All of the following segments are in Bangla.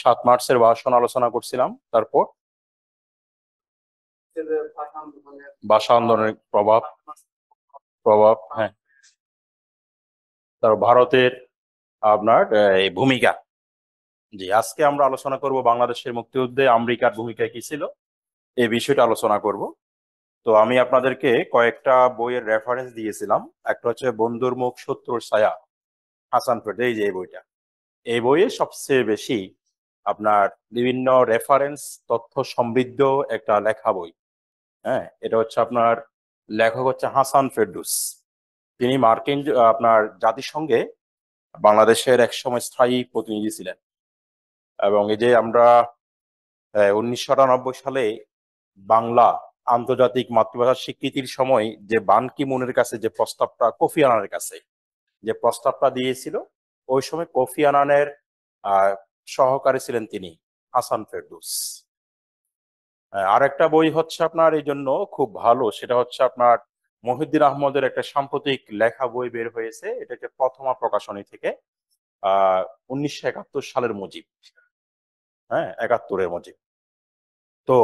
7 মার্চের ভাষণ আলোচনা করছিলাম। তারপর ভাষা আন্দোলনের প্রভাব প্রভাব হ্যাঁ, তারপর ভারতের আপনার এই ভূমিকা। জি, আজকে আমরা আলোচনা করব বাংলাদেশের মুক্তিযুদ্ধে আমেরিকার ভূমিকা কি ছিল, এই বিষয়টা আলোচনা করব। তো আমি আপনাদেরকে কয়েকটা বইয়ের রেফারেন্স দিয়েছিলাম। একটা হচ্ছে বন্ধুর মুখ শত্রুর ছায়া, হাসান ফেরদৌস, এই যে এই বইটা। এই বইয়ে সবচেয়ে বেশি আপনার বিভিন্ন রেফারেন্স তথ্য সমৃদ্ধ একটা লেখা বই। হ্যাঁ, এটা হচ্ছে আপনার লেখক হচ্ছে হাসান ফেরদৌস। তিনি মার্কিন আপনার জাতিসংঘে বাংলাদেশের একসময় স্থায়ী প্রতিনিধি ছিলেন। এবং এই যে আমরা 1998 সালে বাংলা আন্তর্জাতিক মাতৃভাষা স্বীকৃতির সময় যে বান কি মুনের কাছে যে প্রস্তাবটা, কোফি আনানের কাছে যে প্রস্তাবটা দিয়েছিল, ওই সময় কোফি আনানের সহকারী ছিলেন তিনি, হাসান ফেরদৌস। আর একটা বই হচ্ছে আপনার এই জন্য খুব ভালো, সেটা হচ্ছে আপনার মহিউদ্দিন আহমদের একটা সাম্প্রতিক লেখা বই বের হয়েছে। এটা হচ্ছে প্রথমা প্রকাশনী থেকে, 1971 সালের মুজিব। হ্যাঁ, 71-এর মুজিব। তো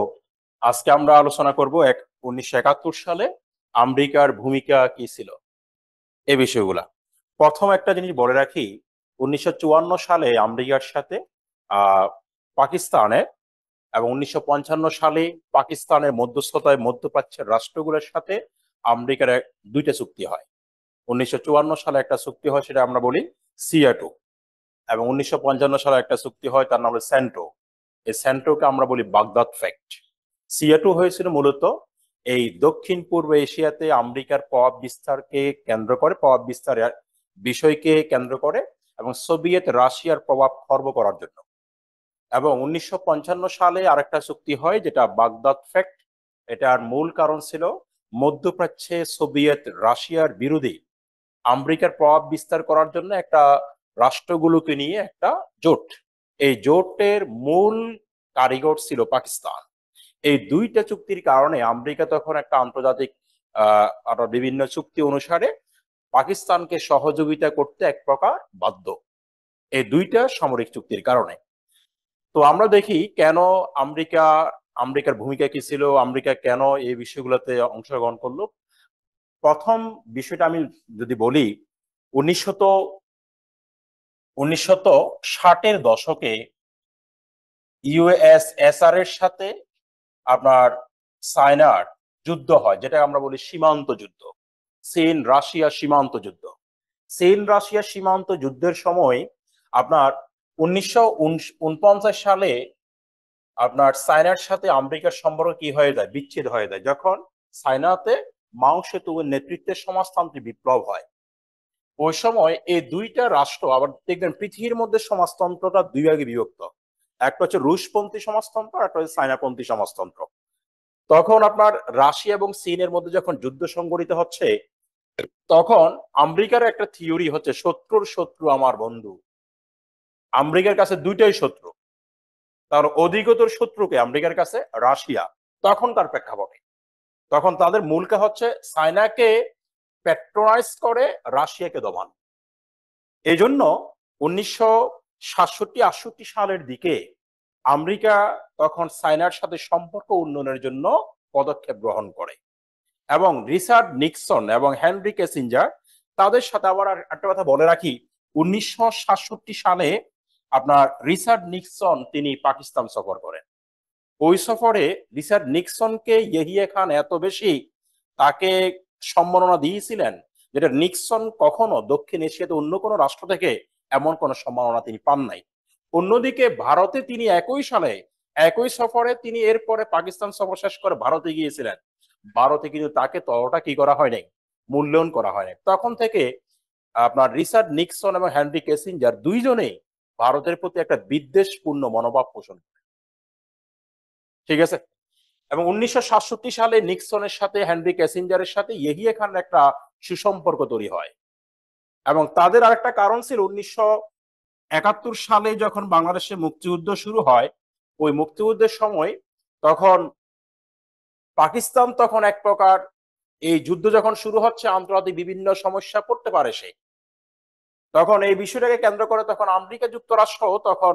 আজকে আমরা আলোচনা করব 1971 সালে আমেরিকার ভূমিকা কি ছিল, এই বিষয়গুলা। প্রথম একটা জিনিস বলে রাখি, 1954 সালে আমেরিকার সাথে পাকিস্তানের এবং 1955 সালে পাকিস্তানের মধ্যস্থতায় মধ্যপ্রাচ্যের রাষ্ট্রগুলোর সাথে আমেরিকার দুইটা চুক্তি হয়। 1954 সালে একটা চুক্তি হয়, সেটা আমরা বলি সিয়াটো, এবং 1955 সালে একটা চুক্তি হয়, তার নাম হলো সেন্টো। এই সেন্টোকে আমরা বলি বাগদাদ ফ্যাক্ট। সিয়াটো হয়েছিল মূলত এই দক্ষিণ পূর্ব এশিয়াতে আমেরিকার প্রভাব বিস্তারকে কেন্দ্র করে, প্রভাব বিস্তারের বিষয়কে কেন্দ্র করে, এবং সোভিয়েত রাশিয়ার প্রভাব খর্ব করার জন্য। এবং 1955 সালে আরেকটা চুক্তি হয়, যেটা বাগদাদ ফ্যাক্ট। এটার মূল কারণ ছিল মধ্যপ্রাচ্যে সোভিয়েত রাশিয়ার বিরোধী আমেরিকার প্রভাব বিস্তার করার জন্য একটা রাষ্ট্রগুলোকে নিয়ে একটা জোট। এই জোটের মূল কারিগর ছিল পাকিস্তান। এই দুইটা চুক্তির কারণে আমেরিকা তখন একটা আন্তর্জাতিক বিভিন্ন চুক্তি অনুসারে পাকিস্তানকে সহযোগিতা করতে এক প্রকার বাধ্য, এই দুইটা সামরিক চুক্তির কারণে। তো আমরা দেখি কেন আমেরিকার ভূমিকা কি ছিল, আমেরিকা কেন এই বিষয়গুলোতে অংশগ্রহণ করলো। প্রথম বিষয়টা আমি যদি বলি, 1960-এর দশকে ইউএসএসআর এর সাথে আপনার চায়নার যুদ্ধ হয়, যেটা আমরা বলি সীমান্ত যুদ্ধ, চীন রাশিয়া সীমান্ত যুদ্ধ। চীন রাশিয়া সীমান্ত যুদ্ধের সময় আপনার 1949 সালে আপনার চায়নার সাথে আমেরিকার সম্পর্ক কি হয়ে যায়, বিচ্ছেদ হয়ে যায়, যখন চায়নাতে মাও সেতুংয়ের নেতৃত্বে সমাজতান্ত্রিক বিপ্লব হয়। ওই সময় এই দুইটা রাষ্ট্র, আবার দেখবেন পৃথিবীর মধ্যে সমাজতন্ত্রটা দুই ভাগে বিভক্ত, একটা হচ্ছে রুশপন্থী সমাজতন্ত্র, একটা হচ্ছে চায়নাপন্থী সমাজতন্ত্র। তখন আপনার রাশিয়া এবং চীনের মধ্যে যখন যুদ্ধ সংঘটিত হচ্ছে, তখন আমেরিকার একটা থিওরি হচ্ছে শত্রুর শত্রু আমার বন্ধু। আমেরিকার কাছে দুইটাই শত্রু, তার অধিকতর শত্রুকে আমেরিকার কাছে রাশিয়া। তখন তার প্রেক্ষাপটে তখন তাদের মূলকা হচ্ছে চায়নাকে প্যাট্রোনাইজ করে রাশিয়াকে দমান। এই জন্য 1967-68 সালের দিকে আমেরিকা তখন চায়নার সাথে সম্পর্ক উন্নয়নের জন্য পদক্ষেপ গ্রহণ করে। এবং রিচার্ড নিক্সন এবং হেনরি কিসিঞ্জার তাদের সাথে, আবার একটা কথা বলে রাখি, 1967 সালে আপনার রিচার্ড নিক্সন তিনি পাকিস্তান সফর করেন। ওই সফরে রিচার্ড নিক্সনকে ইয়েহিয়া খান এত বেশি তাকে সম্মাননা দিয়েছিলেন, যেটা নিক্সন কখনো দক্ষিণ এশিয়াতে অন্য কোনো রাষ্ট্র থেকে এমন কোনো সম্মাননা তিনি পান নাই। অন্যদিকে ভারতে তিনি একই সফরে তিনি এরপরে পাকিস্তান সফর শেষ করে ভারতে গিয়েছিলেন। ভারতে কিন্তু তাকে ততটা কি করা হয় নাই, মূল্যায়ন করা হয় নাই। তখন থেকে আপনার রিচার্ড নিক্সন এবং হেনরি কিসিঞ্জার দুইজনেই ভারতের প্রতি একটা বিদ্বেষপূর্ণ মনোভাব পোষণ করে। ঠিক আছে। এবং 1967 সালে নিক্সনের সাথে হেনরি কিসিঞ্জারের সাথে ইয়েহিয়া খানের একটা সুসম্পর্ক তৈরি হয়। এবং তাদের আরেকটা কারণ ছিল, 1971 সালে যখন বাংলাদেশে মুক্তিযুদ্ধ শুরু হয়, ওই মুক্তিযুদ্ধের সময় তখন পাকিস্তান তখন এক প্রকার এই যুদ্ধ যখন শুরু হচ্ছে, আন্তর্জাতিক বিভিন্ন সমস্যা পড়তে পারে সে, তখন এই বিষয়টাকে কেন্দ্র করে তখন আমেরিকা যুক্তরাষ্ট্র তখন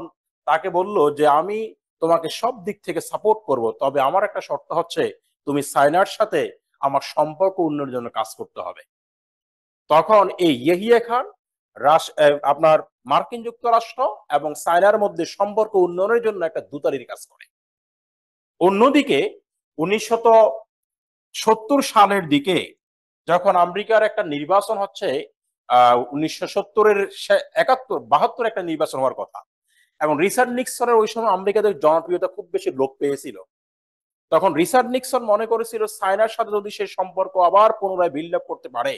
তাকে বলল যে আমি তোমাকে সব দিক থেকে সাপোর্ট করব, তবে আমার একটা শর্ত হচ্ছে তুমি চায়নার সাথে আমার সম্পর্ক উন্নয়নের জন্য কাজ করতে হবে। তখন এই ইয়েহিয়া খান আপনার মার্কিন যুক্তরাষ্ট্র এবং চায়নার মধ্যে সম্পর্ক উন্নয়নের জন্য একটা দূতারির কাজ করে। অন্যদিকে 1970 সালের দিকে যখন আমেরিকার একটা নির্বাচন হচ্ছে, 1970-এর 72 একটা নির্বাচন হওয়ার কথা, এবং রিচার্ড নিক্সনের ওই সময় আমেরিকাদের জনপ্রিয়তা খুব বেশি লোপ পেয়েছিল। তখন রিচার্ড নিক্সন মনে করেছিল চায়নার সাথে যদি সে সম্পর্ক আবার পুনরায় বিল্ড আপ করতে পারে,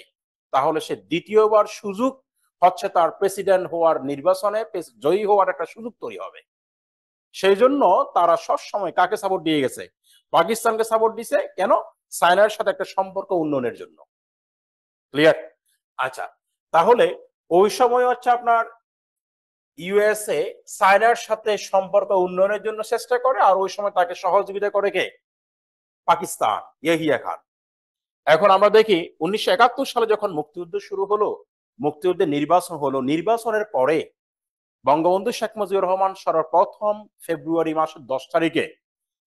তাহলে সে দ্বিতীয়বার সুযোগ হচ্ছে তার প্রেসিডেন্ট হওয়ার নির্বাচনে জয়ী হওয়ার একটা সুযোগ তৈরি হবে। সেই জন্য তারা সবসময় কাকে সাপোর্ট দিয়ে গেছে? পাকিস্তানকে সাপোর্ট দিছে। কেন? চায়নার সাথে একটা সম্পর্ক উন্নয়নের জন্য। ক্লিয়ার? আচ্ছা, তাহলে ওই সময় হচ্ছে আপনার ইউএসএ চায়নার সাথে সম্পর্ক উন্নয়নের জন্য চেষ্টা করে, আর ওই সময় তাকে সহযোগিতা করে কে? পাকিস্তান, ইয়েহিয়া খান। এখন আমরা দেখি 1971 সালে যখন মুক্তিযুদ্ধ শুরু হলো, মুক্তিযুদ্ধের নির্বাচন হলো, নির্বাচনের পরে বঙ্গবন্ধু শেখ মুজিবুর রহমান সর্বপ্রথম ফেব্রুয়ারি মাসের 10 তারিখে,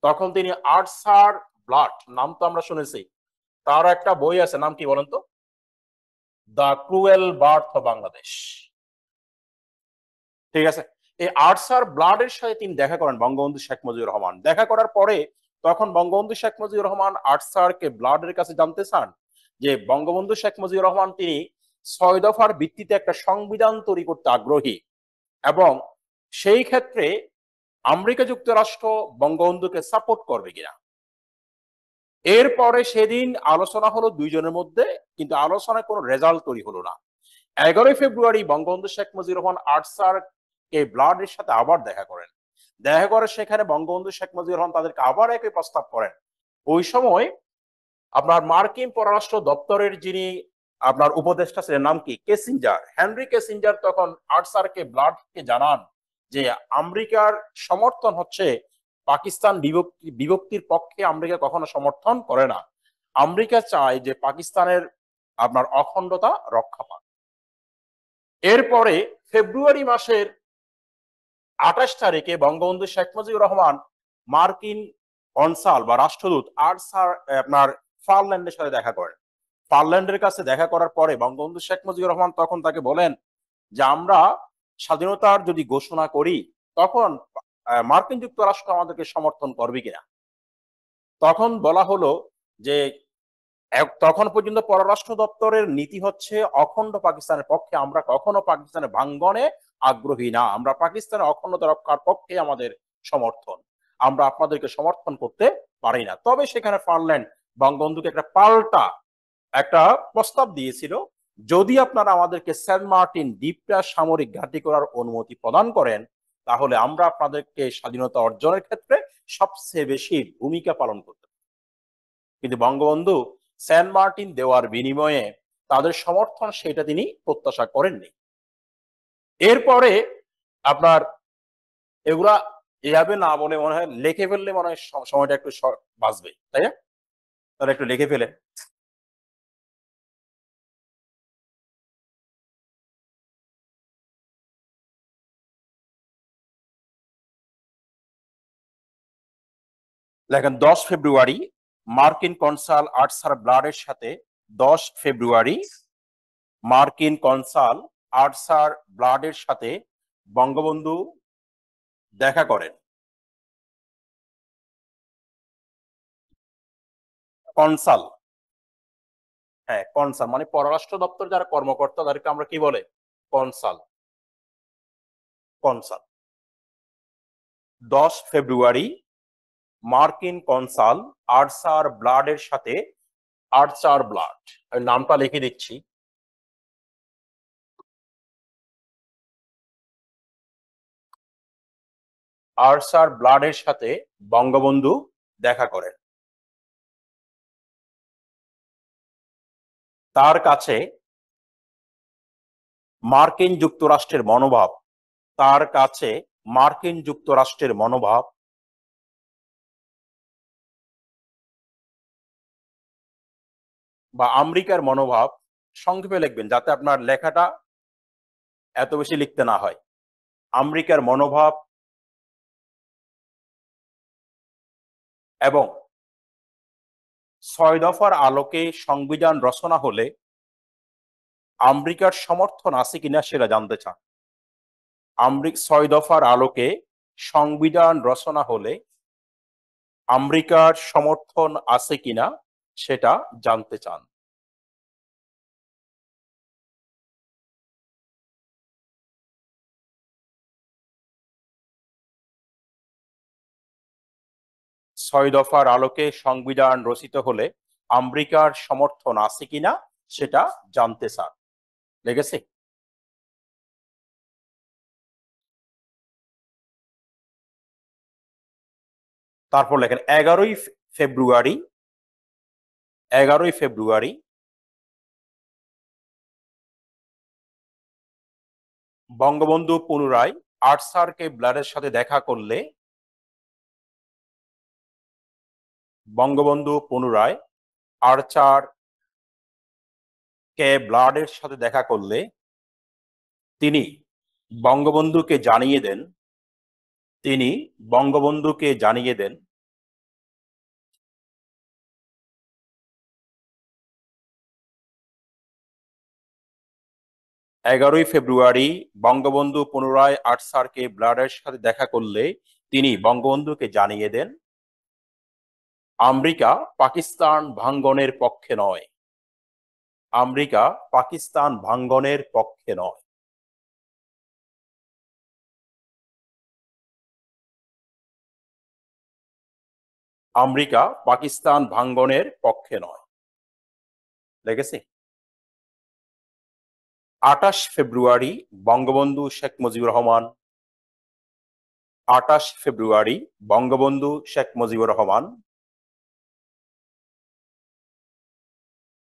তখন তিনি আর্থার ব্লাড, নাম তো আমরা শুনেছি, তার একটা বই আছে, নাম কি বলেন তো? The cruel birth of Bangladesh. ঠিক আছে, এই আর্থার ব্লাডের সাথে তিনি দেখা করেন বঙ্গবন্ধু শেখ মুজিবুর রহমান। দেখা করার পরে তখন বঙ্গবন্ধু শেখ মুজিবুর রহমান আর্থারকে ব্লাডের কাছে জানতে চান যে বঙ্গবন্ধু শেখ মুজিবুর রহমান তিনি 6 দফার ভিত্তিতে একটা সংবিধান তৈরি করতে আগ্রহী, এবং সেই ক্ষেত্রে আমেরিকা যুক্তরাষ্ট্র বঙ্গবন্ধুকে সাপোর্ট করবে কিনা। এরপরে সেদিন আলোচনা হলো দুইজনের মধ্যে, কিন্তু আলোচনায় কোনো রেজাল্ট তৈরি হলো না। 11 ফেব্রুয়ারি বঙ্গবন্ধু শেখ মুজিবুর রহমান আর্থার কে ব্লাডের সাথে আবার দেখা করেন। দেখা করে সেখানে বঙ্গবন্ধু শেখ মুজিবুর রহমান তাদেরকে আবার একই প্রস্তাব করেন। ওই সময় আপনার মার্কিন পররাষ্ট্র দপ্তরের যিনি আপনার উপদেষ্টা ছিলেন, নাম কি? কেসিঞ্জার, হেনরি কেসিঞ্জার, তখন আর্থারকে ব্লাডকে জানান যে আমেরিকার সমর্থন হচ্ছে পাকিস্তান বিভক্তির পক্ষে আমেরিকা কখনো সমর্থন করে না। আমেরিকা চায় যে পাকিস্তানের আপনার অখণ্ডতা রক্ষা পাক। এরপরে ফেব্রুয়ারি মাসের 28 তারিখে বঙ্গবন্ধু শেখ মুজিবুর রহমান মার্কিন কনসাল বা রাষ্ট্রদূত আপনার ফারল্যান্ডের সাথে দেখা করেন। ফারল্যান্ডের কাছে দেখা করার পরে বঙ্গবন্ধু শেখ মুজিবুর রহমান তখন তাকে বলেন যে আমরা স্বাধীনতার যদি ঘোষণা করি, তখন মার্কিন যুক্তরাষ্ট্র আমাদেরকে সমর্থন করবে কিনা। তখন বলা হলো যে তখন পর্যন্ত পররাষ্ট্র দপ্তরের নীতি হচ্ছে অখণ্ড পাকিস্তানের পক্ষে, আমরা কখনো পাকিস্তানের ভাঙ্গনে আগ্রহী না, আমরা পাকিস্তানের অখণ্ডতা রক্ষার পক্ষে আমাদের সমর্থন, আমরা আপনাদেরকে সমর্থন করতে পারি না। তবে সেখানে ফারল্যান্ড বঙ্গবন্ধুকে একটা পাল্টা একটা প্রস্তাব দিয়েছিল, যদি আপনারা আমাদেরকে সেন্ট মার্টিন দ্বীপটা সামরিক ঘাঁটি করার অনুমতি প্রদান করেন, তাহলে আমরা আপনাদেরকে স্বাধীনতা অর্জনের ক্ষেত্রে সবচেয়ে বেশি ভূমিকা পালন করতে। কিন্তু বঙ্গবন্ধু সেন্ট মার্টিন দেওয়ার বিনিময়ে তাদের সমর্থন সেটা তিনি প্রত্যাশা করেননি। এরপরে আপনার এগুলা এভাবে না বলে মনে হয় লিখে ফেললে মনে হয় সময়টা একটু বাঁচবে, তাই না? তাহলে একটু লিখে ফেলে। লেখেন 10 ফেব্রুয়ারি মার্কিন কনসাল আর্থার ব্লাডের সাথে, 10 ফেব্রুয়ারি মার্কিন কনসাল আর্থার ব্লাডের সাথে বঙ্গবন্ধু দেখা করেন। কনসাল, হ্যাঁ কনসাল মানে পররাষ্ট্র দপ্তর যারা কর্মকর্তা তাদেরকে আমরা কি বলে? কনসাল। কনসাল 10 ফেব্রুয়ারি মার্কিন কনসাল আর্থার ব্লাডের সাথে, আর্থার ব্লাড, নামটা লিখে দিচ্ছি, আর্থার ব্লাডের সাথে বঙ্গবন্ধু দেখা করেন। তার কাছে মার্কিন যুক্তরাষ্ট্রের মনোভাব, তার কাছে মার্কিন যুক্তরাষ্ট্রের মনোভাব বা আমেরিকার মনোভাব, সংক্ষেপে লিখবেন যাতে আপনার লেখাটা এত বেশি লিখতে না হয়। আমেরিকার মনোভাব এবং 6 দফার আলোকে সংবিধান রচনা হলে আমেরিকার সমর্থন আছে কিনা সেটা জানতে চান। 6 দফার আলোকে সংবিধান রচনা হলে আমেরিকার সমর্থন আছে কিনা সেটা জানতে চান। ছয় দফার আলোকে সংবিধান রচিত হলে আমেরিকার সমর্থন আছে কিনা সেটা জানতে চান। লেগেছে? তারপর লেখেন 11ই ফেব্রুয়ারি 11ই ফেব্রুয়ারি বঙ্গবন্ধু পুনরায় আর্চারকে ব্লাডের সাথে দেখা করলে বঙ্গবন্ধু পুনরায় আর্চার কে ব্লাডের সাথে দেখা করলে তিনি বঙ্গবন্ধুকে জানিয়ে দেন তিনি বঙ্গবন্ধুকে জানিয়ে দেন 11ই ফেব্রুয়ারি বঙ্গবন্ধু পুনরায় আর্চারকে ব্লাডের সাথে দেখা করলে তিনি বঙ্গবন্ধুকে জানিয়ে দেন আমেরিকা পাকিস্তান ভাঙ্গনের পক্ষে নয়। আমেরিকা পাকিস্তান ভাঙ্গনের পক্ষে নয়। আমেরিকা পাকিস্তান ভাঙ্গনের পক্ষে নয়। লেগেছে? 28 ফেব্রুয়ারি বঙ্গবন্ধু শেখ মুজিবুর রহমান 28 ফেব্রুয়ারি বঙ্গবন্ধু শেখ মুজিবুর রহমান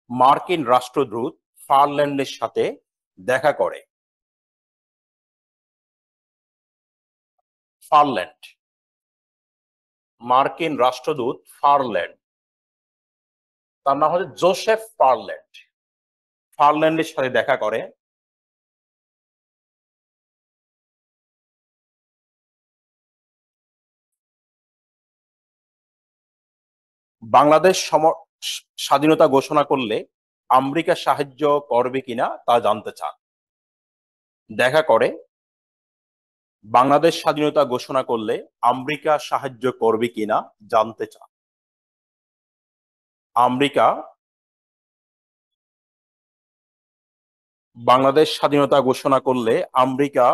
মার্কিন রাষ্ট্রদূত ফারল্যান্ডের সাথে দেখা করে। ফারল্যান্ড, মার্কিন রাষ্ট্রদূত ফারল্যান্ড, তার নাম হচ্ছে জোসেফ ফারল্যান্ড, ফারল্যান্ডের সাথে দেখা করে বাংলাদেশ স্বাধীনতা ঘোষণা করলে আমেরিকা সাহায্য করবে কিনা তা জানতে চান। দেখা করে বাংলাদেশ স্বাধীনতা ঘোষণা করলে আমেরিকা সাহায্য করবে কিনা জানতে চান। আমেরিকা বাংলাদেশ স্বাধীনতা ঘোষণা করলে আমেরিকা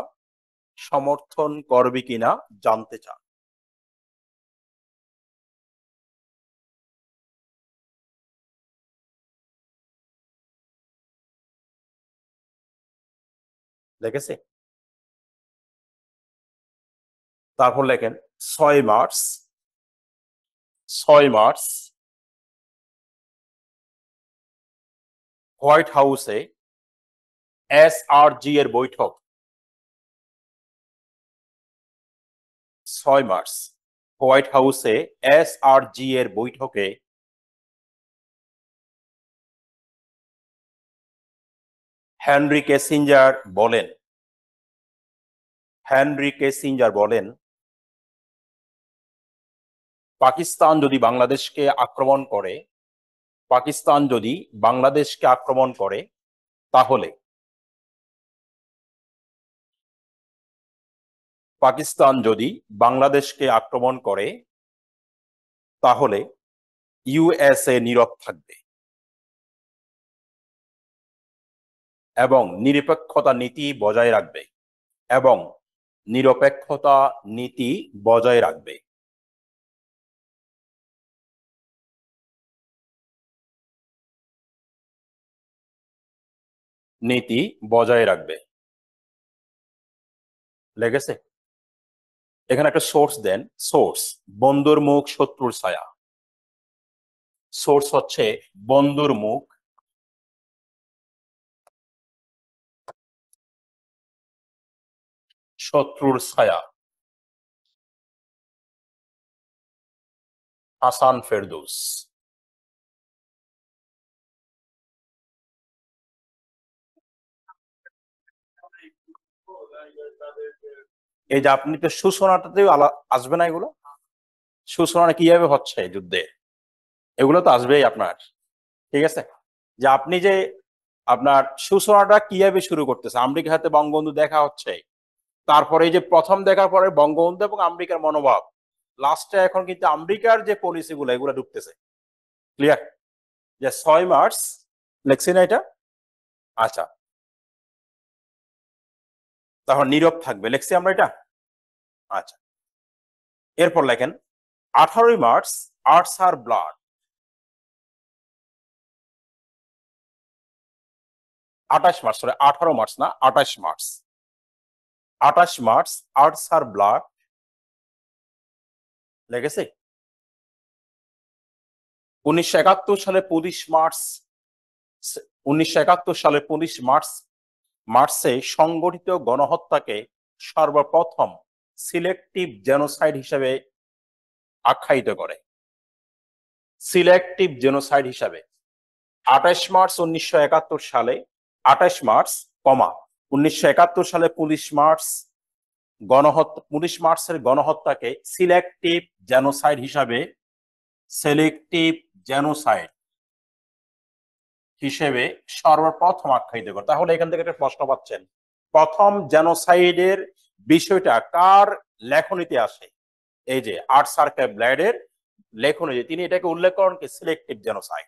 সমর্থন করবে কিনা জানতে চান। দেখেছে? তারপর লেখেন 6 মার্চ 6 মার্চ হোয়াইট হাউসে SRG এর বৈঠক। 6 মার্চ হোয়াইট হাউসে SRG এর বৈঠকে হেনরি কিসিঞ্জার বলেন পাকিস্তান যদি বাংলাদেশকে আক্রমণ করে তাহলে ইউএসএ নীরব থাকবে এবং নিরপেক্ষতা নীতি বজায় রাখবে লেগেছে? এখানে একটা সোর্স দেন। সোর্স বন্ধুর মুখ শত্রুর ছায়া। সোর্স হচ্ছে বন্ধুর মুখ শত্রুর ছায়া, হাসান ফেরদৌস। এই যে আপনি তো সূচনাটাতেও আসবে না, এগুলো সূচনা কিভাবে হচ্ছে যুদ্ধে, এগুলো তো আসবেই আপনার। ঠিক আছে, যে আপনি যে আপনার সূচনাটা কিভাবে শুরু করতেছে, আমেরিকার হাতে বঙ্গবন্ধু দেখা হচ্ছে, তারপরে এই যে প্রথম দেখার পরে বঙ্গবন্ধু এবং আমেরিকার মনোভাব, লাস্টে এখন কিন্তু আমেরিকার যে পলিসি গুলো এগুলো ঢুকতেছে। ক্লিয়ার? যে 6 মার্চ লেখছি না এটা? আচ্ছা, তখন নীরব থাকবে লেখছি আমরা এটা। আচ্ছা, এরপর লেখেন 18 মার্চ আর্টস আর ব্লাড। 28 মার্চ, সরি 18 মার্চ না, 28 মার্চ। 28 মার্চ আর্টস আর ব্লাড লেগেছে। 1971 সালে 25 মার্চ, 1971 সালে 25 মার্চে সংগঠিত গণহত্যাকে সর্বপ্রথম সিলেক্টিভ জেনোসাইড হিসেবে আখ্যায়িত করে। সিলেক্টিভ জেনোসাইড হিসাবে 28 মার্চ 1971 সালে, 28 মার্চ, 1971 সালে 25 মার্চ গণহত্যা, 25 মার্চের গণহত্যাকে সিলেক্টিভ জেনোসাইড হিসাবে, সিলেক্টিভ জেনোসাইড হিসেবে সর্বপ্রথম আখ্যায়িত করে। তাহলে এখান থেকে একটা প্রশ্ন পাচ্ছেন, প্রথম জেনোসাইডের বিষয়টা কার লেখনীতে আসে? এই যে আর্টস আর ব্লাডের লেখনী, তিনি এটাকে উল্লেখ করেন কি সিলেক্টিভ জেনোসাইড।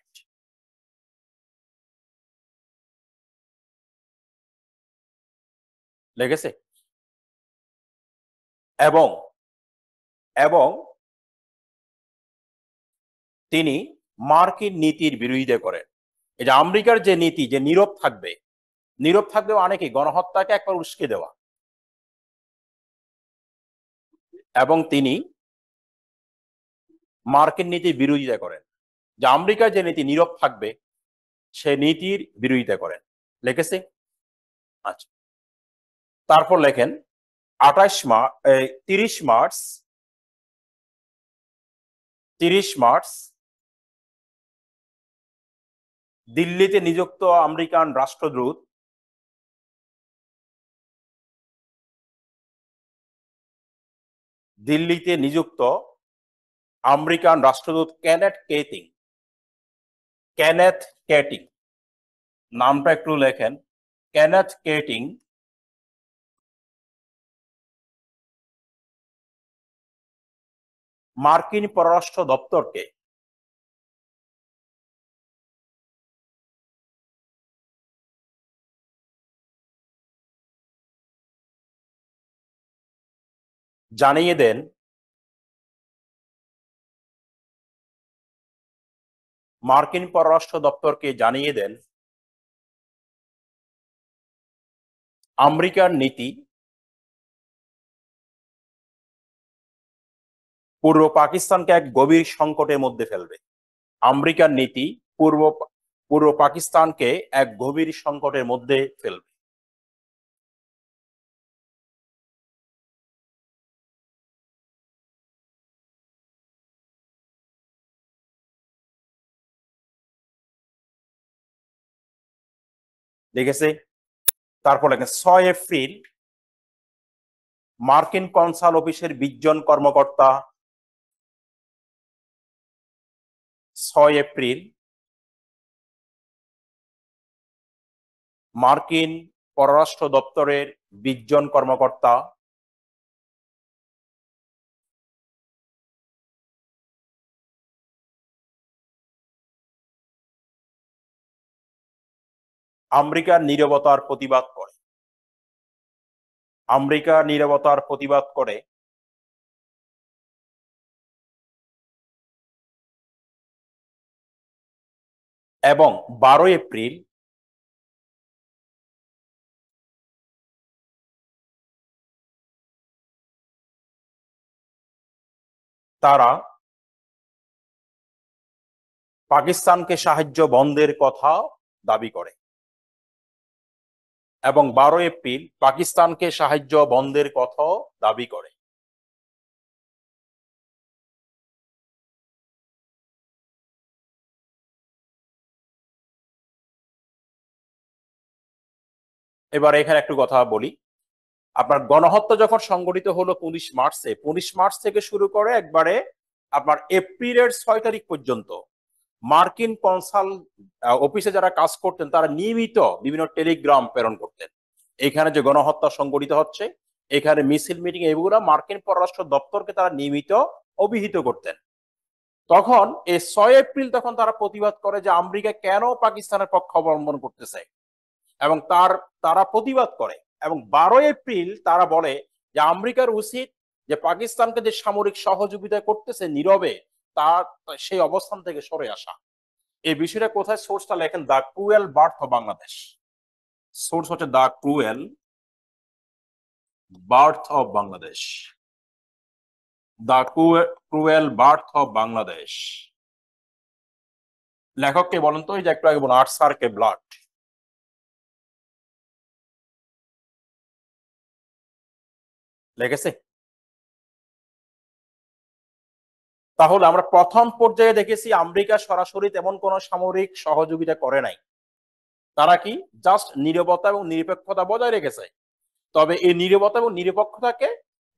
লেগেছে? এবং এবং তিনি মার্কিন নীতির বিরোধিতা করেন। এই যে আমেরিকার যে নীতি, যে নীরব থাকবে, নীরব থাকবেও অনেকে গণহত্যাকে একবার উস্কে দেওয়া, এবং তিনি মার্কিন নীতির বিরোধিতা করেন। যে আমেরিকার যে নীতি নীরব থাকবে, সে নীতির বিরোধিতা করেন। লিখেছে? আচ্ছা, তারপর লেখেন 28 মার্চ, 30 মার্চ, 30 মার্চ দিল্লিতে নিযুক্ত আমেরিকান রাষ্ট্রদূত, দিল্লিতে নিযুক্ত আমেরিকান রাষ্ট্রদূত কেনেথ কেটিং, কেনেথ কেটিং, নামটা একটু লেখেন, কেনেথ কেটিং মার্কিন পররাষ্ট্র দপ্তরকে জানিয়ে দেন মার্কিন পররাষ্ট্র দপ্তরকে জানিয়ে দেন আমেরিকার নীতি পূর্ব পাকিস্তানকে এক গভীর সংকটের মধ্যে ফেলবে। আমেরিকার নীতি পূর্ব পূর্ব পাকিস্তানকে এক গভীর সংকটের মধ্যে ফেলবে। দেখেছে? তারপর লেখেন 6 এপ্রিল মার্কিন কনসাল অফিসের 20 জন কর্মকর্তা, 6 এপ্রিল মার্কিন পররাষ্ট্র দপ্তরের 20 জন কর্মকর্তা আমেরিকার নীরবতার প্রতিবাদ করে, আমেরিকার নীরবতার প্রতিবাদ করে এবং 12 এপ্রিল তারা পাকিস্তানকে সাহায্য বন্ধের কথা দাবি করে, এবং 12 এপ্রিল পাকিস্তানকে সাহায্য বন্ধের কথা দাবি করে। এবার এখানে একটু কথা বলি, আপনার গণহত্যা যখন সংগঠিত হলো 19 মার্চে, 19 মার্চ থেকে শুরু করে একবারে আপনার এপ্রিলের 6 তারিখ পর্যন্ত মার্কিন কনসাল অফিসে যারা কাজ করতেন তারা নিয়মিত বিভিন্ন টেলিগ্রাম প্রেরণ করতেন, এখানে যে গণহত্যা সংঘটিত হচ্ছে, এখানে মিছিল মিটিং, এগুলো মার্কিন পররাষ্ট্র দপ্তরকে তারা নিয়মিত অভিহিত করতেন। তখন এই 6 এপ্রিল তখন তারা প্রতিবাদ করে যে আমেরিকা কেন পাকিস্তানের পক্ষ অবলম্বন করতেছে, এবং তারা প্রতিবাদ করে, এবং 12 এপ্রিল তারা বলে যে আমেরিকার উচিত যে পাকিস্তানকে যে সামরিক সহযোগিতা করতেছে নীরবে, তার সেই অবস্থান থেকে সরে আসা। এই বিষয়টা কোথায় সোর্সটা লেখেন, the cruel birth of Bangladesh. Source হচ্ছে the cruel birth of Bangladesh, the cruel birth of Bangladesh. লেখককে বলেন তো, এই যে একটু আগে বলুন, আর্থার কে ব্লাড। লেগেছে? তাহলে আমরা প্রথম পর্যায়ে দেখেছি আমেরিকা সরাসরি তেমন কোনো সামরিক সহযোগিতা করে নাই, তারা কি জাস্ট নীরবতা এবং নিরপেক্ষতা বজায় রেখেছে। তবে এই নীরবতা এবং নিরপেক্ষতাকে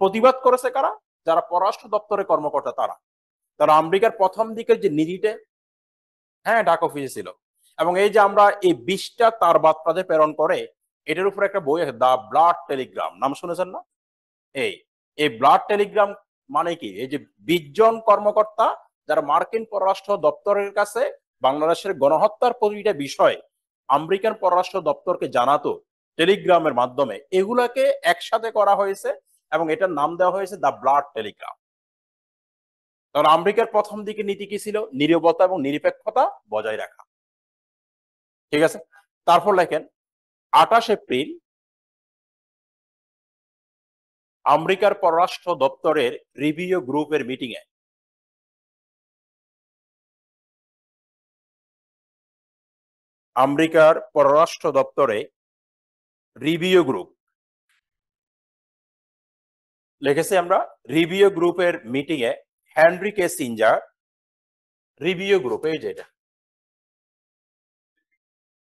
প্রতিবাদ করেছে কারা? যারা পররাষ্ট্র দপ্তরের কর্মকর্তা, তারা তারা আমেরিকার প্রথম দিকের যে নীতিতে, হ্যাঁ, ডাক অফিসে ছিল। এবং এই যে আমরা এই 20টা তার বার্তাতে প্রেরণ করে, এটার উপর একটা বই আছে, দ্য ব্লাড টেলিগ্রাম, নাম শুনেছেন না? এই এই ব্লাড টেলিগ্রাম মানে কি, এই যে 20 জন কর্মকর্তা যারা মার্কিন পররাষ্ট্র দপ্তরের কাছে বাংলাদেশের গণহত্যার প্রতিটা বিষয় আমেরিকান পররাষ্ট্র দপ্তরকে জানাতো টেলিগ্রামের মাধ্যমে, এগুলাকে একসাথে করা হয়েছে এবং এটার নাম দেওয়া হয়েছে দ্য ব্লাড টেলিগ্রাম। কারণ আমেরিকার প্রথম দিকে নীতি কি ছিল? নীরবতা এবং নিরপেক্ষতা বজায় রাখা। ঠিক আছে, তারপর লেখেন 28 এপ্রিল আমেরিকার পররাষ্ট্র দপ্তরের রিভিউ গ্রুপের মিটিং এ আমেরিকার পররাষ্ট্র দপ্তরে রিভিউ গ্রুপ লিখেছি আমরা, রিভিউ গ্রুপের মিটিং এ হেনরি কিসিঞ্জার, রিভিউ গ্রুপ এই যে এটা,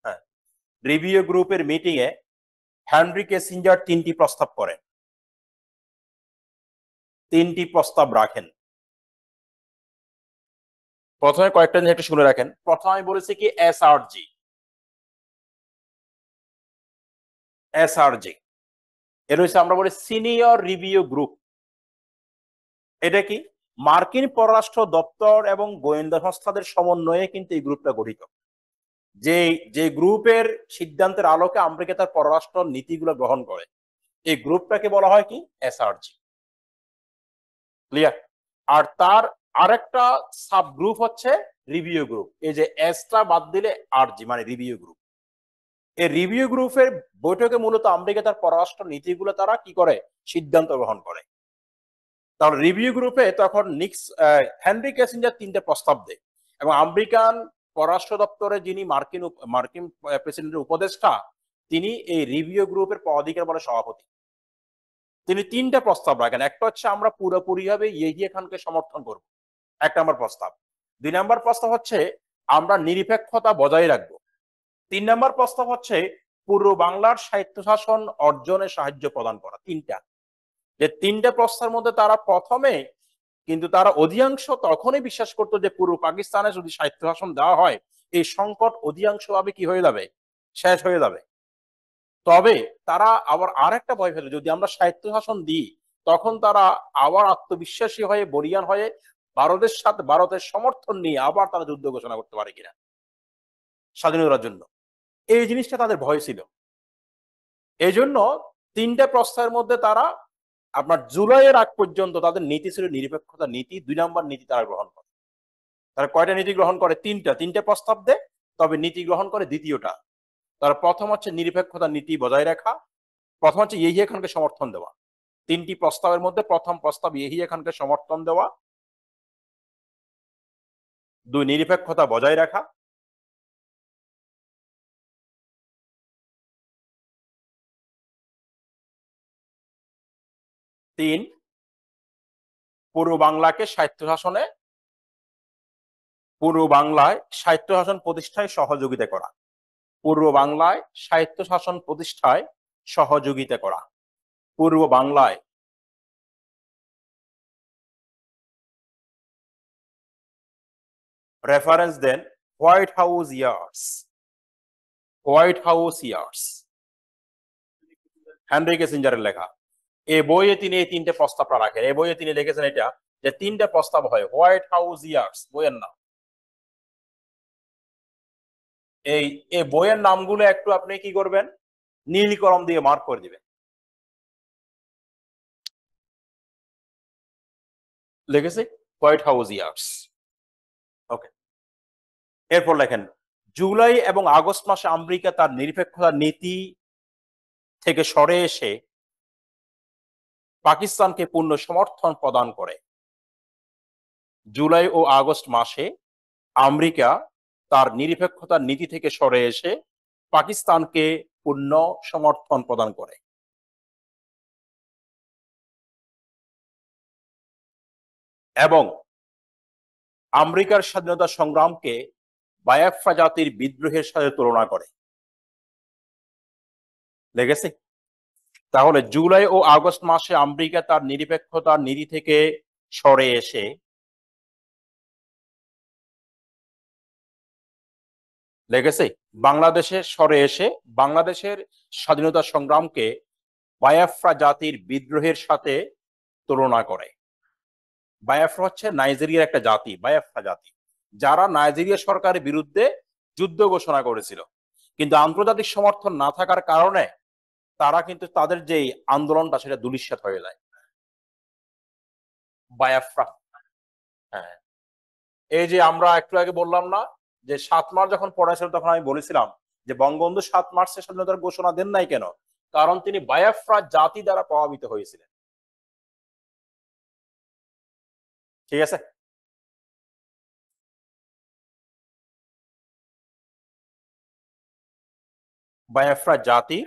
হ্যাঁ, রিভিউ গ্রুপের মিটিং এ হেনরি কিসিঞ্জার 3টি প্রস্তাব করেন, 3টি প্রস্তাব রাখেন। প্রথমে কয়েকটা জিনিস একটু শুনে রাখেন। প্রথমে বলেছি কি এসআরজি, এসআরজি এর হচ্ছে আমরা বলি সিনিয়র রিভিউ গ্রুপ। এটা কি? মার্কিন পররাষ্ট্র দপ্তর এবং গোয়েন্দা সংস্থাদের সমন্বয়ে কিন্তু এই গ্রুপটা গঠিত। যে যে গ্রুপের সিদ্ধান্তের আলোকে আমেরিকা তার পররাষ্ট্র নীতিগুলো গ্রহণ করে, এই গ্রুপটাকে বলা হয় কি এসআরজি। ক্লিয়ার? আর তার আরেকটা সাব গ্রুপ হচ্ছে রিভিউ গ্রুপ। এই যে এসটা বাদ দিলে আরজি মানে রিভিউ গ্রুপ। এই রিভিউ গ্রুপের বৈঠকে মূলত আমেরিকা তার পররাষ্ট্র নীতিগুলো তারা কি করে, সিদ্ধান্ত গ্রহণ করে। তাহলে রিভিউ গ্রুপে তখন হেনরি কিসিঞ্জার 3টে প্রস্তাব দেয়, এবং আমেরিকান পররাষ্ট্র দপ্তরে যিনি মার্কিন মার্কিন প্রেসিডেন্টের উপদেষ্টা, তিনি এই রিভিউ গ্রুপের পদাধিকার বলে সভাপতি। তিনি 3টে প্রস্তাব রাখেন। একটা হচ্ছে আমরা পুরোপুরি ভাবে ইয়েহিয়া খানকে সমর্থন করব, 1 নম্বর প্রস্তাব। 2 নম্বর প্রস্তাব হচ্ছে আমরা নিরপেক্ষতা বজায় রাখবো। 3 নম্বর প্রস্তাব হচ্ছে পূর্ব বাংলার স্বায়ত্তশাসন অর্জনে সাহায্য প্রদান করা। 3টা, যে 3টে প্রস্তাবের মধ্যে তারা প্রথমে কিন্তু তারা অধিকাংশ তখনই বিশ্বাস করতো যে পূর্ব পাকিস্তানে যদি স্বায়ত্তশাসন দেওয়া হয়, এই সংকট অধিকাংশভাবে কি হয়ে যাবে, শেষ হয়ে যাবে। তবে তারা আবার আরেকটা ভয় পেল, যদি আমরা স্বায়ত্তশাসন দিই তখন তারা আবার আত্মবিশ্বাসী হয়ে বলিয়ান হয়ে ভারতের সাথে, ভারতের সমর্থন নিয়ে আবার তারা যুদ্ধ ঘোষণা করতে পারে কিনা স্বাধীনতার জন্য। এই জিনিসটা তাদের ভয় ছিল। এই জন্য 3টে প্রস্তাবের মধ্যে তারা আপনার জুলাইয়ের আগ পর্যন্ত তাদের নীতি ছিল নিরপেক্ষতা নীতি। 2 নম্বর নীতি তারা গ্রহণ করে। তারা কয়টা নীতি গ্রহণ করে? 3টে প্রস্তাব দেয়, তবে নীতি গ্রহণ করে 2টা। তারা প্রথম হচ্ছে নিরপেক্ষতা নীতি বজায় রাখা, প্রথম হচ্ছে ইয়েহিয়া খানকে সমর্থন দেওয়া। 3টি প্রস্তাবের মধ্যে প্রথম প্রস্তাব ইয়েহিয়া খানকে সমর্থন দেওয়া, 2 নিরপেক্ষতা বজায় রাখা, 3 পূর্ব বাংলাকে স্বায়ত্তশাসনে, পূর্ব বাংলায় স্বায়ত্তশাসন প্রতিষ্ঠায় সহযোগিতা করা, পূর্ব বাংলায় স্বায়ত্তশাসন প্রতিষ্ঠায় সহযোগিতা করা, পূর্ব বাংলায় রেফারেন্স দেন White House Years, White House Years, Henry কিসিঞ্জারের লেখা। এই বইয়ে তিনি এই তিনটে প্রস্তাবটা রাখেন। এই বইয়ে তিনি লিখেছেন এটা যে তিনটে প্রস্তাব হয়, হোয়াইট হাউস ইয়ার্স বইয়ের নাম। এই এই বইয়ের নামগুলো একটু আপনি কি করবেন, নীল কলম দিয়ে মার্ক করে দিবেন। লিখেছে হোয়াইট হাউস ইয়ার্স। ওকে, এরপর লেখেন জুলাই এবং আগস্ট মাসে আমেরিকা তার নিরপেক্ষতার নীতি থেকে সরে এসে পাকিস্তানকে পূর্ণ সমর্থন প্রদান করে। জুলাই ও আগস্ট মাসে আমেরিকা তার নিরপেক্ষতার নীতি থেকে সরে এসে পাকিস্তানকে পূর্ণ সমর্থন প্রদান করে এবং আমেরিকার স্বাধীনতা সংগ্রামকে বায়াফ্রা জাতির বিদ্রোহের সাথে তুলনা করে। লেগেছে? তাহলে জুলাই ও আগস্ট মাসে আমেরিকা তার নিরপেক্ষতার নীতি থেকে সরে এসে লেগেছে বাংলাদেশে সরে এসে বাংলাদেশের স্বাধীনতা সংগ্রামকে বায়াফ্রা জাতির বিদ্রোহের সাথে তুলনা করে। বায়াফ্রা হচ্ছে নাইজেরিয়ার একটা জাতি, বায়াফ্রা জাতি, যারা নাইজেরিয়া সরকারের বিরুদ্ধে যুদ্ধ ঘোষণা করেছিল, কিন্তু আন্তর্জাতিক সমর্থন না থাকার কারণে তারা কিন্তু তাদের যে আন্দোলনটা সেটা ধূলিসাৎ হয়ে যায়। বায়াফ্রা, হ্যাঁ, এই যে আমরা একটু আগে বললাম না যে 7 মার্চ যখন পড়াছিল তখন আমি বলেছিলাম যে বঙ্গবন্ধু 7 মার্চে স্বাধীনতার ঘোষণা দেন নাই কেন? কারণ তিনি বায়াফ্রা জাতি দ্বারা প্রভাবিত হয়েছিলেন। ঠিক আছে, বায়াফ্রা জাতি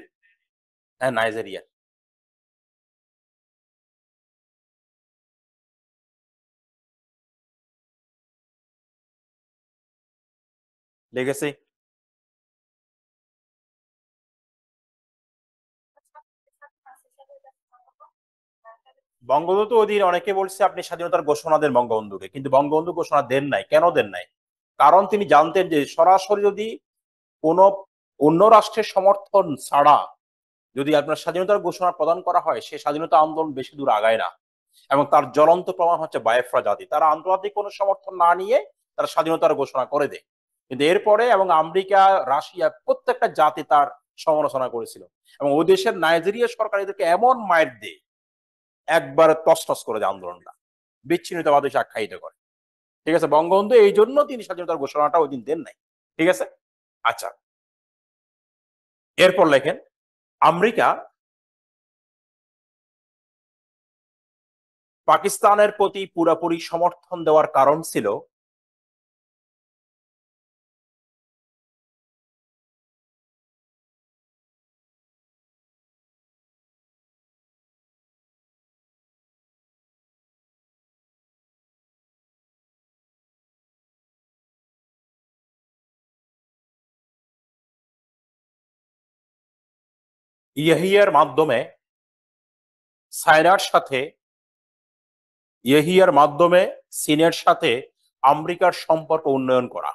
নাইজেরিয়া। লেগেছে বঙ্গবন্ধু অধীন অনেকে বলছে আপনি স্বাধীনতার ঘোষণা দেন বঙ্গবন্ধুকে, কিন্তু বঙ্গবন্ধু ঘোষণা দেন নাই। কেন দেন নাই? কারণ তিনি জানতেন যে সরাসরি যদি কোনো অন্য রাষ্ট্রের সমর্থন ছাড়া যদি আপনার স্বাধীনতার ঘোষণা প্রদান করা হয়, সে স্বাধীনতা আন্দোলন বেশি দূর আগায় না। এবং তার জ্বলন্ত প্রমাণ হচ্ছে বায়াফ্রা জাতি, তারা আন্তর্জাতিক কোনো সমর্থন না নিয়ে তারা স্বাধীনতার ঘোষণা করে দেয়। কিন্তু এরপরে এবং আমেরিকা, রাশিয়া প্রত্যেকটা জাতি তার সমালোচনা করেছিল এবং ওই দেশের নাইজেরিয়া সরকার এদেরকে এমন মায়ের দেয় একবারে তছনছ করে দেয়, আন্দোলনটা বিচ্ছিন্নতাবাদী আখ্যায়িত করে। ঠিক আছে, বঙ্গবন্ধু এই জন্য তিনি স্বাধীনতার ঘোষণাটা ওই দিন দেন নাই। ঠিক আছে, আচ্ছা, এরপর লেখেন আমেরিকা পাকিস্তানের প্রতি পুরোপুরি সমর্থন দেওয়ার কারণ ছিল ইহিয়ার মাধ্যমে সাইনার সাথে ইহিয়ার মাধ্যমে চীনের সাথে আমেরিকার সম্পর্ক উন্নয়ন করা।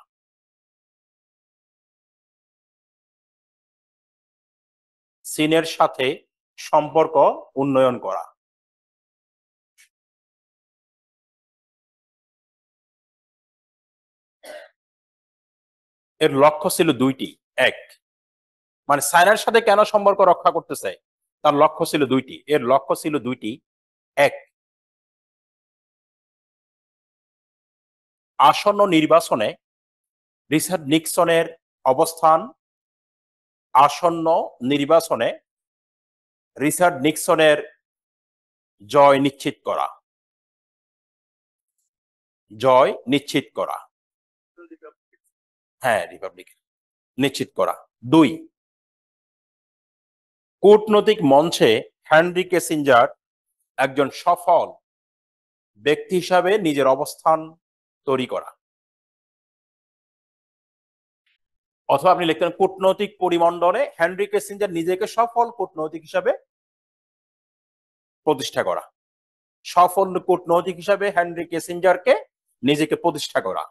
চীনের সাথে সম্পর্ক উন্নয়ন করা। এর লক্ষ্য ছিল দুইটি। এক, মানে চায়নার সাথে কেন সম্পর্ক রক্ষা করতে চায়, তার লক্ষ্য ছিল দুইটি। এর লক্ষ্য ছিল দুইটি। এক, আসন্ন নির্বাচনে রিচার্ড নিক্সনের অবস্থান, আসন্ন নির্বাচনে রিচার্ড নিক্সনের জয় নিশ্চিত করা, জয় নিশ্চিত করা, হ্যাঁ, রিপাবলিক নিশ্চিত করা। দুই, কূটনৈতিক মঞ্চে হেনরি কিসিঞ্জার একজন সফল ব্যক্তি হিসাবে নিজের অবস্থান তৈরি করা। অথবা আপনি লিখতেন কূটনৈতিক পরিমণ্ডলে হেনরি কিসিঞ্জার নিজেকে সফল কূটনৈতিক হিসাবে প্রতিষ্ঠা করা। সফল কূটনৈতিক হিসাবে হেনরি কিসিঞ্জারকে নিজেকে প্রতিষ্ঠা করা।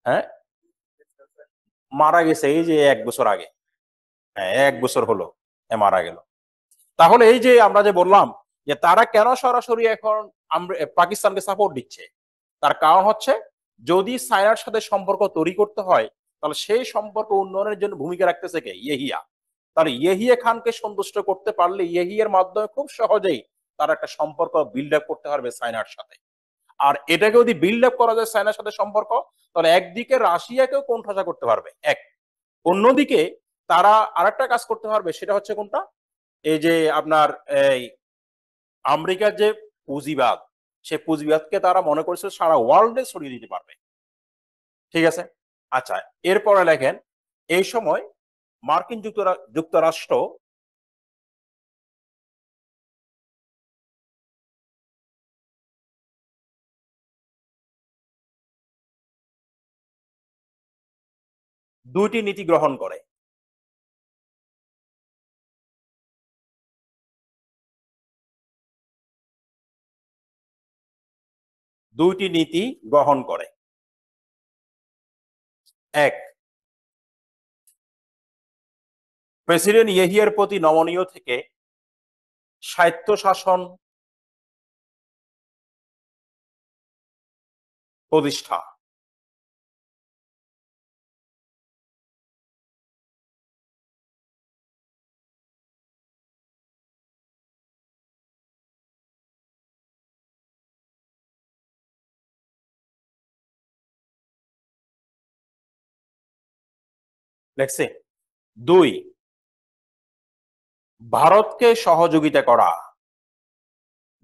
হ্যাঁ, মারা গেছে এই যে 1 বছর আগে। হ্যাঁ, 1 বছর হলো মারা গেল। তাহলে এই যে আমরা যে বললাম যে তারা কেন সরাসরি এখন পাকিস্তানকে সাপোর্ট দিচ্ছে, তার কারণ হচ্ছে যদি চায়নার সাথে সম্পর্ক তৈরি করতে হয় তাহলে সেই সম্পর্ক উন্নয়নের জন্য ভূমিকা রাখতেছে কে? ইয়েহিয়া। তাহলে ইয়েহিয়া খানকে সন্তুষ্ট করতে পারলে ইয়েহিয়ার মাধ্যমে খুব সহজেই তারা একটা সম্পর্ক বিল্ড আপ করতে পারবে চায়নার সাথে। আর এটাকে যদি বিল্ড আপ করা যায় চায়নার সাথে সম্পর্ক, তাহলে একদিকে রাশিয়াকেও কোণঠাসা করতে পারবে এক, অন্যদিকে তারা আরেকটা কাজ করতে পারবে, সেটা হচ্ছে কোনটা, এই যে আপনার এই আমেরিকার যে পুঁজিবাদ, সে পুঁজিবাদকে তারা মনে করছে সারা ওয়ার্ল্ডে ছড়িয়ে দিতে পারবে। ঠিক আছে, আচ্ছা, এরপরে লেখেন এই সময় মার্কিন যুক্তরাষ্ট্র দুইটি নীতি গ্রহণ করে। দুইটি নীতি গ্রহণ করে। এক, প্রেসিডেন্ট ইয়েহিয়ার প্রতি নমনীয় থেকে স্বায়ত্তশাসন প্রতিষ্ঠা। লেখছে। দুই, ভারতকে সহযোগিতা করা।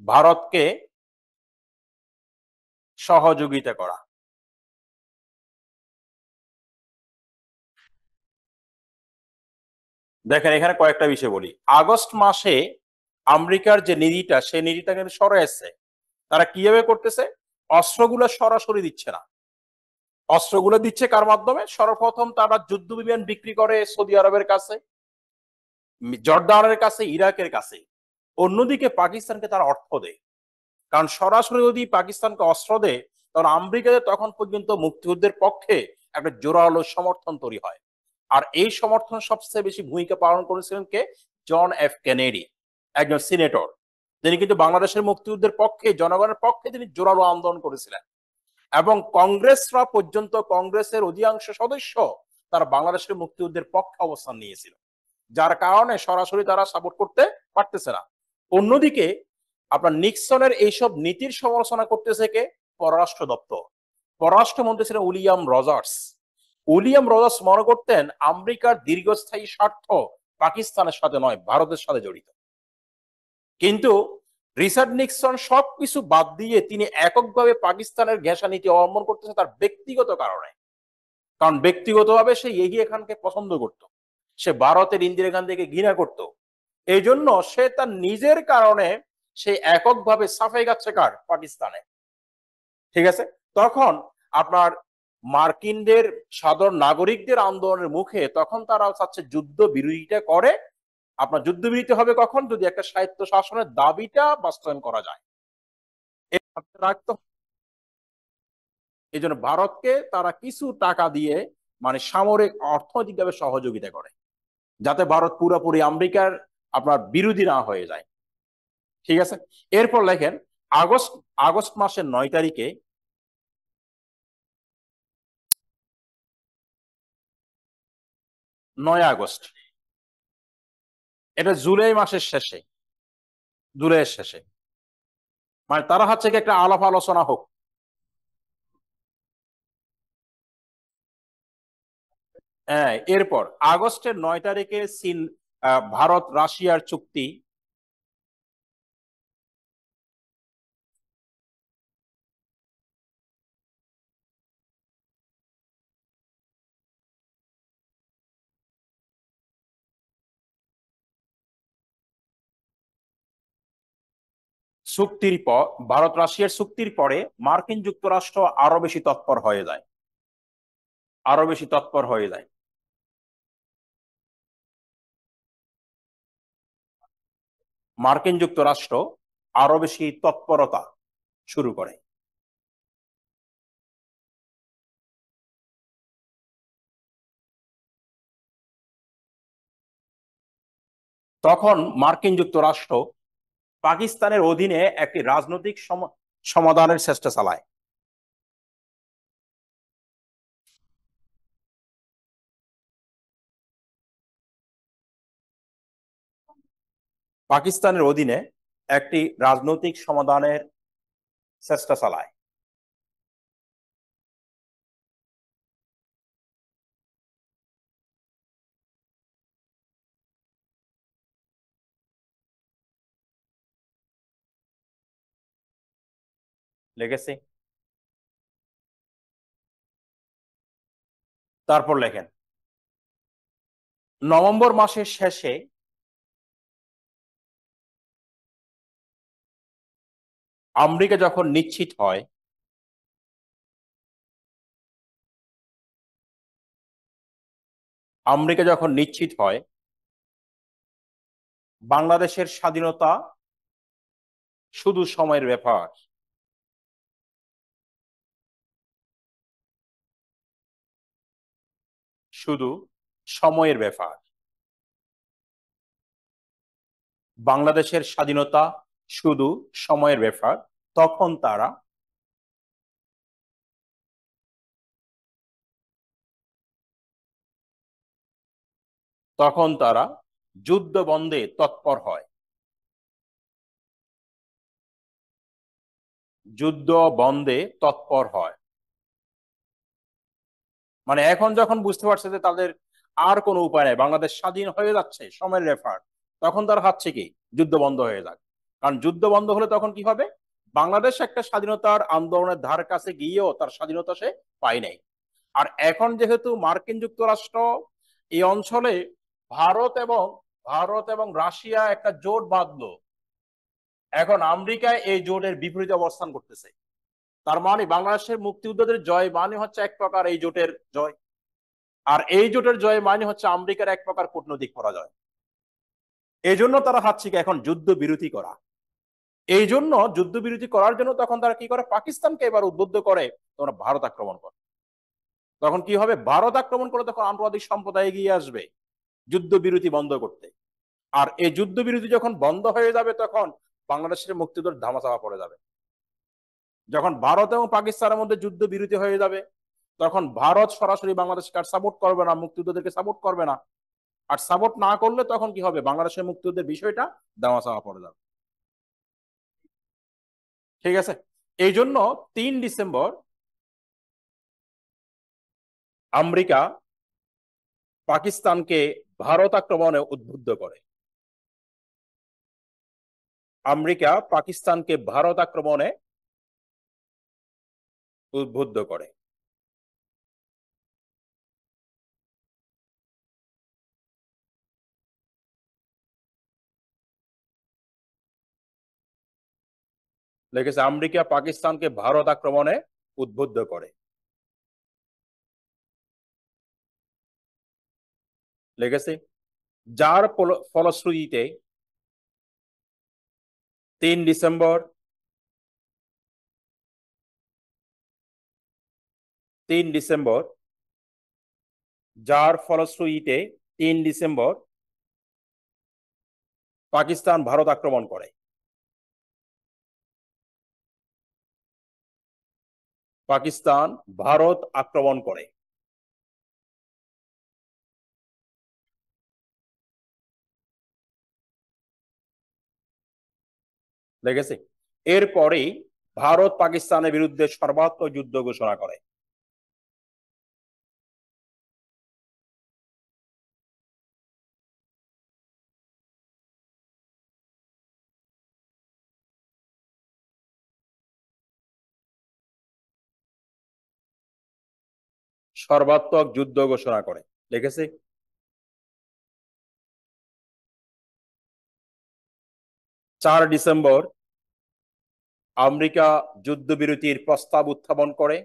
ভারতকে সহযোগিতা করা। দেখেন এখানে কয়েকটা বিষয় বলি। আগস্ট মাসে আমেরিকার যে নীতিটা, সেই নীতিটা কিন্তু সরে আসছে। তারা কিভাবে করতেছে? অস্ত্রগুলো সরাসরি দিচ্ছে না। অস্ত্রগুলো দিচ্ছে কার মাধ্যমে? সর্বপ্রথম তারা যুদ্ধ বিমান বিক্রি করে সৌদি আরবের কাছে, জর্দানের কাছে, ইরাকের কাছে। অন্যদিকে পাকিস্তানকে তারা অর্থ দেয়। কারণ সরাসরি যদি পাকিস্তানকে অস্ত্র দেয় তাহলে আমেরিকাতে তখন পর্যন্ত মুক্তিযুদ্ধের পক্ষে একটা জোরালো সমর্থন তৈরি হয়। আর এই সমর্থন সবচেয়ে বেশি ভূমিকা পালন করেছিলেন কে? জন এফ কেনেডি, একজন সিনেটর। তিনি কিন্তু বাংলাদেশের মুক্তিযুদ্ধের পক্ষে, জনগণের পক্ষে তিনি জোরালো আন্দোলন করেছিলেন। এবং কংগ্রেসরা পর্যন্ত, কংগ্রেসের অধিকাংশ সদস্য তারা বাংলাদেশের মুক্তিযুদ্ধের পক্ষে অবস্থান নিয়েছিল, যার কারণে সরাসরি তারা সাপোর্ট করতে পারতেছে না। অন্যদিকে আপনার নিক্সনের এইসব নীতির সমালোচনা করতেছে কে? পররাষ্ট্র দপ্তর। পররাষ্ট্রমন্ত্রী ছিলেন উইলিয়াম রজার্স। উইলিয়াম রজার্স মনে করতেন আমেরিকার দীর্ঘস্থায়ী স্বার্থ পাকিস্তানের সাথে নয়, ভারতের সাথে জড়িত। কিন্তু রিচার্ড নিক্সন সবকিছু বাদ দিয়ে তিনি এককভাবে পাকিস্তানের ঘেঁষা নীতি অবলম্বন করতেছে তার ব্যক্তিগত কারণে। কারণ ব্যক্তিগতভাবে সে ইয়েহিয়া খানকে পছন্দ করত, সে ভারতের ইন্দিরা গান্ধীকে ঘৃণা করত। এই জন্য সে তার নিজের কারণে সে এককভাবে সাফাই গাচ্ছে কার? পাকিস্তানে। ঠিক আছে, তখন আপনার মার্কিনদের, সাধারণ নাগরিকদের আন্দোলনের মুখে তখন তারা চাচ্ছে যুদ্ধ বিরোধিতা করে। আপনার যুদ্ধ বিরতি হবে কখন? যদি একটা স্বায়ত্ত শাসনের দাবিটা বাস্তবায়ন করা যায়। রাখতে, এই জন্য ভারতকে তারা কিছু টাকা দিয়ে মানে সামরিক অর্থনৈতিকভাবে সহযোগিতা করে, যাতে ভারত পুরোপুরি আমেরিকার আপনার বিরোধী না হয়ে যায়। ঠিক আছে, এরপর লেখেন আগস্ট আগস্ট মাসের 9 তারিখে, 9 আগস্ট, এটা জুলাই মাসের শেষে, জুলাইয়ের শেষে, মানে তারা হচ্ছে কি একটা আলাপ আলোচনা হোক। হ্যাঁ, এরপর আগস্টের 9 তারিখে চীন, ভারত রাশিয়ার চুক্তি। চুক্তির পর, ভারত রাশিয়ার চুক্তির পরে মার্কিন যুক্তরাষ্ট্র আরো বেশি তৎপর হয়ে যায়, আরো বেশি তৎপর হয়ে যায়। মার্কিন যুক্তরাষ্ট্র আরো বেশি তৎপরতা শুরু করে। তখন মার্কিন যুক্তরাষ্ট্র পাকিস্তানের অধীনে একটি রাজনৈতিক সমাধানের চেষ্টা চালায়। পাকিস্তানের অধীনে একটি রাজনৈতিক সমাধানের চেষ্টা চালায়। লেগেছে? তারপর লেখেন, নভেম্বর মাসের শেষে আমেরিকা যখন নিশ্চিত হয় বাংলাদেশের স্বাধীনতা শুধু সময়ের ব্যাপার, শুধু সময়ের ব্যাপার, বাংলাদেশের স্বাধীনতা শুধু সময়ের ব্যাপার, তখন তারা যুদ্ধ বন্ধে তৎপর হয়। যুদ্ধ বন্ধে তৎপর হয় মানে এখন যখন বুঝতে পারছে যে তাদের আর কোনো উপায় নেই, বাংলাদেশ স্বাধীন হয়ে যাচ্ছে, সময়ের ব্যাপার, তখন তারা ভাবছে কি যুদ্ধ বন্ধ হয়ে যাক। কারণ যুদ্ধ বন্ধ হলে তখন কি হবে, বাংলাদেশ একটা স্বাধীনতার আন্দোলনের ধার কাছে গিয়েও তার স্বাধীনতা সে পায় নাই। আর এখন যেহেতু মার্কিন যুক্তরাষ্ট্র এই অঞ্চলে ভারত এবং রাশিয়া একটা জোট বাঁধলো, এখন আমেরিকা এই জোটের বিপরীতে অবস্থান করতেছে। তার মানে বাংলাদেশের মুক্তিযোদ্ধাদের জয় মানে হচ্ছে এক প্রকার এই জোটের জয়, আর এই জোটের জয় মানে হচ্ছে আমেরিকার এক প্রকার কূটনৈতিক পরাজয়। এই জন্য তারা ভাবছে এখন যুদ্ধ বিরতি করা। এই জন্য যুদ্ধ বিরতি করার জন্য তখন তারা কি করে, পাকিস্তানকে এবার উদ্বুদ্ধ করে তোমরা ভারত আক্রমণ করো। তখন কি হবে, ভারত আক্রমণ করে তখন আন্তর্জাতিক সম্প্রদায় এগিয়ে আসবে যুদ্ধ বিরতি বন্ধ করতে। আর এই যুদ্ধ বিরতি যখন বন্ধ হয়ে যাবে তখন বাংলাদেশের মুক্তিযুদ্ধ ধামাচাপা পড়ে যাবে। যখন ভারত এবং পাকিস্তানের মধ্যে যুদ্ধ বিরতি হয়ে যাবে তখন ভারত সরাসরি বাংলাদেশকে আর সাপোর্ট করবে না, মুক্তিযোদ্ধাদেরকে সাপোর্ট করবে না। আর সাপোর্ট না করলে তখন কি হবে, বাংলাদেশের মুক্তিযুদ্ধের বিষয়টা ধামাচাপা পড়ে যাবে। ঠিক আছে? এই জন্য 3 ডিসেম্বর আমেরিকা পাকিস্তানকে ভারত আক্রমণে উদ্বুদ্ধ করে। আমেরিকা পাকিস্তানকে ভারত আক্রমণে উদ্বুদ্ধ করে। লিখেছে আমেরিকা পাকিস্তানকে ভারত আক্রমণে উদ্বুদ্ধ করে। লিখেছে যার ফলশ্রুতিতে 3 ডিসেম্বর 3 ডিসেম্বর যার ফলশ্রুতিতে 3 ডিসেম্বর পাকিস্তান ভারত আক্রমণ করে। পাকিস্তান ভারত আক্রমণ করে। দেখেছি, এরপরেই ভারত পাকিস্তানের বিরুদ্ধে সর্বাত্মক যুদ্ধ ঘোষণা করে। সর্বাত্মক যুদ্ধ ঘোষণা করে। লিখেছি 4 ডিসেম্বর আমেরিকা যুদ্ধবিরতির প্রস্তাব উত্থাপন করে।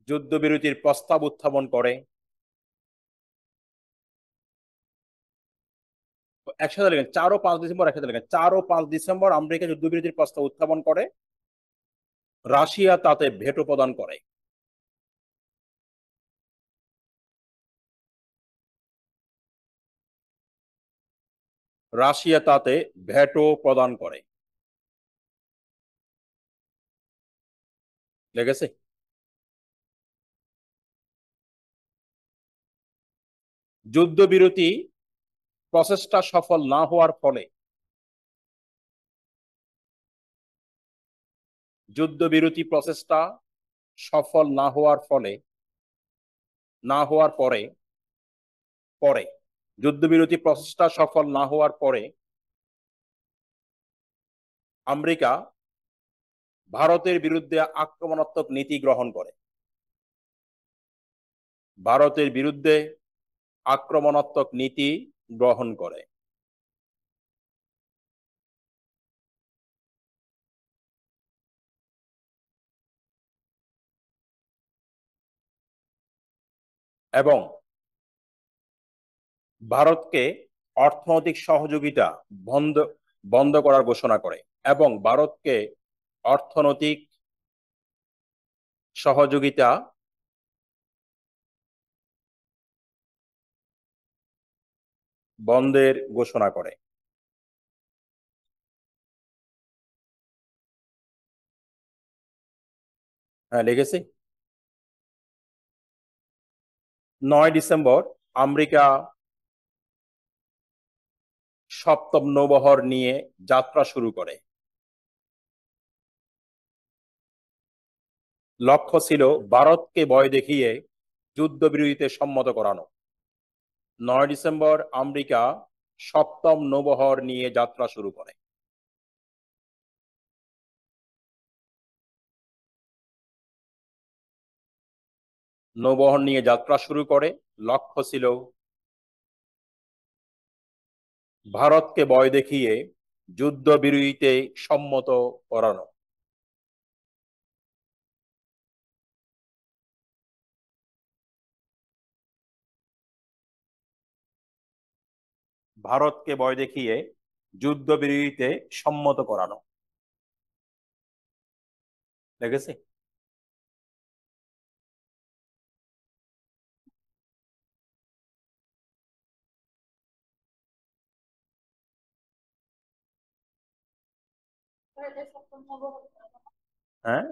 যুদ্ধবিরতির প্রস্তাব উত্থাপন করে একসাথে লেখেন 4 ও 5 ডিসেম্বর, একসাথে লেখেন 4 ও 5 ডিসেম্বর আমেরিকা যুদ্ধবিরতির প্রস্তাব উত্থাপন করে, রাশিয়া তাতে ভেটো প্রদান করে। রাশিয়া তাতে ভেটো প্রদান করে। লেগেছে? যুদ্ধবিরতি প্রচেষ্টা সফল না হওয়ার ফলে, যুদ্ধবিরতি প্রচেষ্টা সফল না হওয়ার ফলে, না হওয়ার পরে, পরে যুদ্ধবিরতি প্রচেষ্টা সফল না হওয়ার পরে আমেরিকা ভারতের বিরুদ্ধে আক্রমণাত্মক নীতি গ্রহণ করে। ভারতের বিরুদ্ধে আক্রমণাত্মক নীতি গ্রহণ করে। এবং ভারতকে অর্থনৈতিক সহযোগিতা বন্ধ বন্ধ করার ঘোষণা করে, এবং ভারতকে অর্থনৈতিক সহযোগিতা বন্ধের ঘোষণা করে। হ্যাঁ, লিখেছি। 9 ডিসেম্বর আমেরিকা সপ্তম নৌবহর নিয়ে যাত্রা শুরু করে। লক্ষ্য ছিল ভারতকে ভয় দেখিয়ে যুদ্ধবিরতিতে সম্মত করানো। 9 ডিসেম্বর আমেরিকা সপ্তম নৌবহর নিয়ে যাত্রা শুরু করে। নৌবহর নিয়ে যাত্রা শুরু করে, লক্ষ্য ছিল ভারতকে ভয় দেখিয়ে যুদ্ধবিরতিতে সম্মত করানো। ভারতকে ভয় দেখিয়ে যুদ্ধবিরতিতে সম্মত করানো। দেখেছি? হ্যাঁ,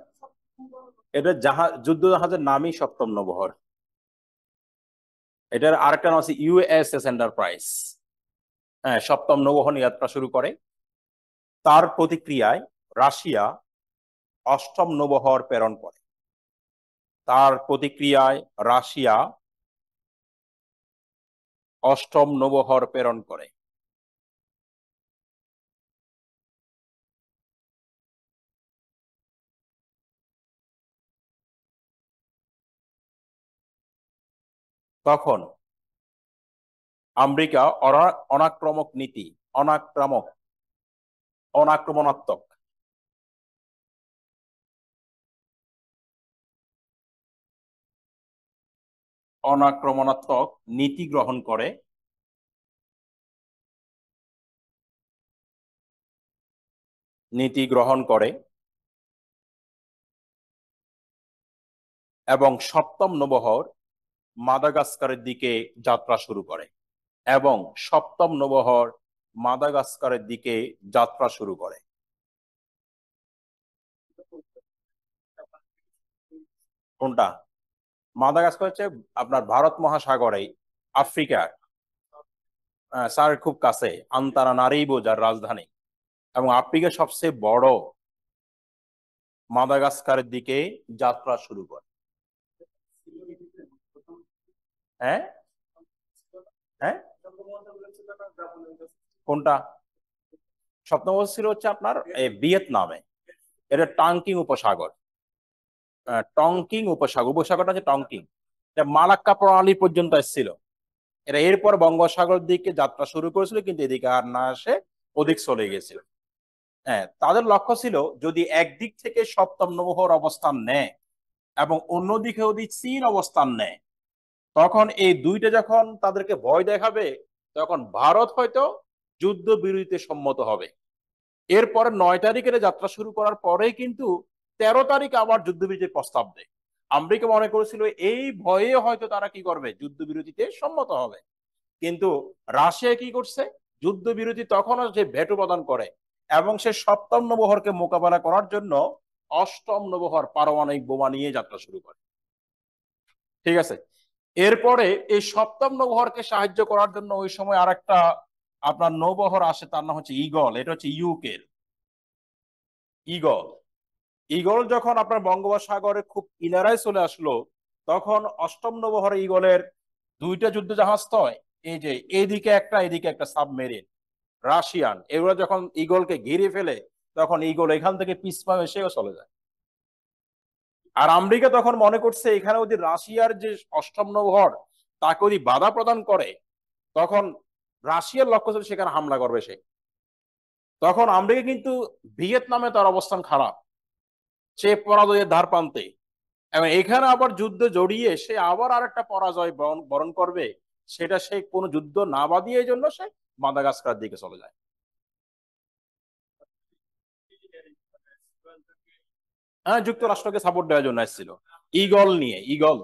এটা জাহাজ, যুদ্ধ জাহাজের নামই সপ্তম নৌবহর। এটার আরেকটা নাম আছে ইউএসএস এন্টারপ্রাইজ। হ্যাঁ, সপ্তম নৌবহর নিয়ে যাত্রা শুরু করে। তার প্রতিক্রিয়ায় রাশিয়া অষ্টম নৌবহর প্রেরণ করে। তার প্রতিক্রিয়ায় রাশিয়া অষ্টম নৌবহর প্রেরণ করে। তখন আমেরিকা অনাক্রমক নীতি, অনাক্রমক অনাক্রমণাত্মক অনাক্রমণাত্মক নীতি গ্রহণ করে, নীতি গ্রহণ করে এবং সপ্তম নৌবহর মাদাগাস্কারের দিকে যাত্রা শুরু করে। এবং সপ্তম নৌবহর মাদাগাস্কারের দিকে যাত্রা শুরু করে। কোনটা? মাদাগাস্কার হচ্ছে আপনার ভারত মহাসাগরে, আফ্রিকার স্যার খুব কাছে, আন্তানানারিভো যার রাজধানী, এবং আফ্রিকার সবচেয়ে বড় মাদাগাস্কারের দিকে যাত্রা শুরু করে। হ্যাঁ, হ্যাঁ, কোনটা? সপ্তম ছিল হচ্ছে আপনার ভিয়েতনামে। এটা টাংকিং উপসাগর। টংকিং উপসাগর, উপসাগরটা হচ্ছে টংকিং। এটা মালাক্কা প্রণালী পর্যন্ত এসেছিল। এরা এরপর বঙ্গোপসাগর দিকে যাত্রা শুরু করেছিল, কিন্তু এদিকে আর না আসে, ওদিক চলে গেছিল। হ্যাঁ, তাদের লক্ষ্য ছিল যদি একদিক থেকে সপ্তম নৌবহর অবস্থান নেয় এবং অন্যদিকে যদি চীন অবস্থান নেয়, তখন এই দুইটা যখন তাদেরকে ভয় দেখাবে, তখন ভারত হয়তো যুদ্ধ বিরতিতে সম্মত হবে। এরপরে 9 তারিখের যাত্রা শুরু করার পরেই কিন্তু 13 তারিখ আবার যুদ্ধবিরতির প্রস্তাব দেয়। আমেরিকা মনে করেছিল এই ভয়ে হয়তো তারা কি করবে, যুদ্ধবিরতিতে সম্মত হবে। কিন্তু রাশিয়া কি করছে, যুদ্ধবিরতি তখনও যে ভেটো প্রদান করে এবং সে সপ্তম নবহরকে মোকাবেলা করার জন্য অষ্টম নবহর পারমাণবিক বোমা নিয়ে যাত্রা শুরু করে। ঠিক আছে, এরপরে এই সপ্তম নৌবহরকে সাহায্য করার জন্য ওই সময় আরেকটা আপনার নৌবহর আসে, তার নাম হচ্ছে ঈগল। এটা হচ্ছে ইউকের ঈগল। ঈগল যখন আপনার বঙ্গোপসাগরে খুব কিনারায় চলে আসলো, তখন অষ্টম নৌবহর ঈগলের দুইটা যুদ্ধ জাহাজ তো, এই যে এদিকে একটা এদিকে একটা সাবমেরিন রাশিয়ান, এগুলো যখন ঈগলকে ঘিরে ফেলে তখন ঈগল এখান থেকে পিছপা এসেও চলে যায়। আর আমেরিকা তখন মনে করছে এখানে যদি রাশিয়ার যে অষ্টম নৌবহর তাকে যদি বাধা প্রদান করে, তখন রাশিয়ার লক্ষ্য ছিল সেখানে হামলা করবে সে। তখন আমেরিকা কিন্তু ভিয়েতনামে তার অবস্থান খারাপ, সে পরাজয়ের ধার প্রান্তে, এবং এখানে আবার যুদ্ধ জড়িয়ে সে আবার আরেকটা পরাজয় বরণ করবে, সেটা সে কোনো যুদ্ধ না বাঁধিয়ে এই জন্য সে মাদাগাস্কার দিকে চলে যায়। হ্যাঁ, যুক্তরাষ্ট্রকে সাপোর্ট দেওয়ার জন্য এসেছিল ঈগল নিয়ে। ঈগল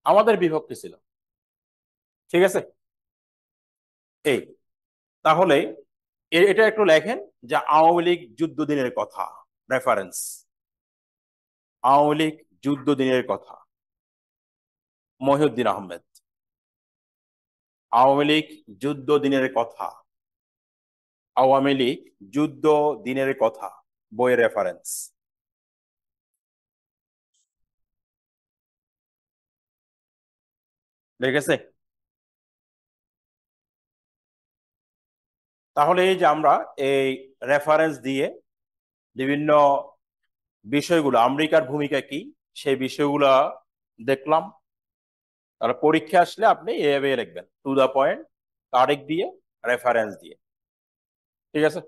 আমাদের বিভক্তি ছিল। ঠিক আছে, এই তাহলে এটা একটু লেখেন যে আওয়ামী লীগ যুদ্ধ দিনের কথা, রেফারেন্স আওয়ামী লীগ যুদ্ধ দিনের কথা, মহিউদ্দিন আহমেদ। আওয়ামী লীগ যুদ্ধ দিনের কথা, আওয়ামী লীগ যুদ্ধ দিনের কথা, বইয়ের রেফারেন্স। লিখেছে? তাহলে এই যে আমরা এই রেফারেন্স দিয়ে বিভিন্ন বিষয়গুলো, আমেরিকার ভূমিকা কি সেই বিষয়গুলো দেখলাম। তাহলে পরীক্ষা আসলে আপনি এভাবে লিখবেন, টু দা পয়েন্ট, তারিখ দিয়ে, রেফারেন্স দিয়ে। ঠিক আছে,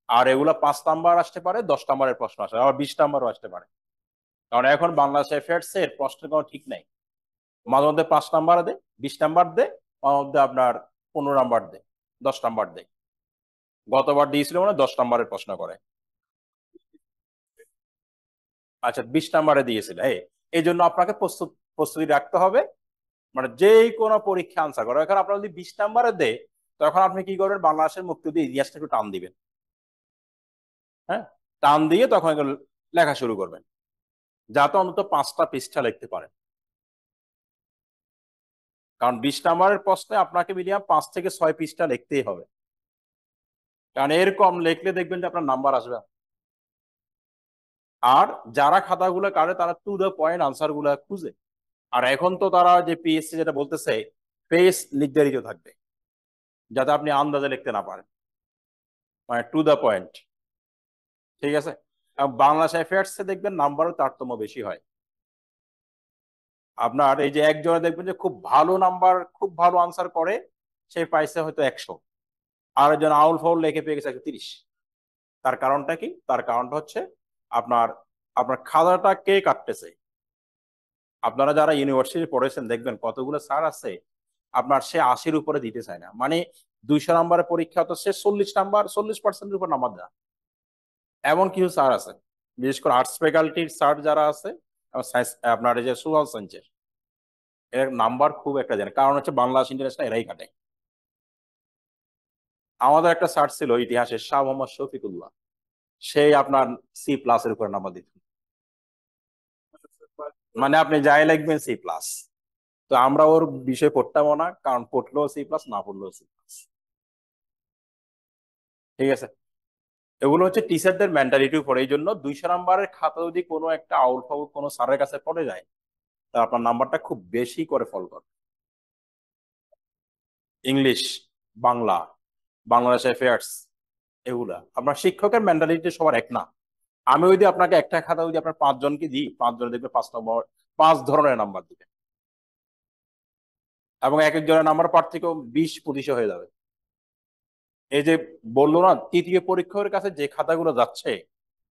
আর এগুলা 5 নাম্বার আসতে পারে, 10 নাম্বারের প্রশ্ন আসে, আবার 20 নাম্বারও আসতে পারে। কারণ এখন বাংলাদেশ অ্যাফেয়ার্স এর প্রশ্নের কোনো ঠিক নাই, মাঝে মধ্যে 5 নাম্বার দে, 20 নাম্বার দে, মাঝে মধ্যে আপনার 15 নাম্বার দে, 10 নাম্বার দে। গতবার দিয়েছিল মানে 10 নাম্বারের প্রশ্ন করে। আচ্ছা, 20 নাম্বারে দিয়েছিল। এই জন্য আপনাকে প্রস্তুতি রাখতে হবে, মানে যে কোনো পরীক্ষা আনসার করো। এখন আপনার যদি 20 নাম্বারে দেয়, তখন আপনি কি করবেন, বাংলাদেশের মুক্তিযুদ্ধ ইতিহাসটা একটু টান দিবেন। হ্যাঁ, টান দিয়ে তখন এগুলো লেখা শুরু করবেন, যাতে অন্তত 5টা পৃষ্ঠা লিখতে পারেন। কারণ 20 নাম্বারের প্রশ্নে আপনাকে মিনিমাম 5 থেকে 6 পৃষ্ঠা লিখতেই হবে, কারণ এর কম লিখলে দেখবেন যে আপনার নাম্বার আসবে না। আর যারা খাতাগুলো কাটে তারা টু দ্য পয়েন্ট আনসার গুলা খুঁজে। আর এখন তো তারা যে পিএসসি যেটা বলতেছে, পেজ নির্ধারিত থাকবে, যাতে আপনি আন্দাজে লিখতে না পারেন, মানে টু দ্য পয়েন্ট। ঠিক আছে, বাংলাদেশ অ্যাফেয়ার্স এ দেখবেন নাম্বারও তারতম্য বেশি হয়। আপনার এই যে একজনে দেখবেন যে খুব ভালো নাম্বার, খুব ভালো আনসার করে, সে পাইছে হয়তো 100, আর একজন আউল ফাউল লিখে পেয়ে গেছে 130। তার কারণটা কি? তার কারণটা হচ্ছে আপনার আপনার খাতাটা কে কাটতেছে। আপনারা যারা ইউনিভার্সিটি পড়েছেন দেখবেন কতগুলো স্যার আছে আপনার সে 80-র উপরে দিতে চায় না, মানে 200 নাম্বারের পরীক্ষা তো সে 40 নাম্বার, 40%-এর উপর নাম্বার দেয়। এমন কিছু স্যার আছে, বিশেষ করে আর্টস ফ্যাকাল্টির স্যার যারা আছে, আপনার এই যে সোশ্যাল সায়েন্সের, এর নাম্বার খুব একটা জানে, কারণ হচ্ছে বাংলাদেশ ইন্টারন্যাশনাল এরাই কাটে। আমাদের একটা স্যার ছিল ইতিহাসের, শাহ মোহাম্মদ শফিকুল্লাহ, সেই আপনার C+-এর উপরে নাম্বার দিত, মানে আপনি যাই লিখবেন C+। তো আমরা ওর বিষয় পড়তামও না, কারণ পড়লেও C+, না পড়লেও C+। ঠিক আছে, এগুলো হচ্ছে টিচারদের মেন্টালিটির উপর। এই জন্য 200 নাম্বারের খাতা যদি কোনো একটা আউল ফাউল কোনো স্যারের কাছে পড়ে যায়, তা আপনার নাম্বারটা খুব বেশি করে ফল করে। ইংলিশ, বাংলা, বাংলাদেশ অ্যাফেয়ার্স, এগুলা আপনার শিক্ষকের মেন্টালিটি সবার এক না। আমি যদি আপনাকে একটা খাতা যদি আপনার 5 জনকে দিই, 5 জনে দেখবে 5 নম্বর, 5 ধরনের নাম্বার দিবে, এবং এক একজনের নাম্বার পার্থক্য 20-25 হয়ে যাবে। এই যে বললো না, তৃতীয় পরীক্ষকের কাছে যে খাতাগুলো যাচ্ছে,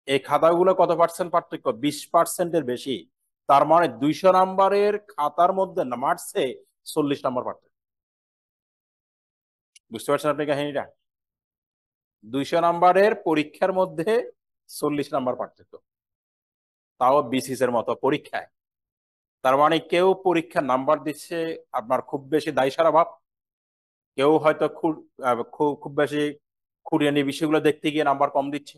এই খাতাগুলো কত পার্সেন্ট পার্থক্য? 20%-এর বেশি। তার মানে 200 নাম্বারের খাতার মধ্যে মার্কসে 40 নাম্বার পার্থক্য। বুঝতে পারছেন আপনি কাহিনীটা? 200 নাম্বারের পরীক্ষার মধ্যে 40 নাম্বার পার্থক্য, তাও বিসিএস এর মতো পরীক্ষায়। তার মানে কেউ পরীক্ষার নাম্বার দিচ্ছে আপনার খুব বেশি দায়সারা ভাব, কেউ হয়তো খুব খুব বেশি খুঁড়িয়ে বিষয়গুলো দেখতে গিয়ে নাম্বার কম দিচ্ছে।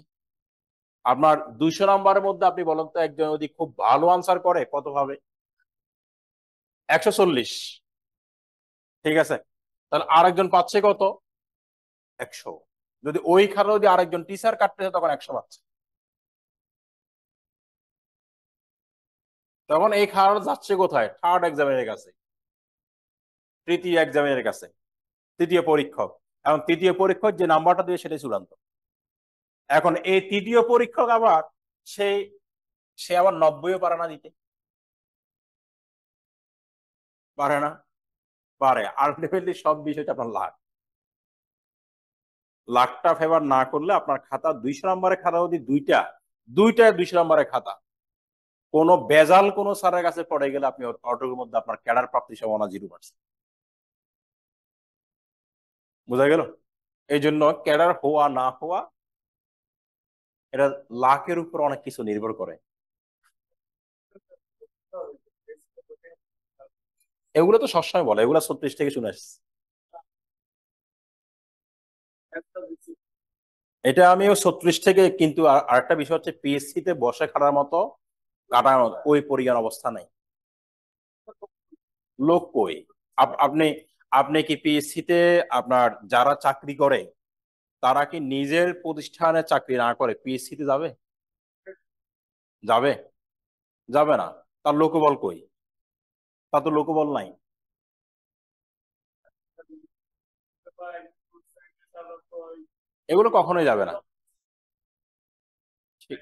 আপনার 200 নাম্বারের মধ্যে আপনি বলেন তো একজন যদি খুব ভালো আনসার করে কত হবে? 140। ঠিক আছে, তাহলে আরেকজন পাচ্ছে কত? 100। যদি ওই খাতে যদি আরেকজন টিচার কাটতেছে তখন 100 পাচ্ছে। তখন এই খারাপ যাচ্ছে কোথায়? থার্ড এক্সামিনের কাছে, তৃতীয় এক্সামিনের কাছে, তৃতীয় পরীক্ষক। এবং তৃতীয় পরীক্ষক যে নাম্বারটা দিবে সেটাই চূড়ান্ত। এখন এই তৃতীয় পরীক্ষক আবার সে সে আবার 90ও পারে না দিতে, পারে না, পারে। আলটিমেটলি সব বিষয়টা আপনার লাখ, লাখটা ফেভার না করলে আপনার খাতা 200 নম্বরের খাতা যদি দুইটায় 200 নম্বরের খাতা কোনো বেজাল কোনো স্যারের কাছে পড়ে গেলে আপনি অটোর মধ্যে আপনার ক্যাডার প্রাপ্তি সম্ভাবনা 0%। বোঝা গেল? এই জন্য ক্যাডার হওয়া না হওয়া এটা লাখের উপর অনেক কিছু নির্ভর করে। এগুলো তো সবসময় বলে, এগুলো 36 থেকে শুনে আসছি। এটা আমিও 36 থেকে, কিন্তু আরেকটা বিষয় হচ্ছে পিএসসি তে বসে খাটার মতো কাটার ওই পরিজ্ঞান অবস্থা নাই, লোক কই। আপনি আপনি কি পিএসসি তে আপনার যারা চাকরি করে তারা কি নিজের প্রতিষ্ঠানে চাকরি না করে পিএসসি তে যাবে? যাবে? যাবে না। তার লোকবল কই? তার তো লোকবল নাই। এগুলো কখনোই যাবে না।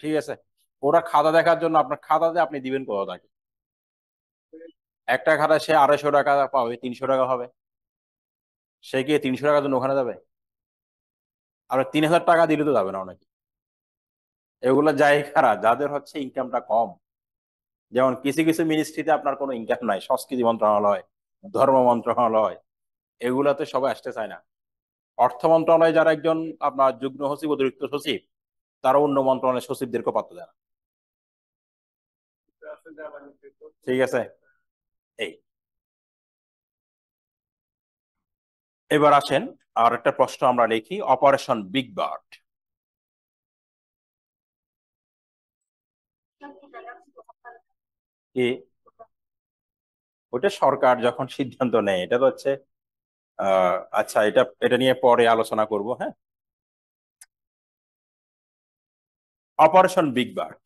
ঠিক আছে, ওরা খাতা দেখার জন্য আপনার খাতাতে আপনি দিবেন কত টাকা? একটা খাতা সে 250 টাকা পাবে, 300 টাকা হবে, সে গিয়ে 300 টাকার জন্য ওখানে যাবে? আর 3000 টাকা দিলে তো যাবে না অনেকে। এগুলো যায় কারা? যাদের হচ্ছে ইনকামটা কম। যেমন কিছু কিছু মিনিস্ট্রিতে আপনার কোনো ইনকাম নাই, সংস্কৃতি মন্ত্রণালয়, ধর্ম মন্ত্রণালয়, এগুলাতে সবাই আসতে চায় না। অর্থ মন্ত্রণালয়ে যারা একজন আপনার যুগ্ম সচিব, অতিরিক্ত সচিব, তারা অন্য মন্ত্রণালয়ের সচিবদেরকে পাত্তা দেয় না। ঠিক আছে, এই এবার আসেন আর একটা প্রশ্ন আমরা লিখি, অপারেশন বিগ বার্ড কি? ওটা সরকার যখন সিদ্ধান্ত নেয়, এটা তো হচ্ছে আচ্ছা, এটা এটা নিয়ে পরে আলোচনা করব, হ্যাঁ। অপারেশন বিগ বার্ড,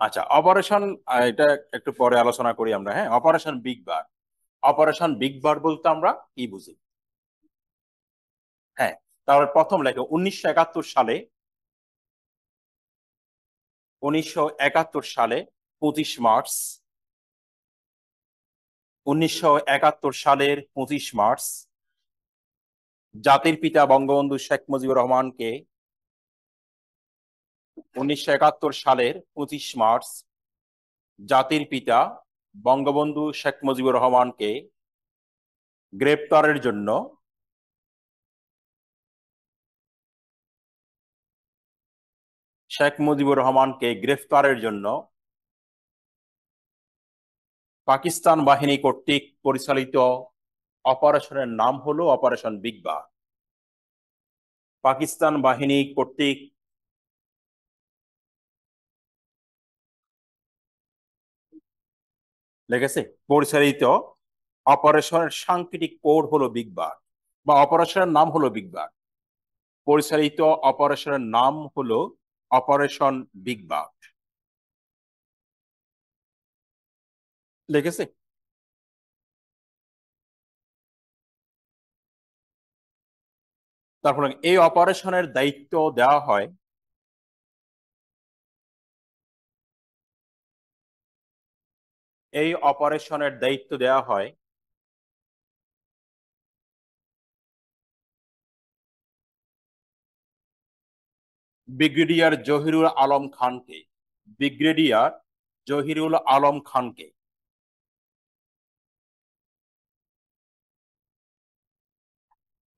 আচ্ছা অপারেশন, এটা একটু পরে আলোচনা করি আমরা, হ্যাঁ। Operation big bird, operation big bird বলতে আমরা কি বুঝি? হ্যাঁ, তাহলে প্রথম লেখে 1971 সালে, 1971 সালে 25 মার্চ, 1971 সালের 25 মার্চ জাতির পিতা বঙ্গবন্ধু শেখ মুজিবুর রহমানকে, 1971 সালের 25 মার্চ জাতির পিতা বঙ্গবন্ধু শেখ মুজিবুর রহমানকে গ্রেপ্তারের জন্য, শেখ মুজিবুর রহমানকে গ্রেফতারের জন্য পাকিস্তান বাহিনী কর্তৃক পরিচালিত অপারেশনের নাম হলো অপারেশন বিগ বার্ড। পাকিস্তান বাহিনী কর্তৃক লেগেছে পরিচালিত অপারেশনের সাংকেতিক কোড হলো বিগ বার্ড, বা অপারেশনের নাম হলো বিগ বার্ড। পরিচালিত অপারেশনের নাম হলো অপারেশন বিগ বার্ড, লেগেছে। তারপরে এই অপারেশনের দায়িত্ব দেওয়া হয়, এই অপারেশনের দায়িত্ব দেওয়া হয় ব্রিগেডিয়ার জহিরুল আলম খানকে, ব্রিগেডিয়ার জহিরুল আলম খানকে।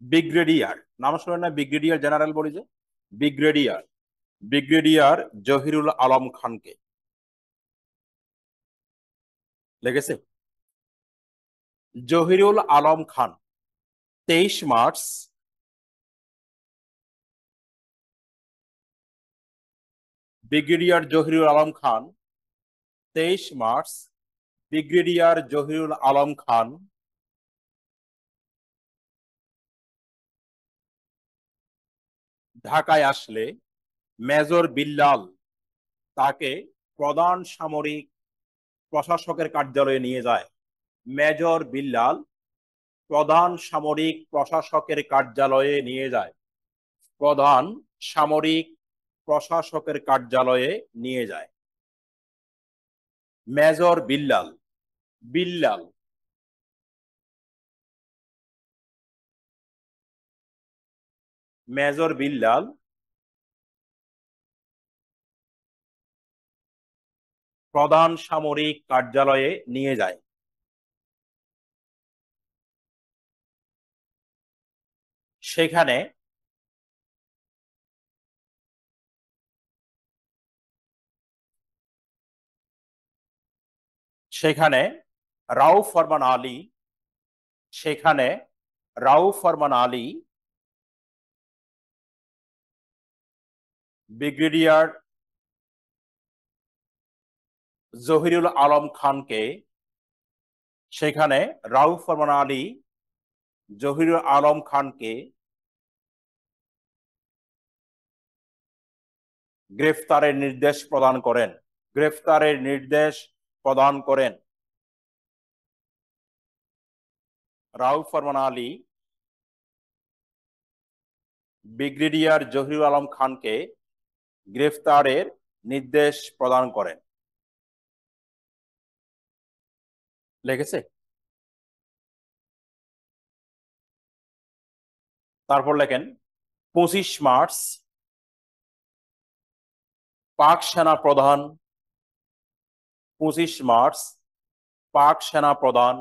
ব্রিগেডিয়ার নাম শুনেন না? ব্রিগেডিয়ার জেনারেল বলি যে, ব্রিগেডিয়ার ব্রিগেডিয়ার জহিরুল আলম খানকে। লেগেছে? Zahirul Alam Khan 23 March brigadier Zahirul Alam Khan 23 March brigadier Zahirul Alam Khan ঢাকায় আসলে মেজর বিল্লাল তাকে প্রধান সামরিক প্রশাসকের কার্যালয়ে নিয়ে যায়। মেজর বিল্লাল প্রধান সামরিক প্রশাসকের কার্যালয়ে নিয়ে যায়। প্রধান সামরিক প্রশাসকের কার্যালয়ে নিয়ে যায়। মেজর বিল্লাল বিল্লাল মেজর বিল্লাল প্রধান সামরিক কার্যালয়ে নিয়ে যায়। সেখানে সেখানে রাউফ ফরমান আলী সেখানে রাউফ ফরমান আলী ব্রিগেডিয়ার জহিরুল আলম খানকে সেখানে রাউফ ফরমান আলী জহিরুল আলম খানকে গ্রেফতারের নির্দেশ প্রদান করেন। গ্রেফতারের নির্দেশ প্রদান করেন। রাউফ ফরমান আলী ব্রিগেডিয়ার জহিরুল আলম খানকে গ্রেফতারের নির্দেশ প্রদান করেন। লেগেছে? তারপর লেখেন 25 মার্চ পাক সেনা প্রধান 25 মার্চ পাক সেনা প্রধান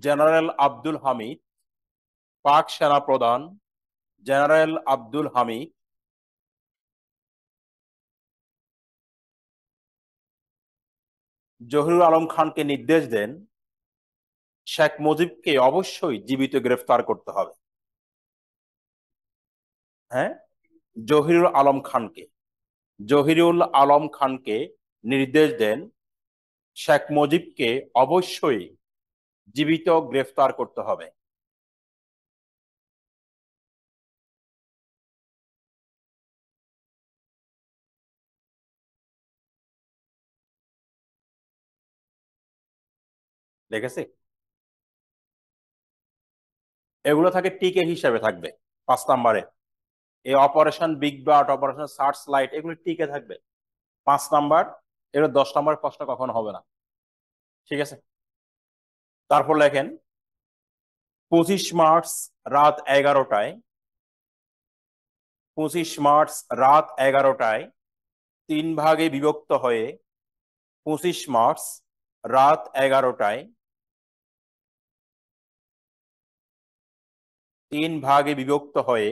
জেনারেল আব্দুল হামিদ পাক সেনা প্রধান জেনারেল আব্দুল হামিদ জহিরুল আলম খানকে নির্দেশ দেন শেখ মুজিবকে অবশ্যই জীবিত গ্রেফতার করতে হবে। হ্যাঁ, জহিরুল আলম খানকে জহিরুল আলম খানকে নির্দেশ দেন শেখ মুজিবকে অবশ্যই জীবিত গ্রেফতার করতে হবে। দেখেছি? এগুলো থাকে টিকে হিসাবে থাকবে 5 নম্বরে। এই operation big but, operation search light, এগুলো টিকে থাকবে 5 নাম্বার। এগুলো 10 নম্বরের প্রশ্ন কখনো হবে না। ঠিক আছে? তারপর লেখেন 25 মার্চ রাত 11টায় 25 মার্চ রাত 11টায় 3 ভাগে বিভক্ত হয়ে 25 মার্চ রাত 11টায় 3 ভাগে বিভক্ত হয়ে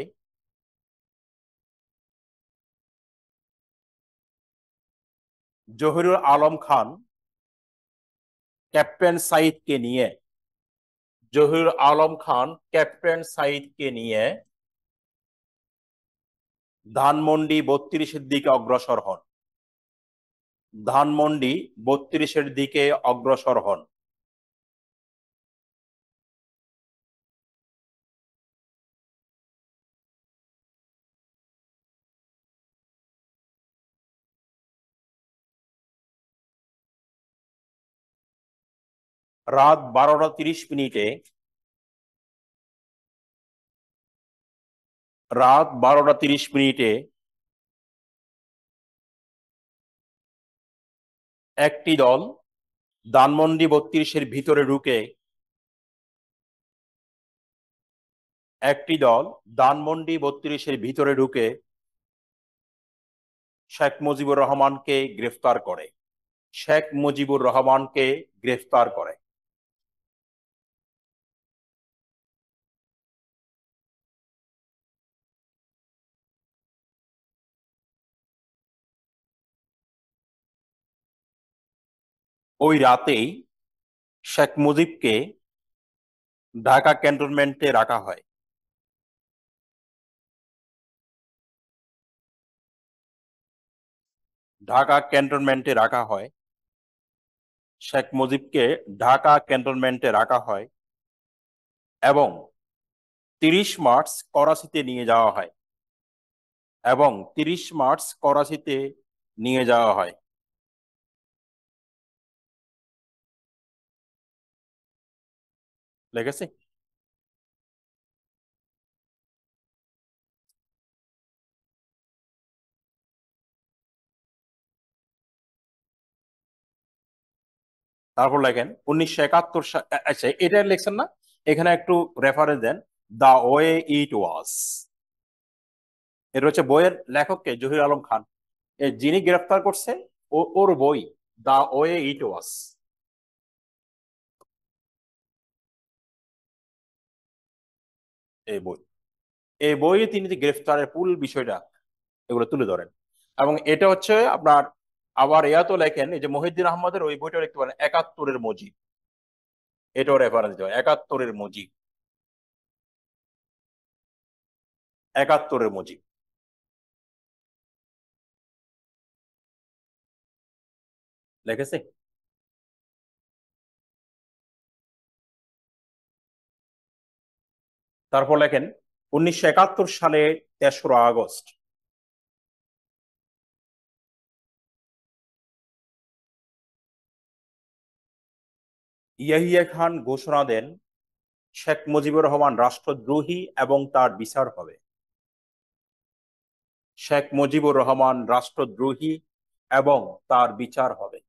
জহিরুল আলম খান ক্যাপ্টেন সাইদকে নিয়ে জহিরুল আলম খান ক্যাপ্টেন সাইদকে নিয়ে ধানমন্ডি 32-এর দিকে অগ্রসর হন। ধানমন্ডি 32-এর দিকে অগ্রসর হন। রাত 12টা 30 মিনিটে রাত 12টা 30 মিনিটে একটি দল ধানমন্ডি 32-এর ভিতরে ঢুকে একটি দল ধানমন্ডি 32-এর ভিতরে ঢুকে শেখ মুজিবুর রহমানকে গ্রেফতার করে। শেখ মুজিবুর রহমানকে গ্রেফতার করে। ওই রাতেই শেখ মুজিবকে ঢাকা ক্যান্টনমেন্টে রাখা হয়। ঢাকা ক্যান্টনমেন্টে রাখা হয়। শেখ মুজিবকে ঢাকা ক্যান্টনমেন্টে রাখা হয় এবং 30 মার্চ করাচিতে নিয়ে যাওয়া হয়। এবং 30 মার্চ করাচিতে নিয়ে যাওয়া হয়। লেগেছে? তারপর লেখেন 1971 সাল। আচ্ছা, এটা লিখছেন না? এখানে একটু reference then. The way it ওয়াজ। এটা হচ্ছে বইয়ের লেখককে জহির আলম খান। যিনি গ্রেফতার করছে, ওর বই দা ওয়ে ইট ওয়াজ। এই বই, এই বইয়ে তিনি যে গ্রেফতারের পুল বিষয়টা এগুলো তুলে ধরেন। এবং এটা হচ্ছে আপনার, আবার তো লেখেন, এই যে মহিউদ্দিন আহমদের ওই বইটা লিখতে পারেন, 71-এর মুজিব। এটাও রেফারেন্স দেওয়া, 71-এর মুজিব। 71-এর মুজিব লিখেছে। তারপর লেখেন 1971 সালে 3রা আগস্ট ইয়াহিয়া খান ঘোষণা দেন শেখ মুজিবুর রহমান রাষ্ট্রদ্রোহী এবং তার বিচার হবে। শেখ মুজিবুর রহমান রাষ্ট্রদ্রোহী এবং তার বিচার হবে।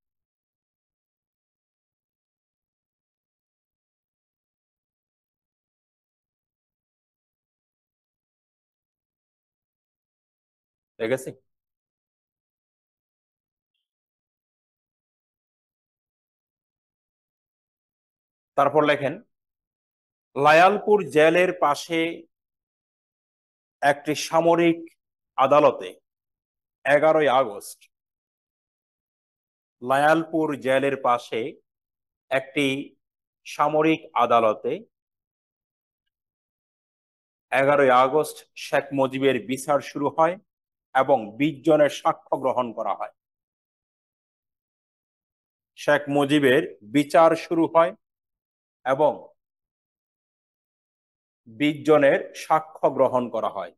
ঠিক আছে? তারপর লেখেন লায়ালপুর জেলের পাশে একটি সামরিক আদালতে 11ই আগস্ট, লায়ালপুর জেলের পাশে একটি সামরিক আদালতে 11ই আগস্ট শেখ মুজিবের বিচার শুরু হয় এবং 20 জনের সাক্ষ্য গ্রহণ করা হয়। শেখ মুজিবের বিচার শুরু হয় এবং 20 জনের সাক্ষ্য গ্রহণ করা হয়।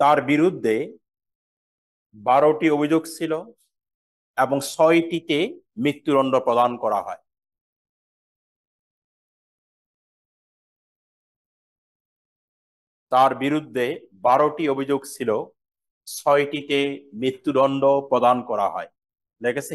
তার বিরুদ্ধে 12টি অভিযোগ ছিল এবং 6টিতে মৃত্যুদণ্ড প্রদান করা হয়। তার বিরুদ্ধে 12টি অভিযোগ ছিল, 6টিতে মৃত্যুদণ্ড প্রদান করা হয়। লেগেছে?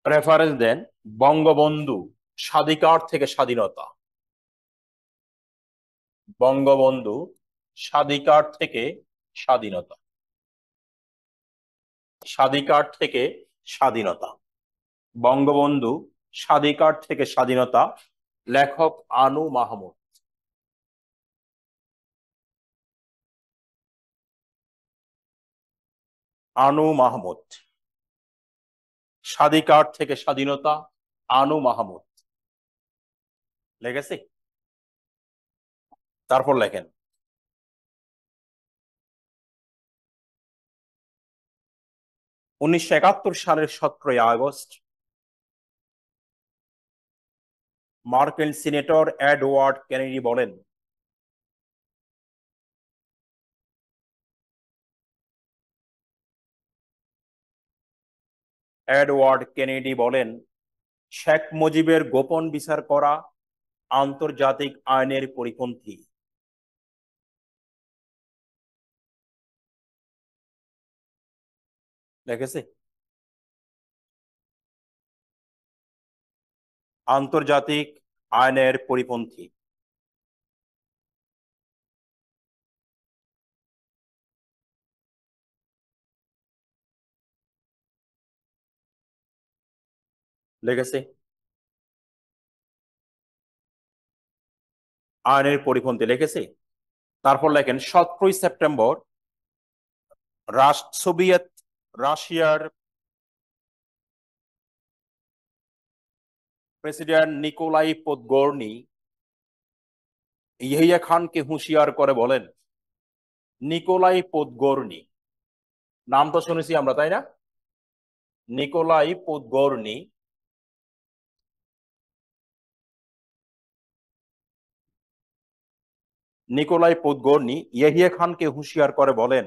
রেফারেন্স দেন বঙ্গবন্ধু স্বাধিকার থেকে স্বাধীনতা। বঙ্গবন্ধু স্বাধিকার থেকে স্বাধীনতা। স্বাধিকার থেকে স্বাধীনতা। বঙ্গবন্ধু স্বাধিকার থেকে স্বাধীনতা। লেখক আনু মাহমুদ। আনু মাহমুদ। স্বাধিকার থেকে স্বাধীনতা, আনু মাহমুদ। লেগেছে? তারপর লেখেন 1971 সালের 17ই আগস্ট মার্কিন সিনেটর এডওয়ার্ড কেনেডি বলেন, এডওয়ার্ড কেনেডি বলেন শেখ মুজিবের গোপন বিচার করা আন্তর্জাতিক আইনের পরিপন্থী। দেখেছে? আন্তর্জাতিক আইনের পরিপন্থী। লেগেছে? আইনের পরিপন্থী লিখেছি। তারপর লেখেন 17 সেপ্টেম্বর সোভিয়েত রাশিয়ার প্রেসিডেন্ট নিকোলাই পোদগোর্নি ইয়াহিয়া খানকে হুঁশিয়ার করে বলেন, নিকোলাই পোদগোর্নি নাম তো শুনেছি আমরা, তাই না? নিকোলাই পোদগোর্নি ইয়াহিয়া খানকে হুঁশিয়ার করে বলেন,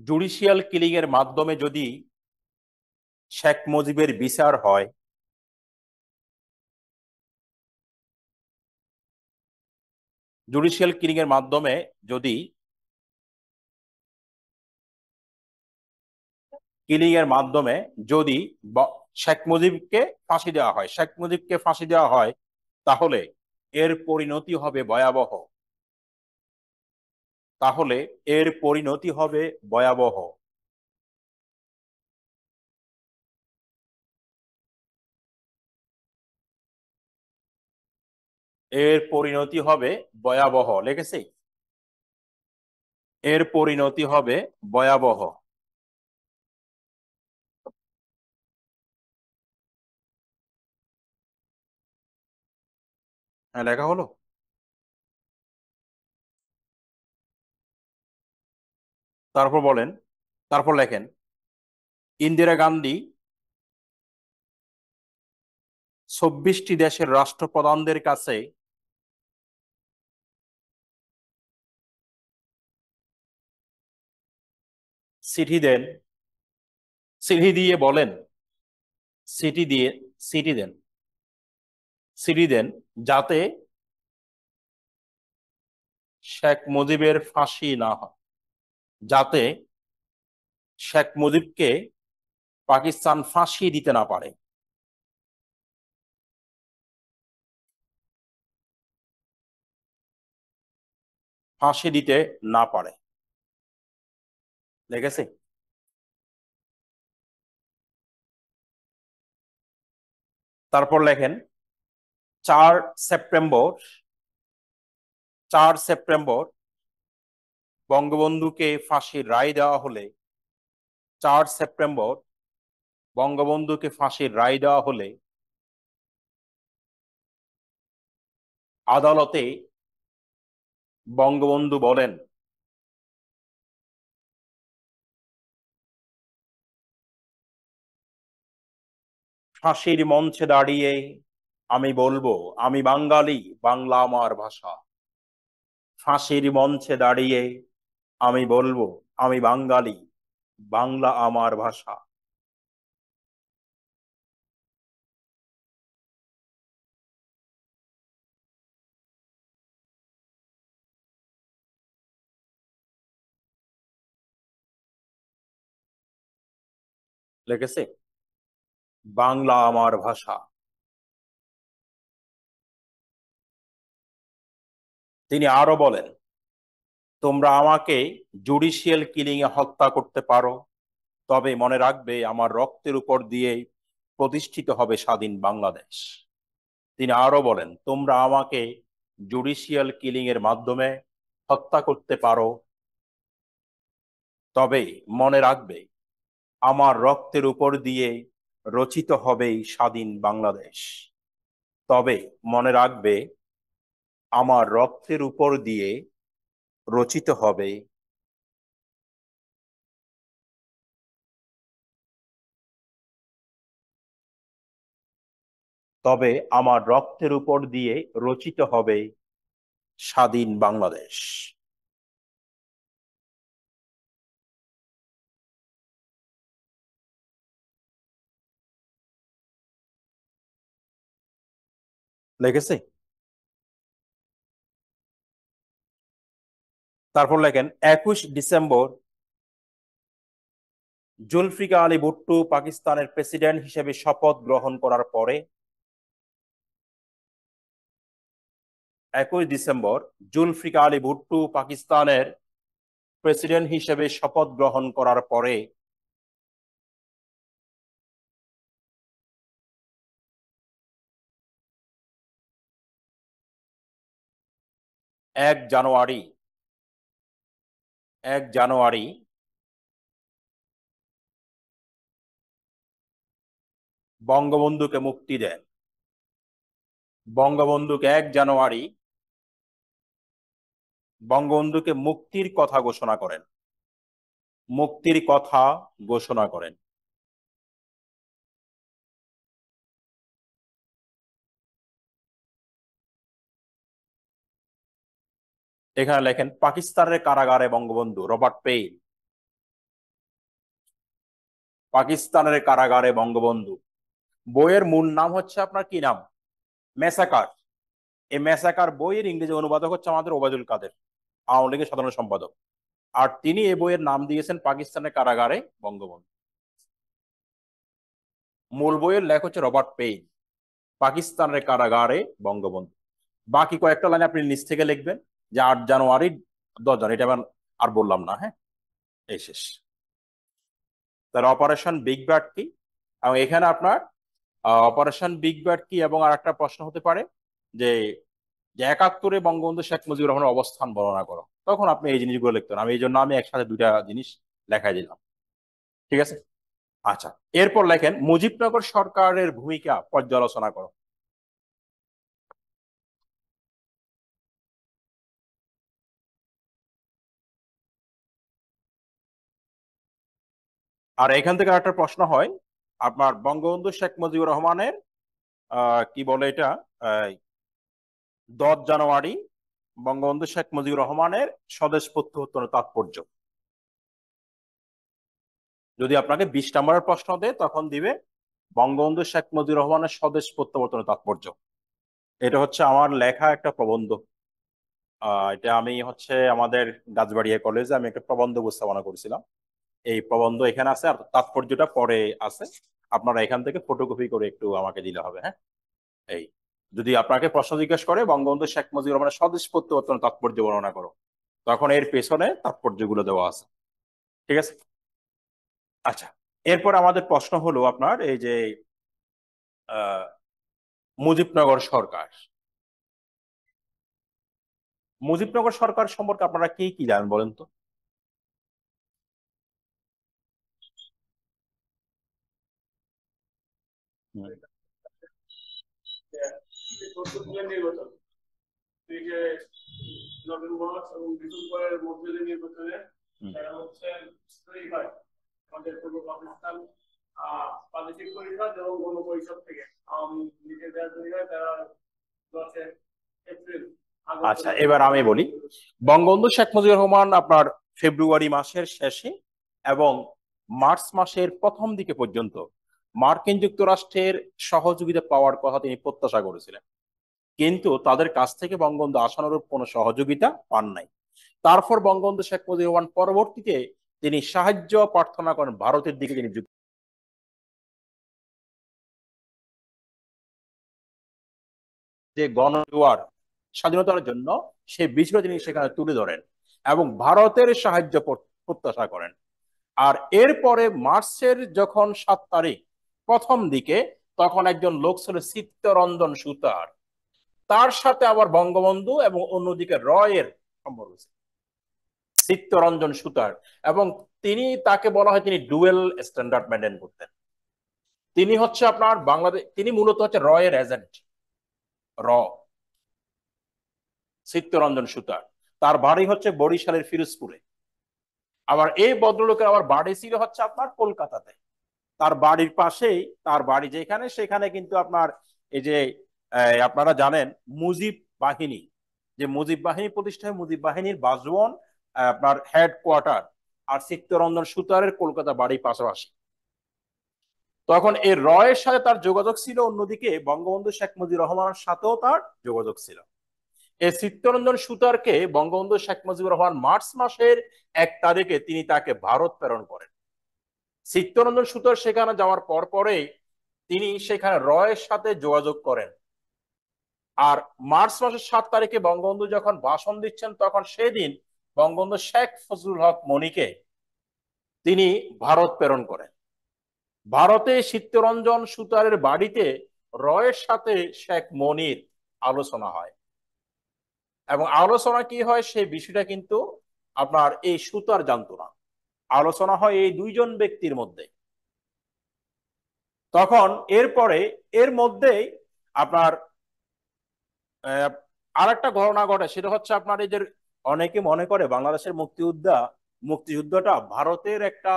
জুডিশিয়াল কিলিং এর মাধ্যমে যদি শেখ মুজিবের বিচার হয়, জুডিশিয়াল কিলিং এর মাধ্যমে যদি কিলিং এর মাধ্যমে যদি শেখ মুজিবকে ফাঁসি দেওয়া হয়, তাহলে এর পরিণতি হবে ভয়াবহ। তাহলে এর পরিণতি হবে ভয়াবহ। এর পরিণতি হবে ভয়াবহ লিখেছি। এর পরিণতি হবে ভয়াবহ। হ্যাঁ, লেখা হলো। তারপর বলেন, তারপর লেখেন, ইন্দিরা গান্ধী 26টি দেশের রাষ্ট্রপ্রধানদের কাছে চিঠি দেন, চিঠি দিয়ে বলেন, চিঠি দিয়ে চিঠি দেন চিঠি দেন যাতে শেখ মুজিবের ফাঁসি না হয়, যাতে শেখ মুজিবকে পাকিস্তান ফাঁসি দিতে না পারে। ফাঁসি দিতে না পারে দেখেছি। তারপর লেখেন, 4 সেপ্টেম্বর 4 সেপ্টেম্বর বঙ্গবন্ধুকে ফাঁসির রায় দেওয়া হলে 4 সেপ্টেম্বর বঙ্গবন্ধুকে ফাঁসির রায় দেওয়া হলে আদালতে বঙ্গবন্ধু বলেন, ফাঁসির মঞ্চে দাঁড়িয়ে আমি বলবো আমি বাঙালি, বাংলা আমার ভাষা। ফাঁসির মঞ্চে দাঁড়িয়ে আমি বলবো আমি বাঙালি, বাংলা আমার ভাষা। লিখেছে, বাংলা আমার ভাষা। তিনি আরো বলেন, তোমরা আমাকে জুডিশিয়াল কিলিং এ হত্যা করতে পারো, তবে মনে রাখবে আমার রক্তের উপর দিয়ে প্রতিষ্ঠিত হবে স্বাধীন বাংলাদেশ। তিনি আরো বলেন, তোমরা আমাকে জুডিশিয়াল কিলিং এর মাধ্যমে হত্যা করতে পারো, তবে মনে রাখবে আমার রক্তের উপর দিয়ে রচিত হবে স্বাধীন বাংলাদেশ। তবে মনে রাখবে আমার রক্তের উপর দিয়ে রচিত হবে তবে আমার রক্তের উপর দিয়ে রচিত হবে স্বাধীন বাংলাদেশ। লিখেছে। তারপর লেখেন, 21 ডিসেম্বর জুলফিকার আলী ভুট্টো পাকিস্তানের প্রেসিডেন্ট হিসেবে শপথ গ্রহণ করার পরে 21 ডিসেম্বর জুলফিকার আলী ভুট্টো পাকিস্তানের প্রেসিডেন্ট হিসেবে শপথ গ্রহণ করার পরে 1 জানুয়ারি 1 জানুয়ারি বঙ্গবন্ধুকে মুক্তি দেন। বঙ্গবন্ধুকে 1 জানুয়ারি বঙ্গবন্ধুকে মুক্তির কথা ঘোষণা করেন। মুক্তির কথা ঘোষণা করেন। এখানে লেখেন পাকিস্তানের কারাগারে বঙ্গবন্ধু, রবার্ট পেইন। পাকিস্তানের কারাগারে বঙ্গবন্ধু। বইয়ের মূল নাম হচ্ছে আপনার কি নাম? মেসাকার। এই মেসাকার বইয়ের ইংরেজি অনুবাদক হচ্ছে আমাদের ওবায়দুল কাদের, আওয়ামী লীগের সাধারণ সম্পাদক। আর তিনি এই বইয়ের নাম দিয়েছেন পাকিস্তানের কারাগারে বঙ্গবন্ধু। মূল বইয়ের লেখক হচ্ছে রবার্ট পেইন, পাকিস্তানের কারাগারে বঙ্গবন্ধু। বাকি কয়েকটা লাইন আপনি নিচ থেকে লিখবেন যে 8 জানুয়ারি, 10 জানুয়ারি, এটা আর বললাম না। হ্যাঁ, এই শেষ। তার অপারেশন বিগ ব্যাট কি, এবং এখানে আপনার অপারেশন বিগ ব্যাট কি এবং আর একটা প্রশ্ন হতে পারে যে 71-এ বঙ্গবন্ধু শেখ মুজিবুর রহমানের অবস্থান বর্ণনা করো, তখন আপনি এই জিনিসগুলো লিখতেন। আমি এই জন্য আমি একসাথে দুইটা জিনিস লেখাই দিলাম। ঠিক আছে। আচ্ছা, এরপর লেখেন মুজিবনগর সরকারের ভূমিকা পর্যালোচনা করো। আর এখান থেকে একটা প্রশ্ন হয় আপনার বঙ্গবন্ধু শেখ মুজিবুর রহমানের কি বলে এটা, 10 জানুয়ারি বঙ্গবন্ধু শেখ মুজিবুর রহমানের স্বদেশ প্রত্যাবর্তনের তাৎপর্য। যদি আপনাকে 20 নম্বরের প্রশ্ন দেয় তখন দিবে বঙ্গবন্ধু শেখ মুজিবুর রহমানের স্বদেশ প্রত্যাবর্তনের তাৎপর্য। এটা হচ্ছে আমার লেখা একটা প্রবন্ধ। এটা আমি হচ্ছে আমাদের গাছবাড়িয়া কলেজে আমি একটা প্রবন্ধ উপস্থাপনা করেছিলাম। এই প্রবন্ধ এখানে আছে, আর তাৎপর্যটা পরে আছে। আপনারা এখান থেকে ফটোকপি করে একটু আমাকে দিলে হবে। হ্যাঁ, এই যদি আপনাকে প্রশ্ন জিজ্ঞেস করে বঙ্গবন্ধু শেখ মুজিবুর রহমানের স্বদেশ প্রত্যাবর্তনের তাৎপর্য বর্ণনা করো, তখন এর পেছনে তাৎপর্যগুলো দেওয়া আছে। ঠিক আছে। আচ্ছা, এরপর আমাদের প্রশ্ন হলো আপনার এই যে আহ মুজিবনগর সরকার। মুজিবনগর সরকার সম্পর্কে আপনারা কি কি জানেন বলেন তো? হুম। নির্বাচন, নভেম্বর এবং ডিসেম্বরের মধ্যে যে নির্বাচনে তারা হচ্ছে তৈরি হয় আমাদের পূর্ব পাকিস্তান প্রাদেশিক পরিষদ এবং গণপরিষদ থেকে আওয়ামী লীগের যারা তৈরি হয় তারা 10 এপ্রিল। আচ্ছা, এবার আমি বলি বঙ্গবন্ধু শেখ মুজিবুর রহমান আপনার ফেব্রুয়ারি মাসের শেষে এবং মার্চ মাসের প্রথম দিকে পর্যন্ত মার্কিন যুক্তরাষ্ট্রের সহযোগিতা পাওয়ার কথা তিনি প্রত্যাশা করেছিলেন, কিন্তু তাদের কাছ থেকে বঙ্গবন্ধু আশানুরূপ কোনো সহযোগিতা পান নাই। তারপর বঙ্গবন্ধু শেখ মুজিবুর রহমান পরবর্তীতে তিনি সাহায্য প্রার্থনা করেন ভারতের দিকে, তিনি যে গণজোয়ার স্বাধীনতার জন্য সেই বিষয় তিনি সেখানে তুলে ধরেন এবং ভারতের সাহায্য প্রত্যাশা করেন। আর এরপরে মার্চের যখন 7 তারিখ প্রথম দিকে, তখন একজন লোক ছিল চিত্তরঞ্জন সুতার, তার সাথে আবার বঙ্গবন্ধু এবং অন্যদিকে রয়ের সম্পর্ক ছিল। চিত্তরঞ্জন সুতার, এবং তিনি তাকে বলা হয় তিনি ডুয়েল স্ট্যান্ডার্ড মেনটেন করতেন। তিনি হচ্ছে আপনার বাংলাদেশ, তিনি মূলত হচ্ছে রয়ের এজেন্ট। র চিত্তরঞ্জন সুতার, তার বাড়ি হচ্ছে বরিশালের ফিরোজপুরে। আবার এই ভদ্রলোকের আবার বাড়ি ছিল হচ্ছে আপনার কলকাতাতে। তার বাড়ির পাশেই, তার বাড়ি যেখানে সেখানে কিন্তু আপনার এই যে আপনারা জানেন মুজিব বাহিনী, যে মুজিব বাহিনী প্রতিষ্ঠা হয়, মুজিব বাহিনীর বাসভবন আপনার হেডকোয়ার্টার আর চিত্তরঞ্জন সুতারের কলকাতা বাড়ি পাশাপাশি। তখন এই রয়ের সাথে তার যোগাযোগ ছিল, অন্যদিকে বঙ্গবন্ধু শেখ মুজিবুর রহমানের সাথেও তার যোগাযোগ ছিল। এই চিত্তরঞ্জন সুতারকে বঙ্গবন্ধু শেখ মুজিবুর রহমান মার্চ মাসের 1 তারিখে তিনি তাকে ভারত প্রেরণ করেন। চিত্তরঞ্জন সুতার সেখানে যাওয়ার পর পরে তিনি সেখানে রয়ের সাথে যোগাযোগ করেন। আর মার্চ মাসের 7 তারিখে বঙ্গবন্ধু যখন ভাষণ দিচ্ছেন, তখন সেদিন বঙ্গবন্ধু শেখ ফজলুল হক মনিকে তিনি ভারত প্রেরণ করেন। ভারতে চিত্তরঞ্জন সুতারের বাড়িতে রয়ের সাথে শেখ মনির আলোচনা হয়, এবং আলোচনা কি হয় সেই বিষয়টা কিন্তু আপনার এই সুতার জানতো না। আলোচনা হয় এই দুইজন ব্যক্তির মধ্যে। তখন এরপরে এর মধ্যেই আপনার আর একটা ঘটনা ঘটে, সেটা হচ্ছে আপনার এই যে অনেকে মনে করে বাংলাদেশের মুক্তিযুদ্ধটা ভারতের একটা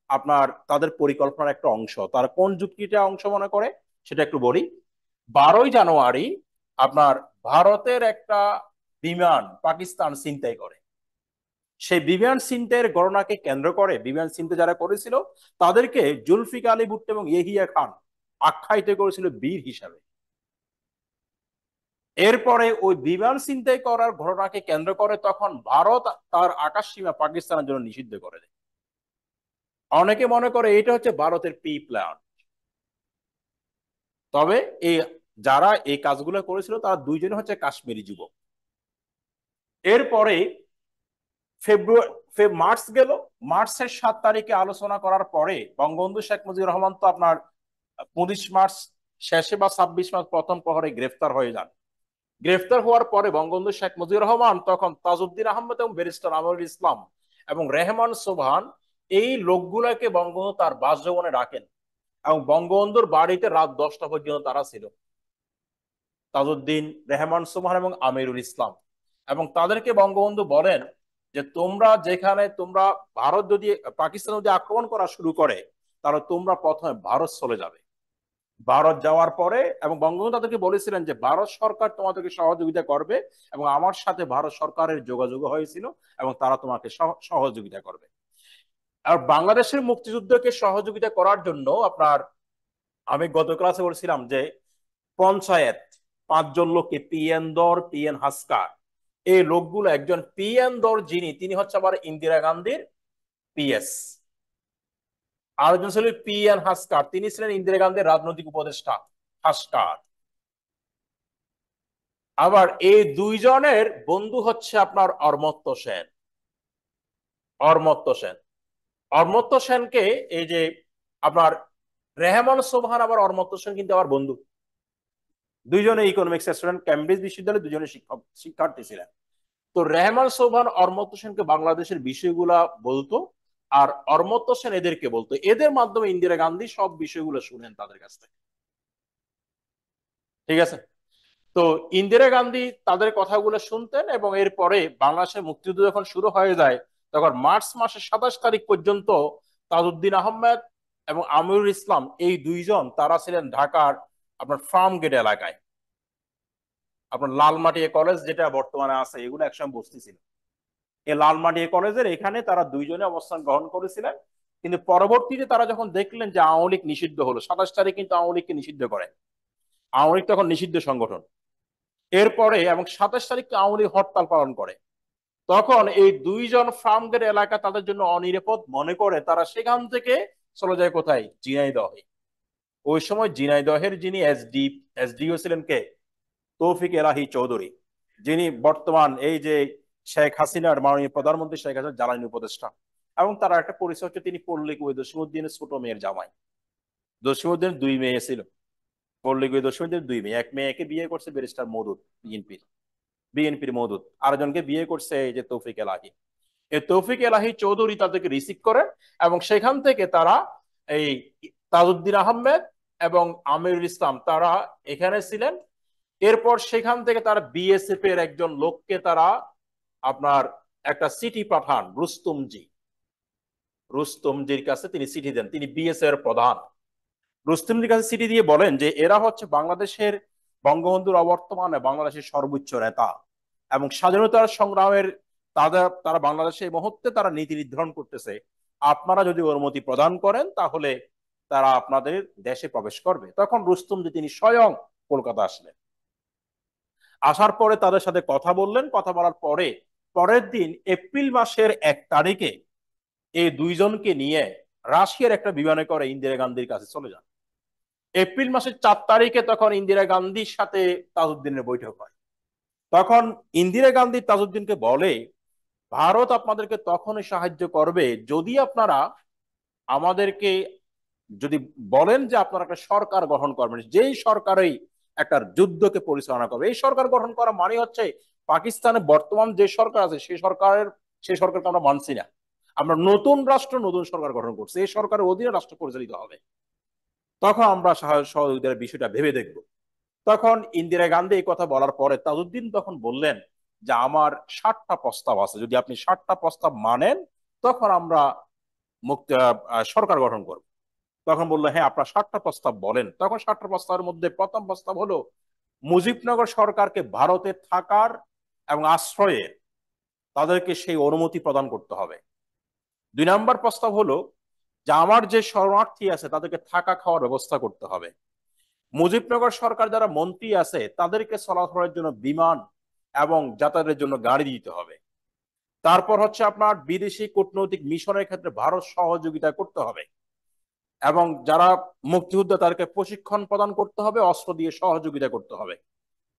আপনার তাদের পরিকল্পনার একটা অংশ। তারা কোন যুক্তিটা অংশ মনে করে সেটা একটু বলি। 12ই জানুয়ারি আপনার ভারতের একটা বিমান পাকিস্তান ছিনতাই করে। সেই বিমান ছিনতাইয়ের ঘটনাকে কেন্দ্র করে বিমান ছিনতাই যারা করেছিল তাদেরকে জুলফিকার আলী ভুট্টো এবং ইহিয়া খান আখ্যায়িত করেছিল বীর হিসাবে। এরপরে ওই বিমান ছিনতাই করার ঘটনাকে কেন্দ্র করে তখন ভারত তার আকাশ সীমা পাকিস্তানের জন্য নিষিদ্ধ করে দেয়। অনেকে মনে করে এটা হচ্ছে ভারতের প্রি প্ল্যান। তবে এই যারা এই কাজগুলো করেছিল তারা দুইজনে হচ্ছে কাশ্মীরি যুবক। এরপরে মার্চ গেল, মার্চের 7 তারিখে আলোচনা করার পরে বঙ্গবন্ধু শেখ মুজিবুর রহমান তো আপনার 25 মার্চ শেষে বা 26 মার্চ প্রথম প্রহরে গ্রেফতার হয়ে যান। গ্রেফতার হওয়ার পরে বঙ্গবন্ধু শেখ মুজিবুর রহমান তখন তাজউদ্দিন আহমেদ এবং ব্যারিস্টার আমিরুল ইসলাম এবং রেহমান সোবহান এই লোকগুলাকে বঙ্গবন্ধু তার বাসভবনে ডাকেন, এবং বঙ্গবন্ধুর বাড়িতে রাত 10টা পর্যন্ত তারা ছিল, তাজউদ্দিন, রেহমান সোবহান এবং আমিরুল ইসলাম। এবং তাদেরকে বঙ্গবন্ধু বলেন যে তোমরা ভারত যদি পাকিস্তান যদি আক্রমণ করা শুরু করে তাহলে তোমরা প্রথমে ভারত চলে যাবে। ভারত যাওয়ার পরে এবং বঙ্গবন্ধু তাদেরকে বলেছিলেন যে ভারত সরকার তোমাদেরকে সহযোগিতা করবে, এবং আমার সাথে ভারত সরকারের যোগাযোগ হয়েছিল এবং তারা তোমাকে সহযোগিতা করবে। আর বাংলাদেশের মুক্তিযুদ্ধকে সহযোগিতা করার জন্য আপনার আমি গত ক্লাসে বলছিলাম যে পঞ্চায়েত 5 জন লোককে পিএন দর, পিএন হাসকার, এই লোকগুলো একজন পিএন দর তিনি হচ্ছে আবার ইন্দিরা গান্ধীর পিএস, আরেকজন ছিল পিএন হাসকার, তিনি ছিলেন ইন্দিরা গান্ধীর রাজনৈতিক উপদেষ্টা হাসকার। আবার এই দুইজনের বন্ধু হচ্ছে আপনার অর্মত্য সেন। অর্মত্য সেন অর্মত্য সেনকে এই যে আপনার রেহমান সোবহান আবার অর্মত্য সেন কিন্তু আমার বন্ধু। দুইজনে ইকোনমিক্স স্টুডেন্ট, ক্যামব্রিজ বিশ্ববিদ্যালয়ে দুজনে শিক্ষার্থী ছিলেন। তো রেহমান সোবহান অর্মত্য সেনকে বাংলাদেশের বিষয়গুলা বলতো, আর অর্মত্য সেন এদেরকে বলতো। এদের মাধ্যমে ইন্দিরা গান্ধী সব বিষয়গুলো শুনেন তাদের কাছ থেকে। ঠিক আছে। তো ইন্দিরা গান্ধী তাদের কথাগুলো শুনতেন, এবং এরপরে বাংলাদেশের মুক্তিযুদ্ধ যখন শুরু হয়ে যায় তখন মার্চ মাসের 27 তারিখ পর্যন্ত তাজউদ্দিন আহমেদ এবং আমিরুল ইসলাম এই দুইজন তারা ছিলেন ঢাকার আপনার ফার্ম গেট এলাকায়। আপনার লালমাটিয়া কলেজ যেটা বর্তমানে আছে, এগুলো একসময় বস্তি ছিল। এই লালমাটিয়া কলেজের এখানে তারা দুইজনে অবস্থান গ্রহণ করেছিলেন। কিন্তু পরবর্তীতে তারা যখন দেখলেন যে আওয়ামী লীগ নিষিদ্ধ হলো, 27 তারিখ কিন্তু আওয়ামী লীগকে নিষিদ্ধ করে, আওয়ামী লীগ তখন নিষিদ্ধ সংগঠন। এরপরে এবং 27 তারিখ আওয়ামী লীগ হরতাল পালন করে। তখন এই দুইজন ফার্মগেট এলাকা তাদের জন্য অনিরাপদ মনে করে তারা সেখান থেকে চলে যায় কোথায়, ঝিনাইদহে। ওই সময় ঝিনাইদহের যিনি এসডিও ছিলেন কে, তৌফিক এলাহি চৌধুরী, যিনি বর্তমান এই যে শেখ হাসিনার মাননীয় প্রধানমন্ত্রী শেখ হাসিনার জ্বালানি উপদেষ্টা। এবং তার একটা পরিচয় হচ্ছে তিনি পল্লিক ওই জসিমউদ্দিনের ছোট মেয়ের জামাই। জসিমউদ্দিনের 2 মেয়ে ছিল, পল্লিক ওই জসিমউদ্দিনের 2 মেয়ে। এক মেয়েকে বিয়ে করছে ব্যারিস্টার মওদুদ, বিএনপির মওদুদ। আরেকজনকে বিয়ে করছে এই যে তৌফিক এলাহি। এই তৌফিক এলাহি চৌধুরী তাদেরকে রিসিভ করেন, এবং সেখান থেকে তারা এই তাজউদ্দিন আহমেদ এবং আমিরুল ইসলাম তারা এখানে ছিলেন। এরপর সেখান থেকে তারা বিএসএফ এর একজন লোককে তারা আপনার একটা চিঠি পাঠান রুস্তমজির কাছে। তিনি চিঠি দেন, তিনি বিএসএফ এর প্রধান। রুস্তমজির কাছে চিঠি দিয়ে বলেন যে এরা হচ্ছে বাংলাদেশের বঙ্গবন্ধুর অবর্তমানে বাংলাদেশের সর্বোচ্চ নেতা, এবং স্বাধীনতার সংগ্রামের তারা বাংলাদেশে এই মুহূর্তে তারা নীতি নির্ধারণ করতেছে। আপনারা যদি অনুমতি প্রদান করেন তাহলে তারা আপনাদের দেশে প্রবেশ করবে। তখন রুস্তমজি তিনি স্বয়ং কলকাতা আসলেন। আসার পরে তাদের সাথে কথা বললেন। কথা বলার পরে পরের দিন এপ্রিল মাসের 1 তারিখে এই দুইজনকে নিয়ে রাশিয়ার একটা বিমানে করে ইন্দিরা গান্ধীর কাছে চলে যান। এপ্রিল মাসের 4 তারিখে তখন ইন্দিরা গান্ধীর সাথে তাজউদ্দিনের বৈঠক হয়। তখন ইন্দিরা গান্ধী তাজউদ্দিনকে বলে ভারত আপনাদেরকে তখনই সাহায্য করবে যদি আপনারা আমাদেরকে যদি বলেন যে আপনারা একটা সরকার গঠন করবেন, যেই সরকারই একটা যুদ্ধকে পরিচালনা করবে। এই সরকার গঠন করা মানে হচ্ছে পাকিস্তানে বর্তমান যে সরকার আছে সেই সরকারকে আমরা মানছি না। আমরা নতুন রাষ্ট্র, নতুন সরকার গঠন করছি, এই সরকারের অধীনে রাষ্ট্র পরিচালিত হবে। তখন আমরা সহযোগিতার বিষয়টা ভেবে দেখব। তখন ইন্দিরা গান্ধী এই কথা বলার পরে তাজউদ্দিন তখন বললেন যে আমার 60টা প্রস্তাব আছে, যদি আপনি 60টা প্রস্তাব মানেন তখন আমরা সরকার গঠন করব। তখন বললো হ্যাঁ আপনার 60টা প্রস্তাব বলেন। তখন 60টা প্রস্তাবের মধ্যে প্রথম প্রস্তাব হলো মুজিবনগর সরকারকে ভারতে থাকার এবং আশ্রয়ের তাদেরকে সেই অনুমতি প্রদান করতে হবে। 2 নম্বর প্রস্তাব হলো যে আমার যে শরণার্থী আছে তাদেরকে থাকা খাওয়ার ব্যবস্থা করতে হবে। মুজিবনগর সরকার যারা মন্ত্রী আছে তাদেরকে চলাচলের জন্য বিমান এবং যাতায়াতের জন্য গাড়ি দিতে হবে। তারপর হচ্ছে আপনার বিদেশি কূটনৈতিক মিশনের ক্ষেত্রে ভারত সহযোগিতা করতে হবে এবং যারা মুক্তিযোদ্ধা তাদেরকে প্রশিক্ষণ প্রদান করতে হবে, অস্ত্র দিয়ে সহযোগিতা করতে হবে।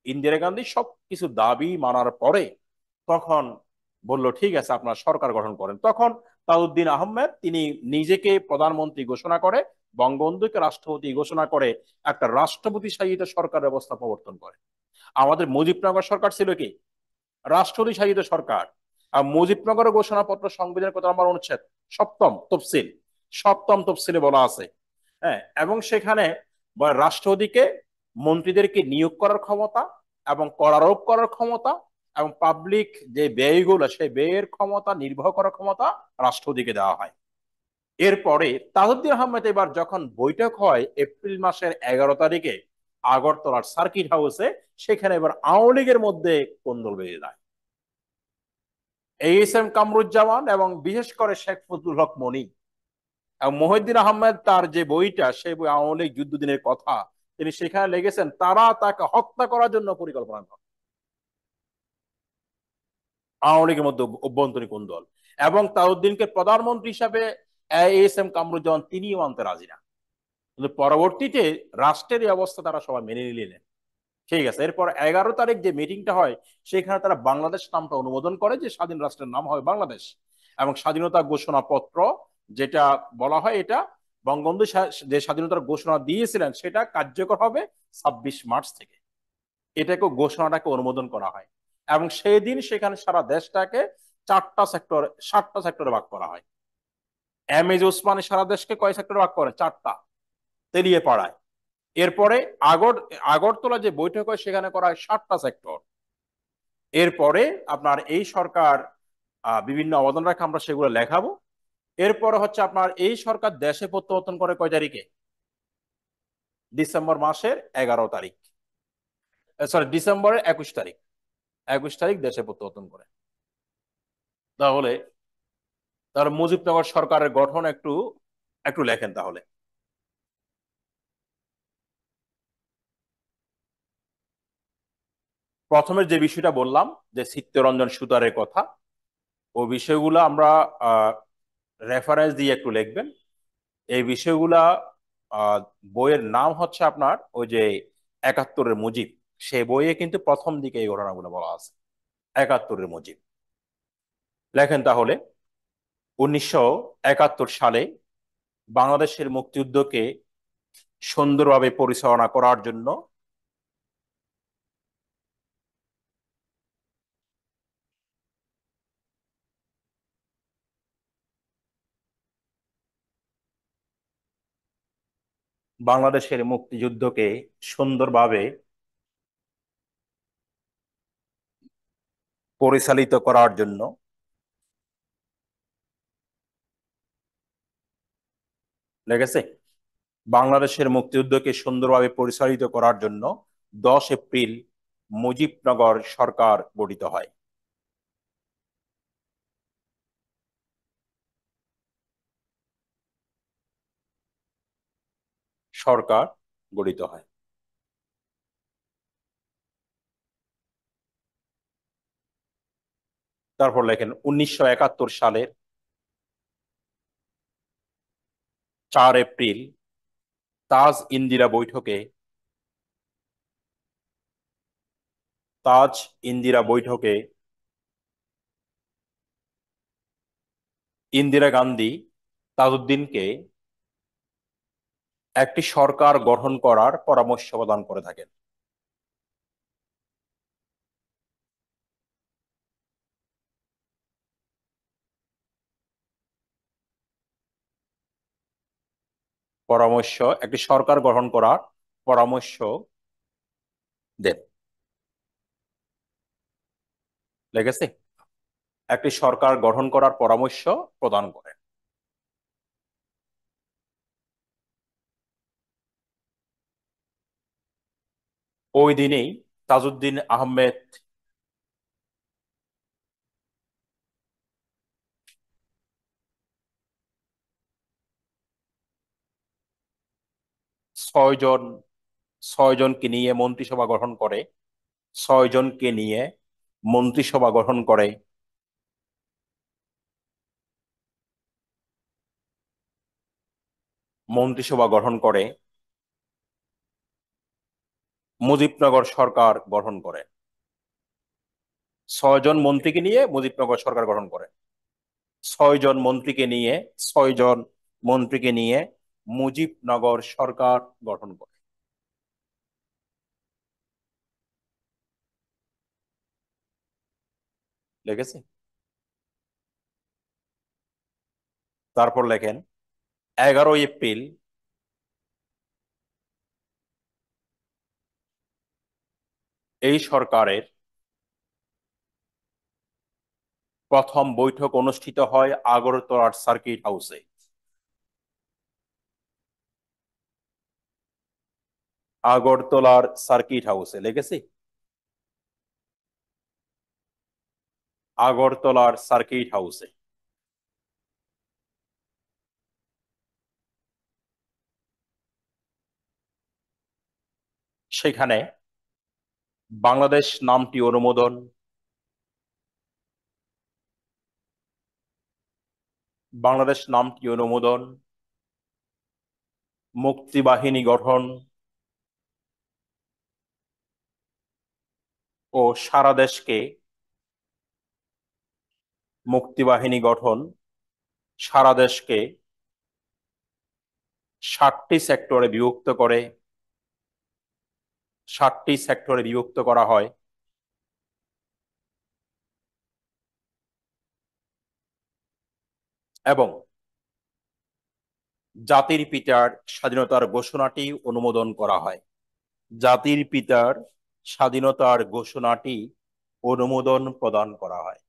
ইন্দিরা গান্ধী সবকিছু দাবি মানার পরে তখন বলল ঠিক আছে আপনারা সরকার গঠন করেন। তখন তাজউদ্দিন আহমেদ তিনি নিজেকে প্রধানমন্ত্রী ঘোষণা করে, বঙ্গবন্ধুকে রাষ্ট্রপতি ঘোষণা করে একটা রাষ্ট্রপতি শাসিত সরকার ব্যবস্থা প্রবর্তন করে। আমাদের মুজিবনগর সরকার ছিল কি রাষ্ট্রপতি শাসিত সরকার। আর মুজিবনগর ঘোষণাপত্র সংবিধানের কত নম্বর অনুচ্ছেদ? সপ্তম তফসিল। সপ্তম তফসিলে বলা আছে, হ্যাঁ, এবং সেখানে রাষ্ট্রপতিকে মন্ত্রীদেরকে নিয়োগ করার ক্ষমতা এবং করারোপ করার ক্ষমতা এবং পাবলিক যে ব্যয়গুলো সেই ব্যয়ের ক্ষমতা নির্বাহ করার ক্ষমতা রাষ্ট্রপতিকে দেওয়া হয়। এরপরে তাজউদ্দিন আহমেদ এবার যখন বৈঠক হয় এপ্রিল মাসের 11 তারিখে আগরতলার সার্কিট হাউসে, সেখানে এবার আওয়ামী লীগের মধ্যে কোন্দল বেজে যায়। এইচ এম কামরুজ্জামান এবং বিশেষ করে শেখ ফজলুল হক মনি এবং মহিউদ্দিন আহমেদ তার যে বইটা সেই বই আওয়ামী লীগ যুদ্ধদিনের কথা তিনি সেখানে লিখেছেন তারা তাকে হত্যা করার জন্য পরিকল্পনা করে। আওয়ামী লীগের মধ্যে অভ্যন্তরীণ কোন্দল এবং তাজউদ্দিনকে প্রধানমন্ত্রী হিসাবে এইচ এম কামরুজ্জামান তিনিও মানতে রাজি না। কিন্তু পরবর্তীতে রাষ্ট্রের এই অবস্থা তারা সবাই মেনে নিলেন। ঠিক আছে, এরপর 11 তারিখ যে মিটিংটা হয় সেখানে তারা বাংলাদেশ নামটা অনুমোদন করে যে স্বাধীন রাষ্ট্রের নাম হবে বাংলাদেশ এবং স্বাধীনতা ঘোষণাপত্র যেটা বলা হয় এটা বঙ্গবন্ধু যে স্বাধীনতার ঘোষণা দিয়েছিলেন সেটা কার্যকর হবে 26 মার্চ থেকে। এটাকে ঘোষণাটাকে অনুমোদন করা হয় এবং সেই দিন সেখানে সারা দেশটাকে 7টা সেক্টরে ভাগ করা হয়। এম এজ ওসমানী সারা দেশকে কয় সেক্টরে ভাগ করেন? 4টা, তেলিয়ে পাড়ায়। এরপরে আগরতলা যে বৈঠক হয় সেখানে করা হয় 7টা সেক্টর। এরপরে আপনার এই সরকার বিভিন্ন অবদান রাখে, আমরা সেগুলো লেখাবো। এরপরে হচ্ছে আপনার এই সরকার দেশে প্রত্যাবর্তন করে কয় তারিখে? ডিসেম্বর মাসের 11 তারিখ, সরি ডিসেম্বরের 21 তারিখ। 21 তারিখ দেশে প্রত্যাবর্তন করে। তাহলে তাহলে মুজিবনগর সরকারের গঠন একটু একটু লেখেন তাহলে। প্রথমের যে বিষয়টা বললাম যে চিত্তরঞ্জন সুতারের কথা, ও বিষয়গুলো আমরা রেফারেন্স দিয়ে একটু লিখবেন। এই বিষয়গুলা আহ, বইয়ের নাম হচ্ছে আপনার ওই যে 71-এর মুজিব, সে বইয়ে কিন্তু প্রথম দিকে এই ঘটনাগুলো বলা আছে। 71-এর মুজিব লেখেন তাহলে। 1971 সালে বাংলাদেশের মুক্তিযুদ্ধকে সুন্দরভাবে পরিচালনা করার জন্য বাংলাদেশের মুক্তিযুদ্ধকে সুন্দরভাবে পরিচালিত করার জন্য লেগেছে বাংলাদেশের মুক্তিযুদ্ধকে সুন্দরভাবে পরিচালিত করার জন্য 10 এপ্রিল মুজিবনগর সরকার গঠিত হয়। সরকার গঠিত হয়। তারপর লেখেন 1971 সালের 4 এপ্রিল তাজ ইন্দিরা বৈঠকে তাজ ইন্দিরা বৈঠকে ইন্দিরা গান্ধী তাজউদ্দিনকে একটি সরকার গঠন করার পরামর্শ প্রদান করে থাকেন। পরামর্শ, একটি সরকার গঠন করার পরামর্শ দেন। লেগেছে? একটি সরকার গঠন করার পরামর্শ প্রদান করেন। ওই দিনেই তাজউদ্দিন আহমেদ ছয়জন ছয়জনকে নিয়ে মন্ত্রিসভা গঠন করে। ছয়জনকে নিয়ে মন্ত্রিসভা গঠন করে। মন্ত্রিসভা গঠন করে মুজিবনগর সরকার গঠন করে। ছয়জন মন্ত্রীকে নিয়ে মুজিবনগর সরকার গঠন করে। ছয়জন মন্ত্রীকে নিয়ে ছয়জন মন্ত্রীকে নিয়ে মুজিবনগর সরকার গঠন করে। লিখেছে? তারপর লেখেন 11 এপ্রিল এই সরকারের প্রথম বৈঠক অনুষ্ঠিত হয় আগরতলার সার্কিট হাউসে। আগরতলার সার্কিট হাউসে লিখেছি। আগরতলার সার্কিট হাউসে সেখানে বাংলাদেশ নামটি অনুমোদন, বাংলাদেশ নামটি অনুমোদন, মুক্তিবাহিনী গঠন ও সারা দেশকে মুক্তিবাহিনী গঠন সারা দেশকে 7টি সেক্টরে বিভক্ত করে, 7টি সেক্টরে বিভক্ত করা হয় এবং জাতির পিতার স্বাধীনতার ঘোষণাটি অনুমোদন করা হয়। জাতির পিতার স্বাধীনতার ঘোষণাটি অনুমোদন প্রদান করা হয়।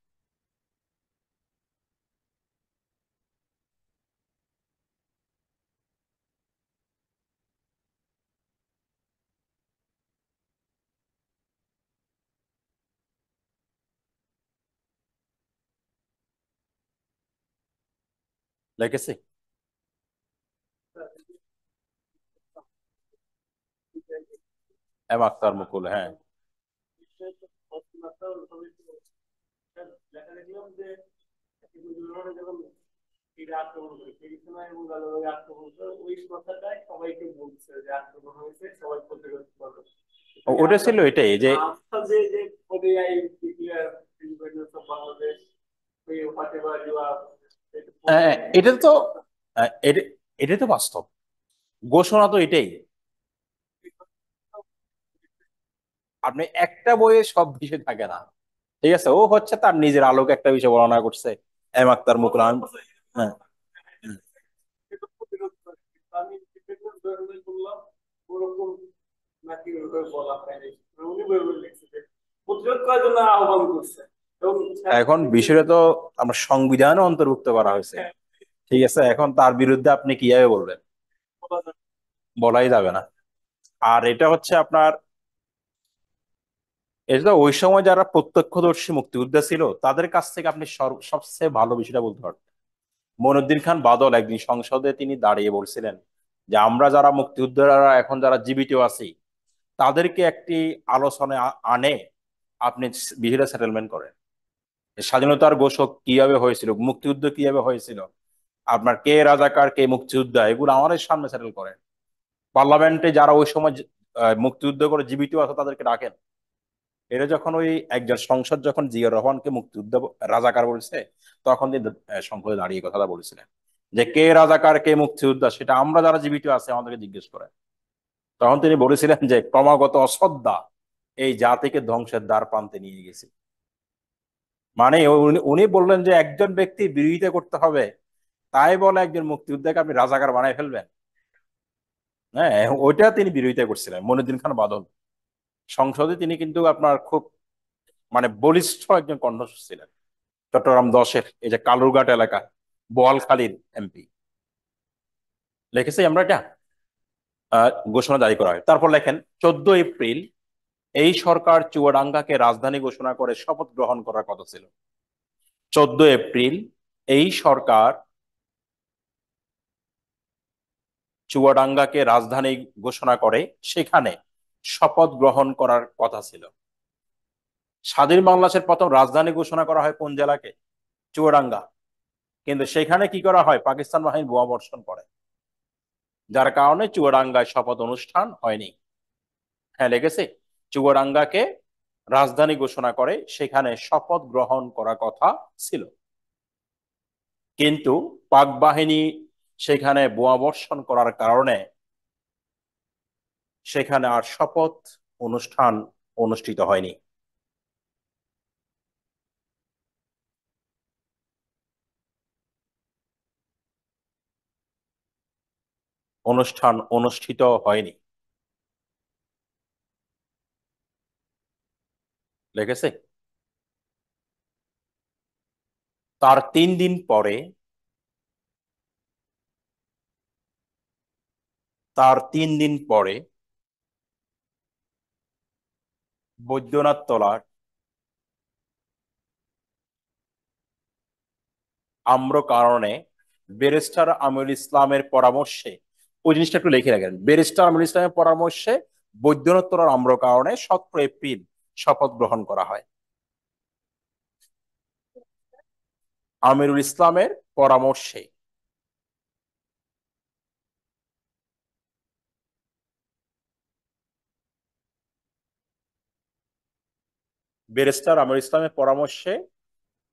লিখেছি? এম আক্তার মুকুল, হ্যাঁ। ওটা ছিল এটাই যে এটা তো এটা এটা তো বাস্তব ঘোষণা তো এটাই। আপনি একটা বইয়ে সব বিষয় থাকে না। ঠিক আছে, ও হচ্ছে তার নিজের আলোকে একটা বিষয় বর্ণনা করছে। এম আক্তার মুকুল। হ্যাঁ, এখন বিষয়টা তো আমার সংবিধানে অন্তর্ভুক্ত করা হয়েছে। ঠিক আছে, এখন তার বিরুদ্ধে আপনি কিভাবে বলবেন? বলাই যাবে না। আর এটা হচ্ছে আপনার, এটা তো ওই সময় যারা প্রত্যক্ষদর্শী মুক্তিযোদ্ধা ছিল তাদের কাছ থেকে আপনি সবচেয়ে ভালো বিষয়টা বলতে পারবেন। মইনুদ্দিন খান বাদল একদিন সংসদে তিনি দাঁড়িয়ে বলছিলেন যে আমরা যারা মুক্তিযোদ্ধারা এখন যারা জীবিত আছি তাদেরকে একটি আলোচনায় আনে আপনি বিষয়টা সেটেলমেন্ট করেন। স্বাধীনতার ঘোষক কিভাবে হয়েছিল, মুক্তিযুদ্ধ কিভাবে হয়েছিল, আপনার কে রাজাকার কে মুক্তিযোদ্ধা, এগুলো আমাদের সামনে সেটেল করেন। পার্লামেন্টে যারা ওই সময় মুক্তিযুদ্ধ করে জীবিত আছে তাদেরকে ডাকেন। এটা যখন ওই একজন সংসদ যখন জিয়া রহমানকে মুক্তিযুদ্ধ রাজাকার বলছে, তখন তিনি সংসদে দাঁড়িয়ে কথাটা বলেছিলেন যে কে রাজাকার কে মুক্তিযোদ্ধা সেটা আমরা যারা জীবিত আছে আমাদেরকে জিজ্ঞেস করে। তখন তিনি বলেছিলেন যে ক্রমাগত অশ্রদ্ধা এই জাতিকে ধ্বংসের দ্বার প্রান্তে নিয়ে গেছে। মানে উনি বললেন যে একজন ব্যক্তি বিরোধিতা করতে হবে, তাই বলে একজন মুক্তিযোদ্ধাকে আপনি রাজাকার বানায় ফেলবেন? হ্যাঁ, ওইটা তিনি বিরোধিতা করছিলেন, মনিউদ্দিন খান বাদল। সংসদে তিনি কিন্তু আপনার খুব মানে বলিষ্ঠ একজন কণ্ঠস্বর ছিলেন। চট্টগ্রাম 10-এর এই যে কালুরঘাট এলাকা, বোয়ালখালীর এমপি। লিখেছি আমরা এটা, ঘোষণা জারি করা হয়। তারপর লেখেন 14 এপ্রিল এই সরকার চুয়াডাঙ্গাকে রাজধানী ঘোষণা করে শপথ গ্রহণ করার কথা ছিল। 14 এপ্রিল এই সরকার চুয়াডাঙ্গাকে রাজধানী ঘোষণা করে সেখানে শপথ গ্রহণ করার কথা ছিল। স্বাধীন বাংলাদেশের প্রথম রাজধানী ঘোষণা করা হয় কোন জেলাকে? চুয়াডাঙ্গা। কিন্তু সেখানে কি করা হয়? পাকিস্তান বাহিনী বোমা বর্ষণ করে, যার কারণে চুয়াডাঙ্গায় শপথ অনুষ্ঠান হয়নি। হ্যাঁ, লেগেছে। চুয়াডাঙ্গাকে রাজধানী ঘোষণা করে সেখানে শপথ গ্রহণ করার কথা ছিল, কিন্তু পাক বাহিনী সেখানে বোমা বর্ষণ করার কারণে সেখানে আর শপথ অনুষ্ঠান অনুষ্ঠিত হয়নি। অনুষ্ঠান অনুষ্ঠিত হয়নি, লেগেছে। তার 3 দিন পরে, তার 3 দিন পরে বৈদ্যনাথ তলার আম্র কারণে ব্যারিস্টার আমিরুল ইসলামের পরামর্শে, ওই জিনিসটা একটু লিখে রাখেন, ব্যারিস্টার আমিরুল ইসলামের পরামর্শে বৈদ্যনাথ তলার আম্র কারণে 17 এপ্রিল শপথ গ্রহণ করা হয়। আমিরুল ইসলামের পরামর্শে, ব্যারিস্টার আমিরুল ইসলামের পরামর্শে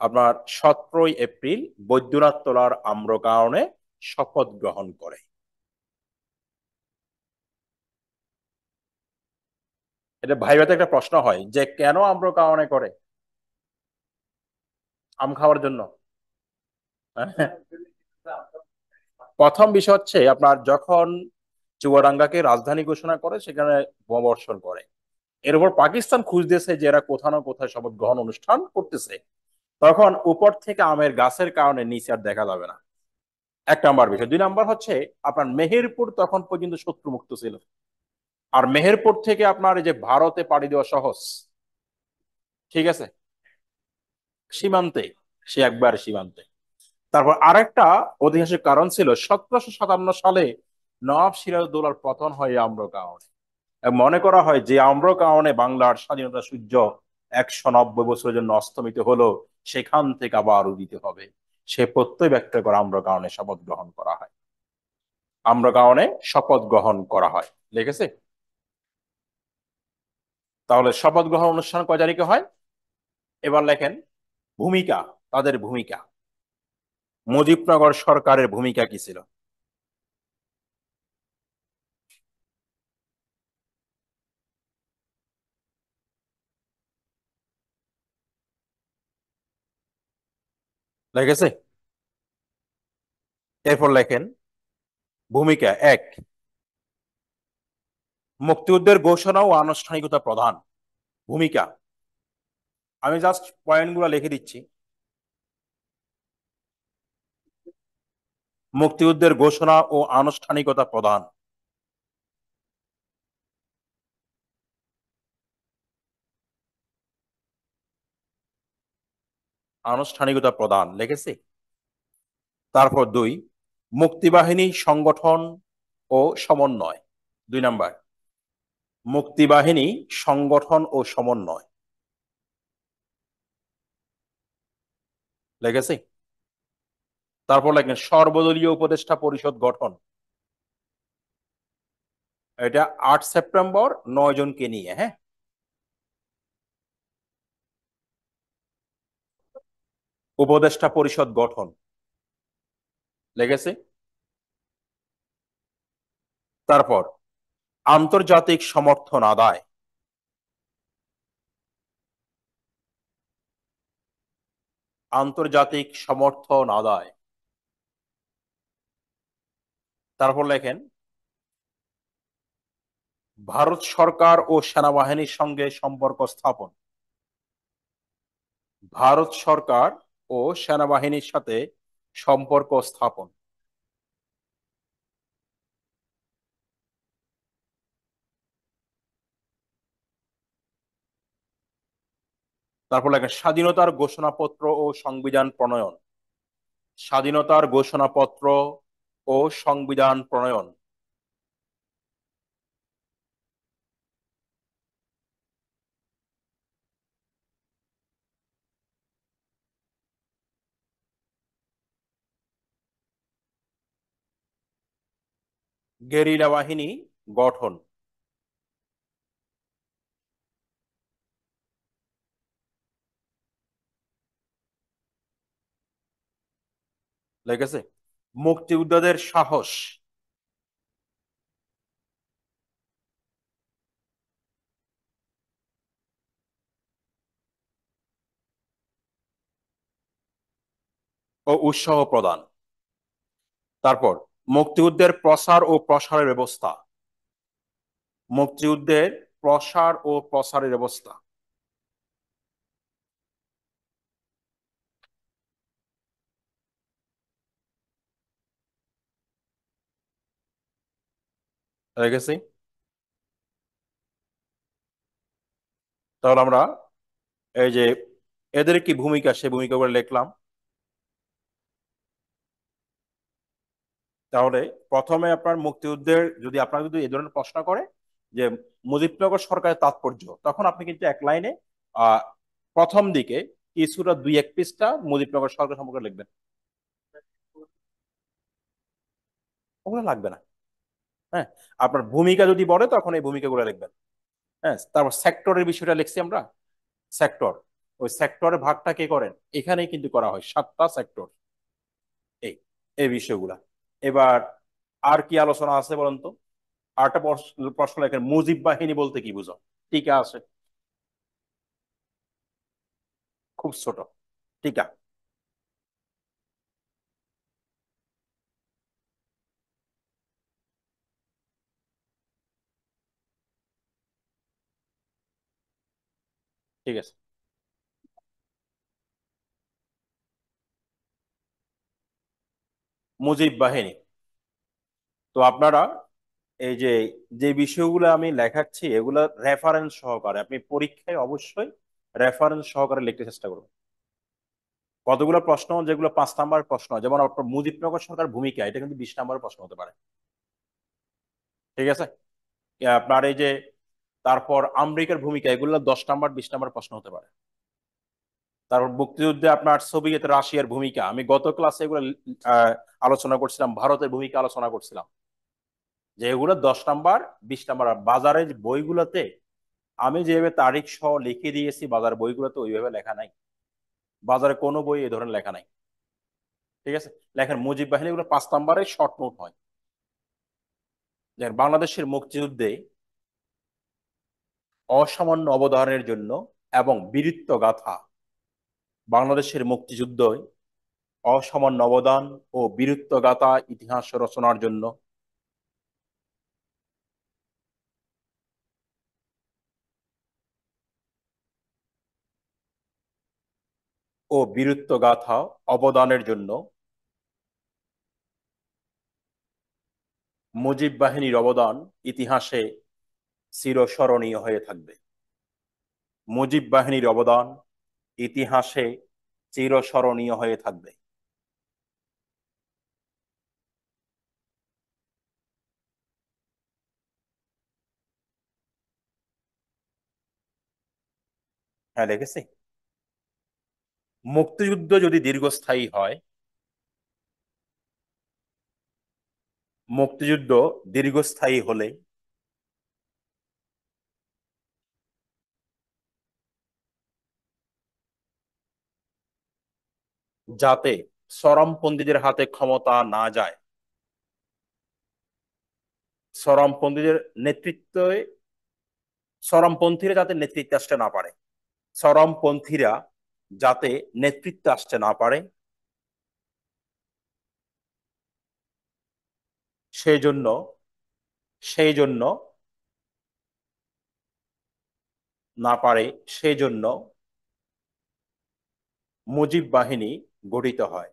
আপনার 17 এপ্রিল বৈদ্যনাথ তলার আম্র কারণে শপথ গ্রহণ করে। এটা ভাইভাতে একটা প্রশ্ন হয় যে কেন আম্র কারণে করে? আম খাওয়ার জন্য? প্রথম বিষয় হচ্ছে আপনার যখন চুয়াডাঙ্গাকে রাজধানী ঘোষণা করে সেখানে বোমাবর্ষণ করে, এর উপর পাকিস্তান খুঁজতেছে যে এরা কোথাও না কোথায় শপথ গ্রহণ অনুষ্ঠান করতেছে, তখন উপর থেকে আমের গাছের কারণে নিচে আর দেখা যাবে না। 1 নম্বর বিষয়। 2 নম্বর হচ্ছে আপনার মেহেরপুর তখন পর্যন্ত শত্রু মুক্ত ছিল, আর মেহেরপুর থেকে আপনার এই যে ভারতে পাড়ি দেওয়া সহজ। ঠিক আছে, সীমান্তে, সে একবার সীমান্তে। তারপর আরেকটা ঐতিহাসিক কারণ ছিল 1757 সালে নবাব সিরাজউদ্দৌলার পতন হয় এই আম্র কারণে। মনে করা হয় যে আম্র কারণে বাংলার স্বাধীনতা সূর্য 190 বছরের জন্য অস্তমিত হলো, সেখান থেকে আবার উদিত হবে, সে প্রত্যয় ব্যক্ত করে আম্র কারণে শপথ গ্রহণ করা হয়। আম্র কারণে শপথ গ্রহণ করা হয়, লিখেছে। তাহলে শপথ গ্রহণ অনুষ্ঠান কয় তারিখে হয়? এবার লেখেন ভূমিকা, তাদের ভূমিকা, মুজিবনগর সরকারের ভূমিকা কি ছিল? লিখেছে। এরপর লেখেন ভূমিকা 1, মুক্তিযুদ্ধের ঘোষণা ও আনুষ্ঠানিকতা প্রধান। ভূমিকা, আমি জাস্ট পয়েন্টগুলো লিখে দিচ্ছি। মুক্তিযুদ্ধের ঘোষণা ও আনুষ্ঠানিকতা প্রধান। আনুষ্ঠানিকতা প্রধান, লিখেছি। তারপর 2, মুক্তিবাহিনী সংগঠন ও সমন্বয়। 2 নম্বর, মুক্তিবাহিনী সংগঠন ও সমন্বয়, লিখেছি। তারপর লেখেন সর্বদলীয় উপদেষ্টা পরিষদ গঠন। এটা 8 সেপ্টেম্বর 9 জনকে নিয়ে। হ্যাঁ, উপদেষ্টা পরিষদ গঠন, লেগেছে। তারপর আন্তর্জাতিক সমর্থন আদায়, আন্তর্জাতিক সমর্থন আদায়। তারপর লেখেন ভারত সরকার ও সেনাবাহিনীর সঙ্গে সম্পর্ক স্থাপন, ভারত সরকার ও সেনাবাহিনীর সাথে সম্পর্ক স্থাপন। তারপর লেখেন স্বাধীনতার ঘোষণাপত্র ও সংবিধান প্রণয়ন, স্বাধীনতার ঘোষণাপত্র ও সংবিধান প্রণয়ন। গেরিলা বাহিনী গঠন, লেগেছে। মুক্তিযোদ্ধাদের সাহস, ও উৎসাহ প্রদান। তারপর মুক্তিযুদ্ধের প্রসার ও প্রসারের ব্যবস্থা, মুক্তিযুদ্ধের প্রসার ও প্রসারের ব্যবস্থা। হয়ে গেছে। তাহলে আমরা এই যে এদের কি ভূমিকা, সেই ভূমিকা করে লিখলাম। তাহলে প্রথমে আপনার মুক্তিযুদ্ধের, যদি আপনার যদি এই ধরনের প্রশ্ন করে যে মুজিবনগর সরকারের তাৎপর্য, তখন আপনি কিন্তু এক লাইনে আহ প্রথম দিকে কিছুটা দুই এক পৃষ্ঠা মুজিবনগর সরকার সম্পর্কে লিখবেন। ওগুলো লাগবে না। হ্যাঁ, আপনার ভূমিকা যদি বলে তখন এই ভূমিকাগুলো লিখবেন। হ্যাঁ, তারপর সেক্টরের বিষয়টা লিখছি আমরা। সেক্টর, ওই সেক্টরের ভাগটা কে করেন, এখানেই কিন্তু করা হয় 7টা সেক্টর। এই এই বিষয়গুলা। এবার আর কি আলোচনা আছে বলেন তো? আরেকটা প্রশ্ন লেখেন মুজিব বাহিনী বলতে কি বুঝো? টিকা আছে, খুব ছোট টিকা। ঠিক আছে। মুজিব বাহিনী, তো আপনারা এই যে যে বিষয়গুলো আমি লেখাচ্ছি এগুলো রেফারেন্স সহকারে আপনি পরীক্ষায় অবশ্যই রেফারেন্স সহকারে লিখতে চেষ্টা করুন। কতগুলো প্রশ্ন যেগুলো 5 নাম্বার প্রশ্ন, যেমন আপনার মুজিবনগর সরকার ভূমিকা, এটা কিন্তু 20 নাম্বার প্রশ্ন হতে পারে। ঠিক আছে। আপনার এই যে তারপর আমেরিকার ভূমিকা, এগুলো 10 নাম্বার 20 নাম্বার প্রশ্ন হতে পারে। তারপর মুক্তিযুদ্ধে আপনার সোভিয়েত রাশিয়ার ভূমিকা, আমি গত ক্লাসে এগুলো আহ, আলোচনা করছিলাম, ভারতের ভূমিকা আলোচনা করছিলাম, যে এগুলো 10 নাম্বার 20 নাম্বার। আর বাজারের বইগুলোতে আমি যেভাবে তারিখ সহ লিখে দিয়েছি, বাজার বইগুলোতে ওইভাবে লেখা নাই। বাজারে কোনো বই এই ধরনের লেখা নাই। ঠিক আছে। লেখেন মুজিব বাহিনী, এগুলো 5 নাম্বারের শর্ট নোট হয়। যেমন বাংলাদেশের মুক্তিযুদ্ধে অসামান্য অবদানের জন্য এবং বীরত্ব গাথা, বাংলাদেশের মুক্তিযুদ্ধ অসামান্য অবদান ও বীরত্ব গাথা ইতিহাস রচনার জন্য ও বীরত্ব গাথা অবদানের জন্য মুজিব বাহিনীর অবদান ইতিহাসে চিরস্মরণীয় হয়ে থাকবে। মুজিব বাহিনীর অবদান ইতিহাসে চিরস্মরণীয় হয়ে থাকবে। হ্যাঁ, দেখেছি। মুক্তিযুদ্ধ যদি দীর্ঘস্থায়ী হয়, মুক্তিযুদ্ধ দীর্ঘস্থায়ী হলে যাতে চরমপন্থীদের হাতে ক্ষমতা না যায়, চরমপন্থীদের নেতৃত্বে, চরমপন্থীরা যাতে নেতৃত্বে আসতে না পারে, চরমপন্থীরা যাতে নেতৃত্বে আসতে না পারে, সেই জন্য সেই জন্য না পারে সেই জন্য মুজিব বাহিনী গঠিত হয়।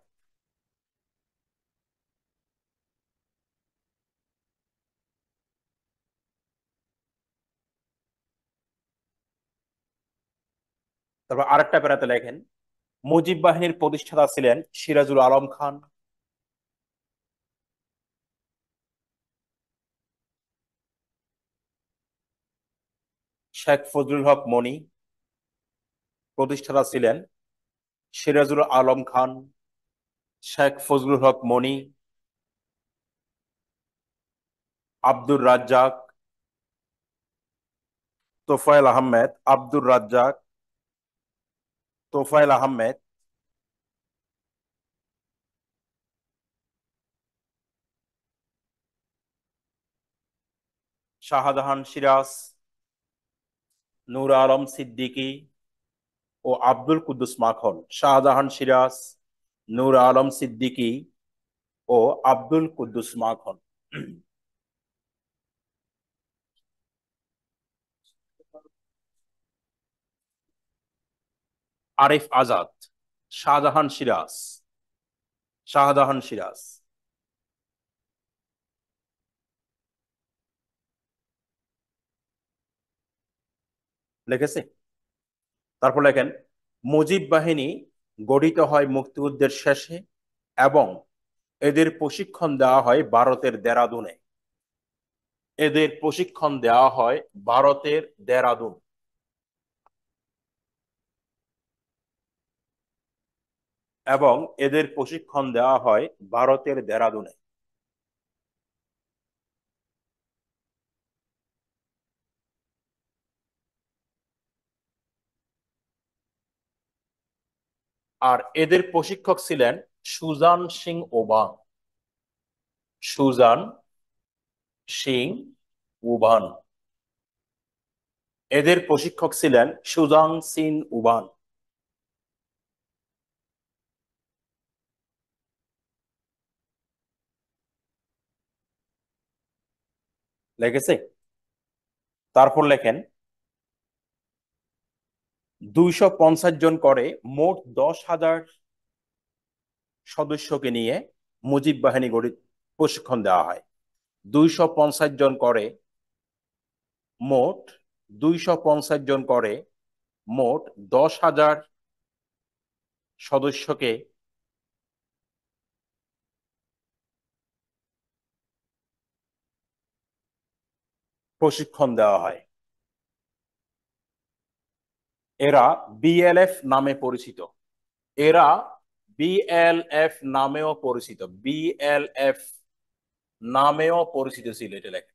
তারপর আরেকটা প্যারাতে লেখেন, মুজিব বাহিনীর প্রতিষ্ঠাতা ছিলেন সিরাজুল আলম খান, শেখ ফজলুল হক মনি। প্রতিষ্ঠাতা ছিলেন সিরাজুল আলম খান, শেখ ফজলুল হক মনি, আব্দুর রাজ্জাক, তোফায়েল আহমেদ, আব্দুর রাজ্জাক, তোফায়েল আহমেদ, শাহজাহান সিরাজ, নূর আলম সিদ্দিকী ও আব্দুল কুদ্দুস মাখন। শাহজাহান সিরাজ, নূর আলম সিদ্দিকী ও আব্দুল কুদ্দুস মাখন। আরিফ আজাদ, শাহজাহান সিরাজ, শাহজাহান সিরাজ। লিখেছে? তারপর লেখেন, মুজিব বাহিনী গঠিত হয় মুক্তিযুদ্ধের শেষে এবং এদের প্রশিক্ষণ দেওয়া হয় ভারতের দেরাদুনে। এদের প্রশিক্ষণ দেওয়া হয় ভারতের দেরাদুন এবং এদের প্রশিক্ষণ দেওয়া হয় ভারতের দেরাদুনে। আর এদের প্রশিক্ষক ছিলেন সুজান সিং ওবান। সুজান সিং উবান। এদের প্রশিক্ষক ছিলেন সুজান সিং উবান। লেগেছে? তারপর লেখেন, 250 জন করে মোট 10,000 সদস্যকে নিয়ে মুজিব বাহিনী গঠিত, প্রশিক্ষণ দেওয়া হয়। 250 জন করে মোট 250 জন করে মোট 10,000 সদস্যকে প্রশিক্ষণ দেওয়া হয়। এরা বিএলএফ নামে পরিচিত। এরা বিএলএফ নামেও পরিচিত। বিএলএফ নামেও পরিচিত ছিল, এটা লেখা।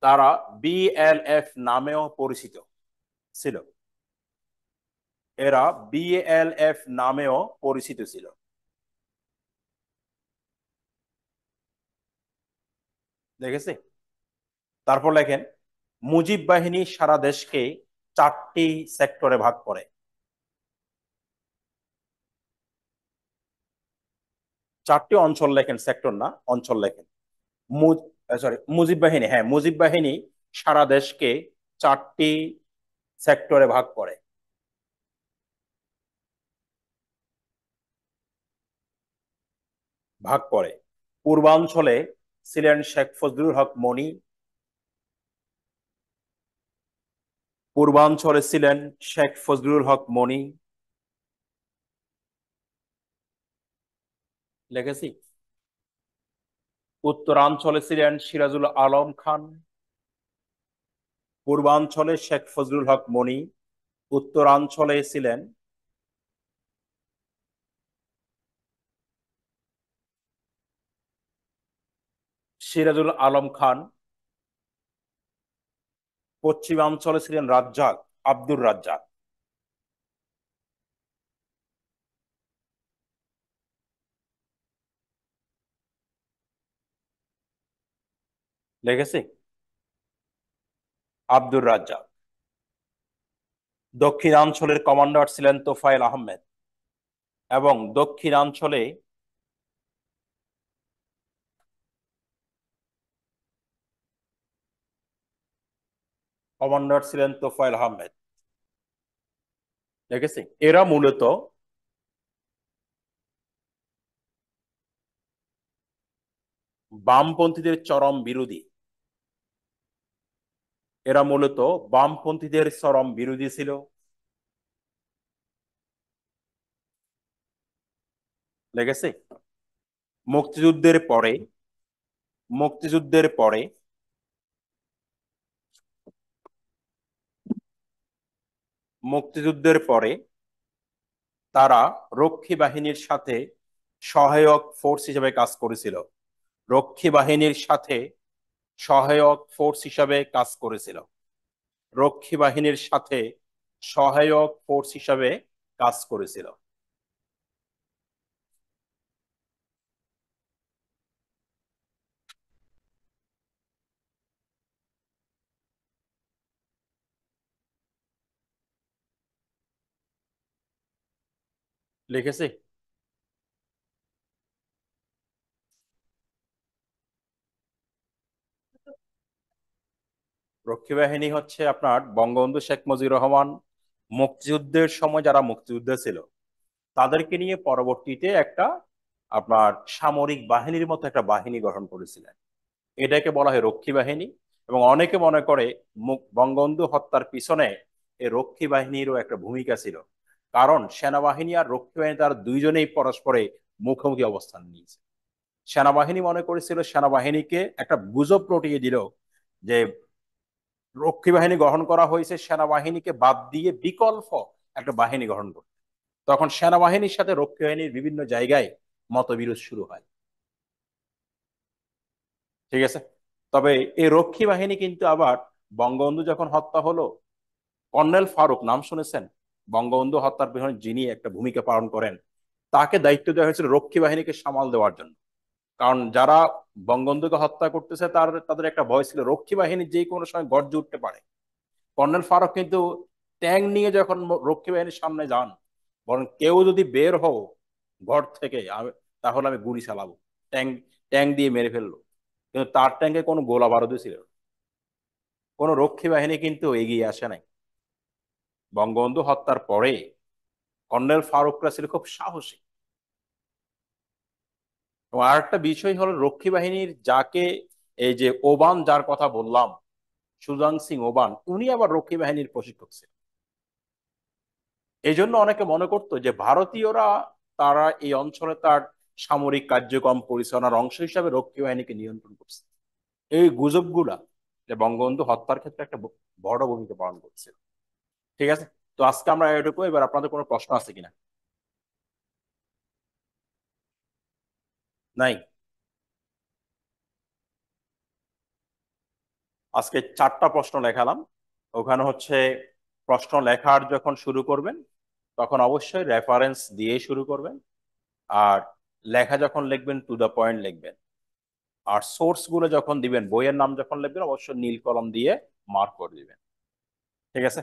তারা বিএলএফ নামেও পরিচিত ছিল। এরা বিএলএফ নামেও পরিচিত ছিল। দেখেছি? তারপর লেখেন, মুজিব বাহিনী সারা দেশকে 4টি সেক্টরে ভাগ করে। 4টি অঞ্চল লেখেন, সেক্টর না, অঞ্চল লেখেন। সরি, মুজিব বাহিনী, হ্যাঁ, মুজিব বাহিনী সারা দেশকে 4টি সেক্টরে ভাগ করে। ভাগ করে পূর্বাঞ্চলে ছিলেন শেখ ফজলুল হক মনি। পূর্বাঞ্চলে ছিলেন শেখ ফজলুল হক মনি। লিখেছি? উত্তরাঞ্চলে ছিলেন সিরাজুল আলম খান। পূর্বাঞ্চলে শেখ ফজলুল হক মনি, উত্তরাঞ্চলে ছিলেন সিরাজুল আলম খান। পশ্চিমাঞ্চলে ছিলেন রাজ্জাক, আব্দুর রাজ্জাক। লিখেছি। আব্দুর রাজ্জাক। দক্ষিণাঞ্চলের কমান্ডার ছিলেন তোফায়েল আহমেদ, এবং দক্ষিণাঞ্চলে কমান্ডার ছিলেন তোফায়েল আহমেদ। লিখেছি। এরা মূলত বামপন্থীদের চরম বিরোধী। এরা মূলত বামপন্থীদের চরম বিরোধী ছিল। লেগেছে। মুক্তিযুদ্ধের পরে মুক্তিযুদ্ধের পরে মুক্তিযুদ্ধের পরে তারা রক্ষী বাহিনীর সাথে সহায়ক ফোর্স হিসেবে কাজ করেছিল। রক্ষী বাহিনীর সাথে সহায়ক ফোর্স হিসাবে কাজ করেছিল। রক্ষী বাহিনীর সাথে সহায়ক ফোর্স হিসাবে কাজ করেছিল। লিখেছি। রক্ষী বাহিনী হচ্ছে আপনার বঙ্গবন্ধু শেখ মুজিবুর রহমান মুক্তিযুদ্ধের সময় যারা মুক্তিযুদ্ধে ছিল তাদেরকে নিয়ে পরবর্তীতে একটা আপনার সামরিক বাহিনীর মতো একটা বাহিনী গঠন করেছিলেন। এটাকে বলা হয় রক্ষী বাহিনী। এবং অনেকে মনে করে বঙ্গবন্ধু হত্যার পিছনে এই রক্ষী বাহিনীরও একটা ভূমিকা ছিল, কারণ সেনাবাহিনী আর রক্ষী বাহিনী তার দুইজনেই পরস্পরে মুখোমুখি অবস্থান নিয়েছে। সেনাবাহিনী মনে করেছিল, সেনাবাহিনীকে একটা গুজব রটিয়ে দিল যে রক্ষী বাহিনী গঠন করা হয়েছে সেনাবাহিনীকে বাদ দিয়ে বিকল্প একটা বাহিনী গঠন করতে। তখন সেনাবাহিনীর সাথে রক্ষী বাহিনীর বিভিন্ন জায়গায় মতবিরোধ শুরু হয়। ঠিক আছে। তবে এই রক্ষী বাহিনী কিন্তু আবার বঙ্গবন্ধু যখন হত্যা হলো, কর্নেল ফারুক নাম শুনেছেন? বঙ্গবন্ধু হত্যার পেছনে যিনি একটা ভূমিকা পালন করেন, তাকে দায়িত্ব দেওয়া হয়েছিল রক্ষী বাহিনীকে সামাল দেওয়ার জন্য। কারণ যারা বঙ্গবন্ধুকে হত্যা করতেছে তাদের একটা ভয় ছিল রক্ষী বাহিনী যে কোনো সময় গর্জে উঠতে পারে। কর্নেল ফারুক কিন্তু ট্যাঙ্ক নিয়ে যখন রক্ষী বাহিনীর সামনে যান, বরং কেউ যদি বের হও ঘর থেকে তাহলে আমি গুলি চালাবো, ট্যাঙ্ক ট্যাঙ্ক দিয়ে মেরে ফেললো। কিন্তু তার ট্যাঙ্কে কোনো গোলা বারুদও ছিল না। কোনো রক্ষী বাহিনী কিন্তু এগিয়ে আসে নাই। বঙ্গবন্ধু হত্যার পরে কর্নেল ফারুকরা ছিল খুব সাহসী। এবং আর একটা বিষয় হলো রক্ষী বাহিনীর যাকে, এই যে ওবান যার কথা বললাম, সুজান সিং ওবান, উনি আবার রক্ষী বাহিনীর প্রশিক্ষক ছিলেন। এই জন্য অনেকে মনে করতো যে ভারতীয়রা তারা এই অঞ্চলে তার সামরিক কার্যক্রম পরিচালনার অংশ হিসাবে রক্ষী বাহিনীকে নিয়ন্ত্রণ করছে। এই গুজবগুলা যে বঙ্গবন্ধু হত্যার ক্ষেত্রে একটা বড় ভূমিকা পালন করছে। ঠিক আছে। তো আজকে আমরা এটুকু। এবার আপনাদের কোনো প্রশ্ন আছে কিনা? নাই। আজকে 4টা প্রশ্ন লেখালাম। ওখানে হচ্ছে প্রশ্ন লেখার যখন শুরু করবেন তখন অবশ্যই রেফারেন্স দিয়ে শুরু করবেন। আর লেখা যখন লিখবেন টু দ্য পয়েন্ট লিখবেন। আর সোর্স গুলো যখন দিবেন, বইয়ের নাম যখন লিখবেন, অবশ্যই নীল কলম দিয়ে মার্ক করে দিবেন। ঠিক আছে।